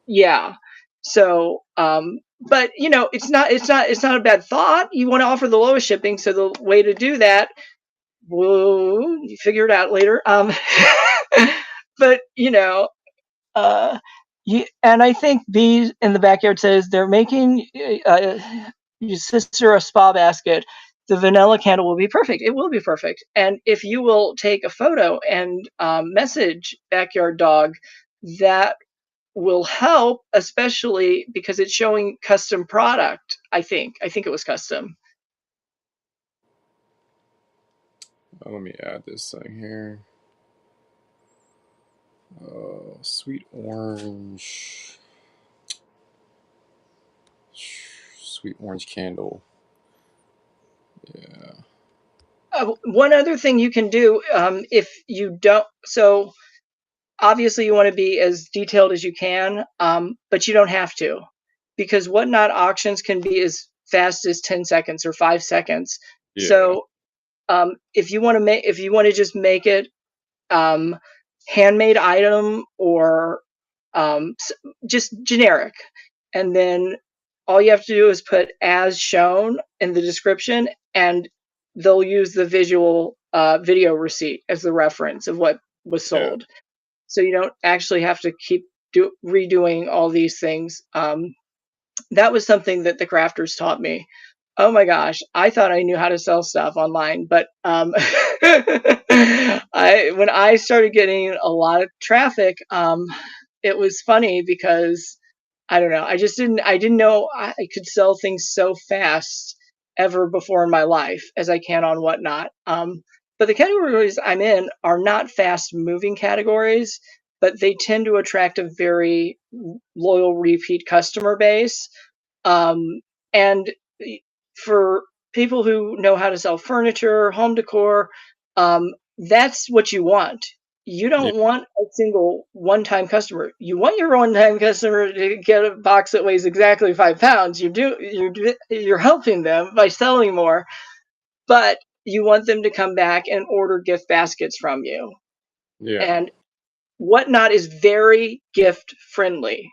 Yeah. So, but it's not a bad thought. You want to offer the lowest shipping, so the way to do that, well, you figure it out later. But uh, and I think B in the backyard says they're making your sister a spa basket. The vanilla candle will be perfect. It will be perfect. And if you will take a photo and message Backyard Dog, that will help, especially because it's showing custom product. I think it was custom. Let me add this thing here. Sweet orange. Sweet orange candle. Yeah. One other thing you can do, if you don't, so obviously you want to be as detailed as you can, but you don't have to, because Whatnot auctions can be as fast as 10 seconds or 5 seconds. Yeah. So if you want to just make it um, handmade item or just generic, and then all you have to do is put as shown in the description, and they'll use the visual video receipt as the reference of what was Yeah. sold, so you don't actually have to keep redoing all these things. That was something that the crafters taught me. Oh my gosh, I thought I knew how to sell stuff online, but I when I started getting a lot of traffic, it was funny because I don't know, I didn't know I could sell things so fast ever before in my life as I can on Whatnot. But the categories I'm in are not fast moving categories, but they tend to attract a very loyal repeat customer base. Um, and for people who know how to sell furniture, home decor, that's what you want. You Yeah. don't want a single one-time customer. You want your one-time customer to get a box that weighs exactly 5 pounds. You're helping them by selling more, but you want them to come back and order gift baskets from you. Yeah. And Whatnot is very gift friendly.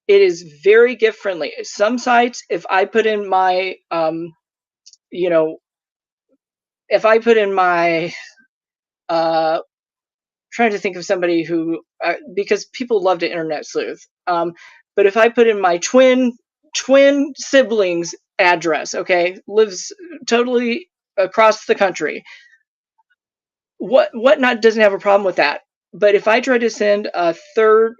It is very gift friendly. Some sites, if I put in my, you know, if I put in my, uh, trying to think of somebody who, because people love to internet sleuth. But if I put in my twin siblings address, okay, lives totally across the country, Whatnot doesn't have a problem with that. But if I try to send a third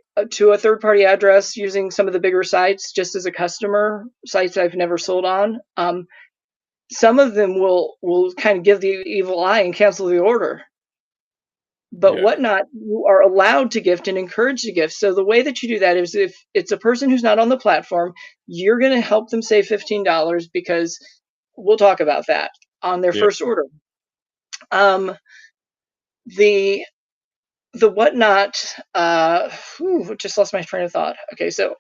party address using some of the bigger sites just as a customer, sites I've never sold on, some of them will kind of give the evil eye and cancel the order. But Yeah. Whatnot, you are allowed to gift and encourage to gift. So the way that you do that is, if it's a person who's not on the platform, you're going to help them save $15 because we'll talk about that on their Yeah. first order. Um, the the Whatnot, just lost my train of thought. Okay, so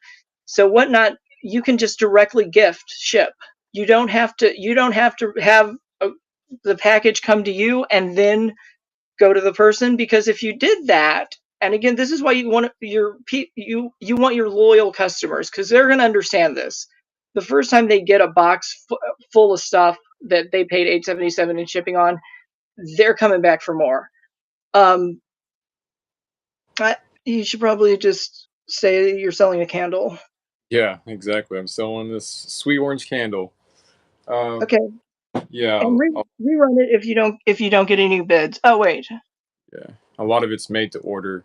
Whatnot, you can just directly gift ship. You don't have to have the package come to you and then go to the person, because if you did that, and again, this is why you want you want your loyal customers, because they're going to understand this. The first time they get a box full of stuff that they paid $8.77 in shipping on, they're coming back for more. Um, you should probably just say you're selling a candle. Yeah. Exactly. I'm selling this sweet orange candle. Um. Okay, Yeah. and rerun it if you don't get any bids. Oh wait, Yeah. A lot of it's made to order.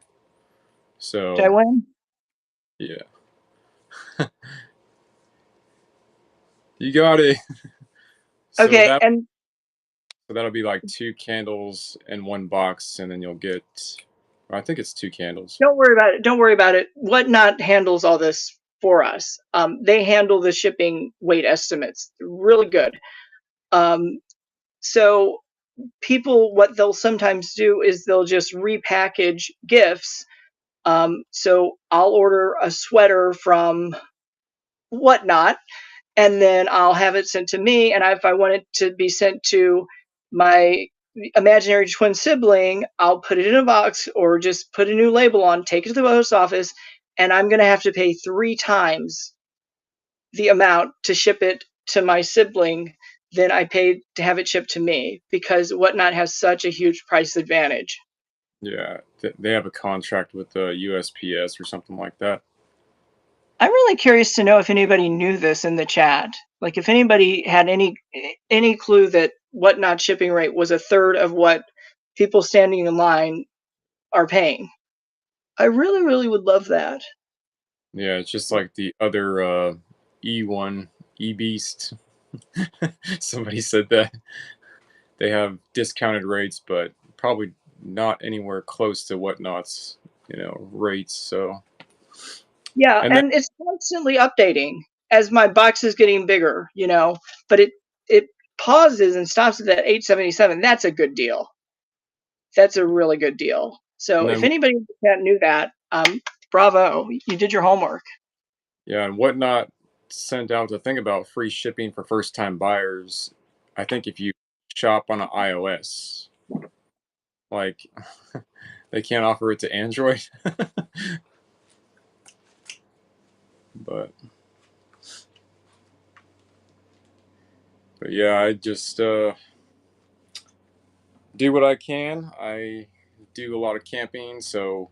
Did I So win? yeah, you got it. So Okay, that and so that'll be like 2 candles in one box, and then you'll get. I think it's 2 candles. don't worry about it. Don't worry about it. Whatnot handles all this for us. They handle the shipping weight estimates really good. Um, so people, what they'll sometimes do is they'll just repackage gifts. So I'll order a sweater from Whatnot, and then I'll have it sent to me. And if I want it to be sent to my imaginary twin sibling, I'll put it in a box or just put a new label on, take it to the post office, and I'm going to have to pay 3 times the amount to ship it to my sibling than I paid to have it shipped to me because Whatnot has such a huge price advantage. Yeah, they have a contract with the USPS or something like that. I'm really curious to know if anybody knew this in the chat. Like if anybody had any clue that Whatnot shipping rate was a third of what people standing in line are paying. I really, really would love that. Yeah, it's just like the other E1 E Beast. Somebody said that they have discounted rates, but probably not anywhere close to Whatnot's, rates. So, Yeah, and then and it's constantly updating as my box is getting bigger, but it pauses and stops at that 877. That's a good deal. That's a really good deal. So and if then anybody in the chat knew that, bravo, you did your homework. yeah, and Whatnot sent out the thing about free shipping for first-time buyers. I think if you shop on an iOS, like they can't offer it to Android, but yeah, I just do what I can. I do a lot of camping, so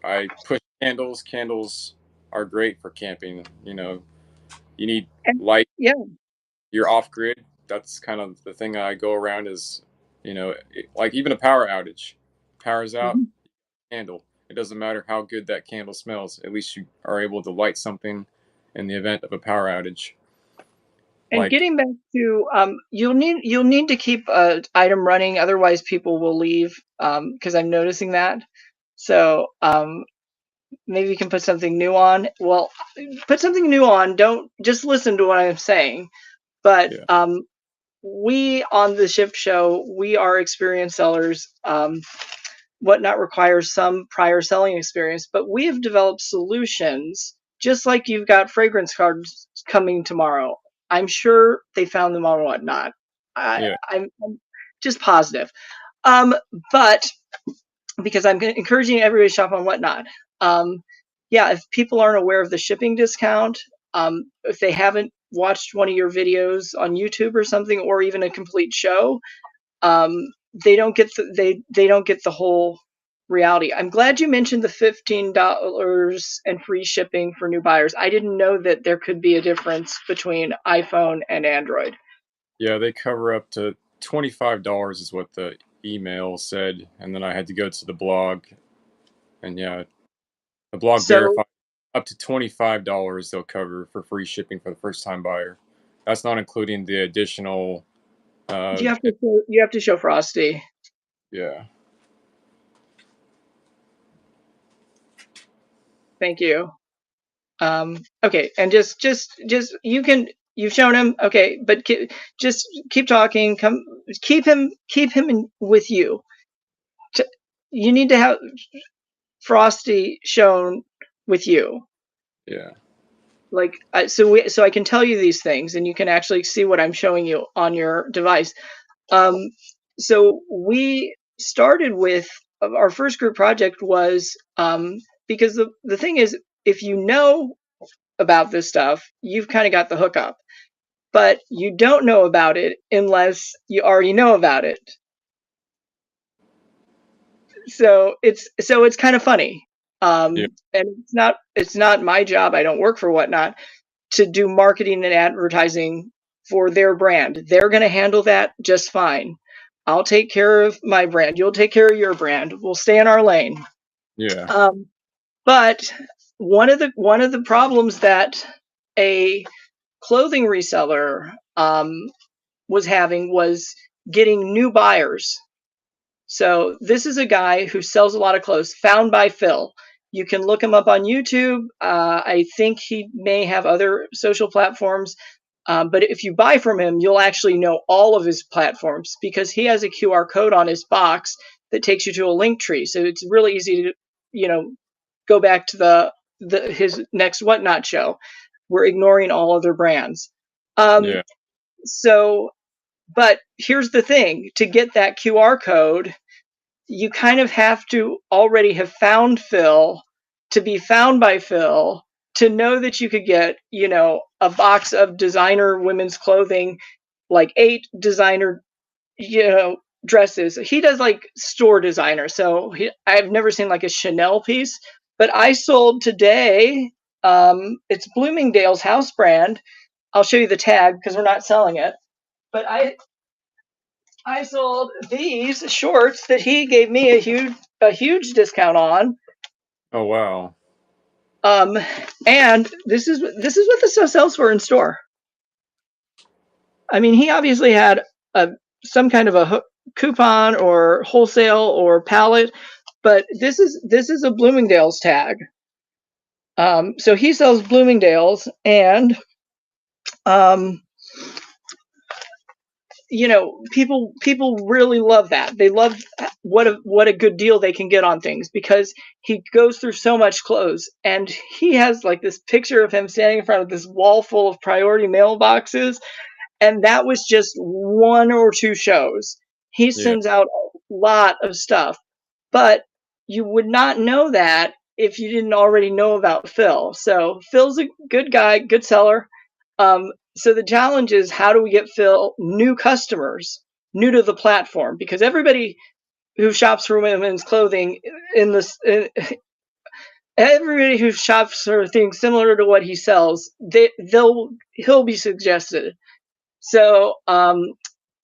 I push candles. Candles are great for camping. You need And light. yeah, You're off grid. That's kind of the thing I go around is, like even a power outage, power's out, mhm. candle. It doesn't matter how good that candle smells. At least you are able to light something in the event of a power outage. And Like getting back to you'll need to keep a item running, otherwise people will leave. Because I'm noticing that. So maybe you can put something new on. Well, put something new on. Don't just listen to what I'm saying. But yeah, we on the Shift Show, we are experienced sellers. Whatnot requires some prior selling experience, but we have developed solutions just like you've got fragrance cards coming tomorrow. I'm sure they found them on Whatnot. yeah, I'm just positive. Um, but because I'm encouraging everybody to shop on Whatnot. Um, yeah, if people aren't aware of the shipping discount, if they haven't watched one of your videos on YouTube or something, or even a complete show, um, they don't get the whole reality. I'm glad you mentioned the $15 and free shipping for new buyers. I didn't know that there could be a difference between iPhone and Android. yeah. They cover up to $25 is what the email said, and then I had to go to the blog, and yeah, the blog So verified up to $25 they'll cover for free shipping for the first time buyer. That's not including the additional. Uh, you have to show Frosty. yeah, Thank you. Okay, and just you've shown him. Okay, but just keep talking. Keep him with you. You need to have Frosty shown with you. yeah, Like so I can tell you these things and you can actually see what I'm showing you on your device. um so we started with our first group project was because the thing is, if you know about this stuff, you've kind of got the hookup, but you don't know about it unless you already know about it. So it's kind of funny. yeah, And it's not my job. I don't work for Whatnot to do marketing and advertising for their brand. They're going to handle that just fine. I'll take care of my brand. You'll take care of your brand. We'll stay in our lane. yeah. Um, But one of the problems that a clothing reseller was having was getting new buyers. So this is a guy who sells a lot of clothes, Found by Phil. You can look him up on YouTube. I think he may have other social platforms. But if you buy from him, you'll actually know all of his platforms because he has a QR code on his box that takes you to a link tree. So it's really easy to, go back to his next Whatnot show. We're ignoring all other brands. Yeah. So, but here's the thing: to get that QR code, you kind of have to already have found Phil to be found by Phil to know that you could get, a box of designer women's clothing, like 8 designer, dresses. He does like store designer. So I've never seen like a Chanel piece, but I sold today, it's Bloomingdale's house brand. I'll show you the tag because we're not selling it. But I sold these shorts that he gave me a huge discount on. Oh wow. And this is what the stuff sells for in store. I mean, he obviously had some kind of a coupon or wholesale or pallet, but this is a Bloomingdale's tag. So he sells Bloomingdale's, and people really love that. They love what a good deal they can get on things because he goes through so much clothes, and he has like this picture of him standing in front of this wall full of priority mailboxes, and that was just 1 or 2 shows. He Yeah. sends out a lot of stuff, but you would not know that if you didn't already know about Phil. So Phil's a good guy, good seller. So the challenge is, how do we get Phil new customers, new to the platform? Because everybody who shops for women's clothing in this, everybody who shops for things similar to what he sells, he'll be suggested. So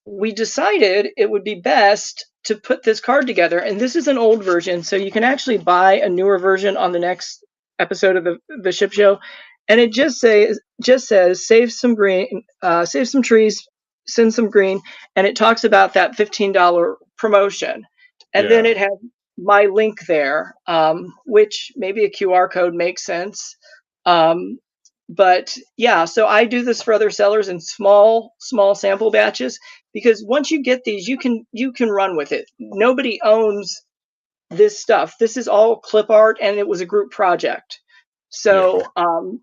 we decided it would be best to put this card together, and this is an old version, so you can actually buy a newer version on the next episode of the ship show, and it just says save some green, save some trees, send some green, and it talks about that $15 promotion, and then Yeah. it has my link there, which maybe a QR code makes sense. Um, but yeah, so I do this for other sellers in small sample batches, because once you get these, you can run with it. Nobody owns this stuff. This is all clip art, and it was a group project. Yeah. So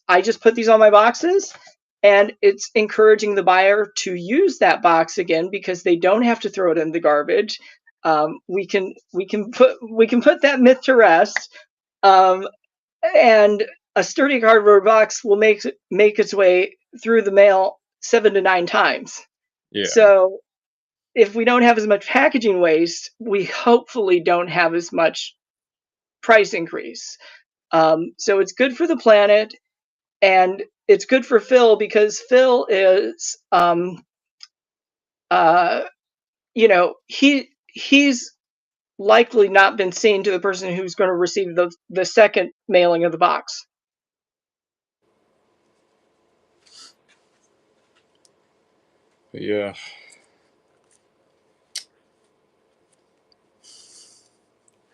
I just put these on my boxes, and it's encouraging the buyer to use that box again because they don't have to throw it in the garbage. We can put that myth to rest. Um, and a sturdy cardboard box will make its way through the mail 7 to 9 times. Yeah. So if we don't have as much packaging waste, we hopefully don't have as much price increase. So it's good for the planet, and it's good for Phil because Phil is, uh, he's likely not been seen to the person who's going to receive the second mailing of the box. But yeah.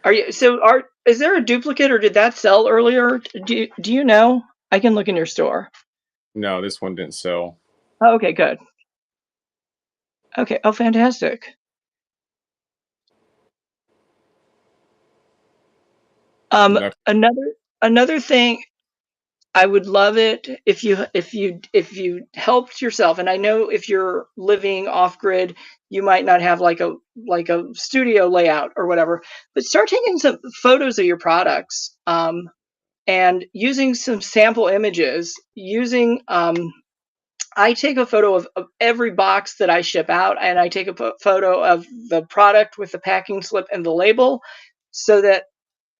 Is there a duplicate, or did that sell earlier? Do you know? I can look in your store. No, this one didn't sell. Oh, okay, good. Okay. Oh, fantastic. No. Another thing, I would love it if you helped yourself. And I know if you're living off grid, you might not have like a studio layout or whatever. But start taking some photos of your products, and using some sample images. I take a photo of every box that I ship out, and I take a photo of the product with the packing slip and the label, so that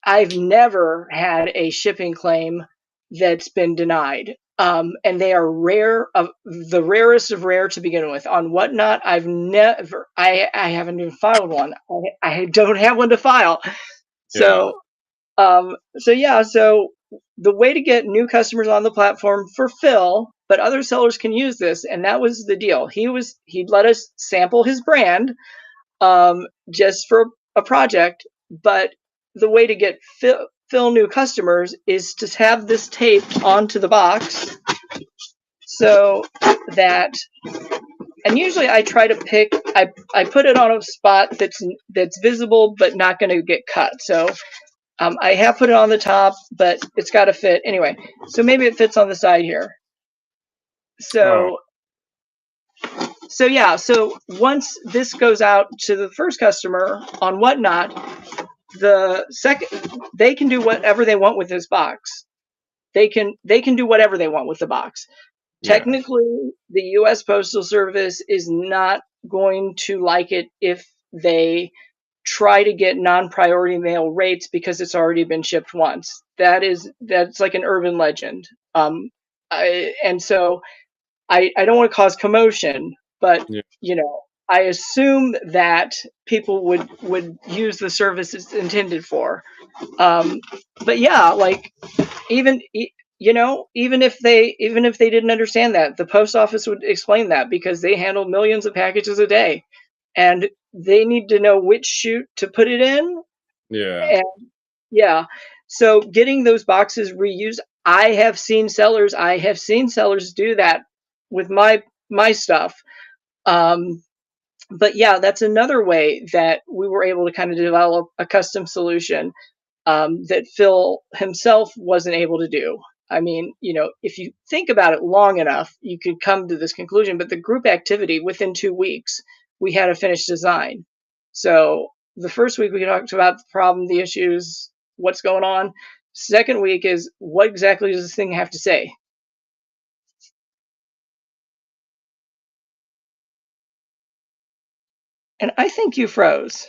I've never had a shipping claim that's been denied. And they are rare, of the rarest of rare to begin with. On Whatnot, I haven't even filed one. I don't have one to file. Yeah. So So yeah, so the way to get new customers on the platform for Phil, but other sellers can use this, and that was the deal. He'd let us sample his brand, just for a project, but the way to get Phil new customers is to have this taped onto the box, so that, and usually I try to pick, I put it on a spot that's visible but not going to get cut. So I have put it on the top, but it's got to fit anyway. So maybe it fits on the side here. Oh, So yeah, so once this goes out to the first customer on Whatnot, the second, they can do whatever they want with this box. They can do whatever they want with the box. yeah. Technically, the U.S. Postal Service is not going to like it if they try to get non-priority mail rates because it's already been shipped once. That's like an urban legend. And so I don't want to cause commotion, but Yeah. I assume that people would use the service it's intended for. But yeah, like even even if they didn't understand that, the post office would explain that because they handle millions of packages a day, and they need to know which chute to put it in. Yeah. And yeah, so getting those boxes reused, I have seen sellers do that with my stuff. um, but yeah, that's another way that we were able to kind of develop a custom solution, that Phil himself wasn't able to do. I mean, if you think about it long enough, you could come to this conclusion. But the group activity, within 2 weeks, we had a finished design. So the first week we talked about the problem, the issues, what's going on. Second week is what exactly does this thing have to say? And I think you froze.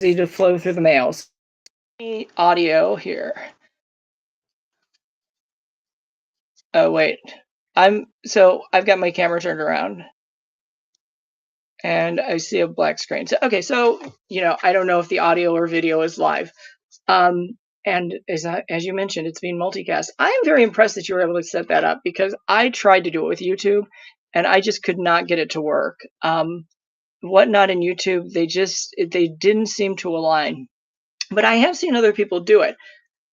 Easy to flow through the mails. Audio here. Oh wait, I've got my camera turned around, and I see a black screen. So okay, so I don't know if the audio or video is live. Um, and as you mentioned, it's being multicast. I am very impressed that you were able to set that up because I tried to do it with YouTube, and I just could not get it to work. Whatnot and YouTube, they didn't seem to align. But I have seen other people do it,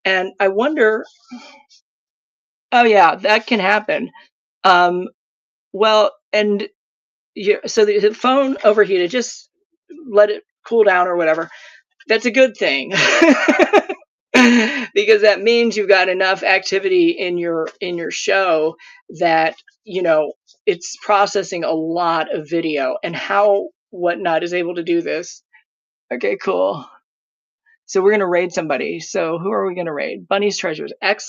and I wonder. Oh yeah, that can happen. Um, well, and so the phone overheated. Just let it cool down or whatever. That's a good thing. Because that means you've got enough activity in your show that it's processing a lot of video. And how Whatnot is able to do this. Okay, cool. So we're going to raid somebody. So who are we going to raid? Bunny's Treasures. Excellent.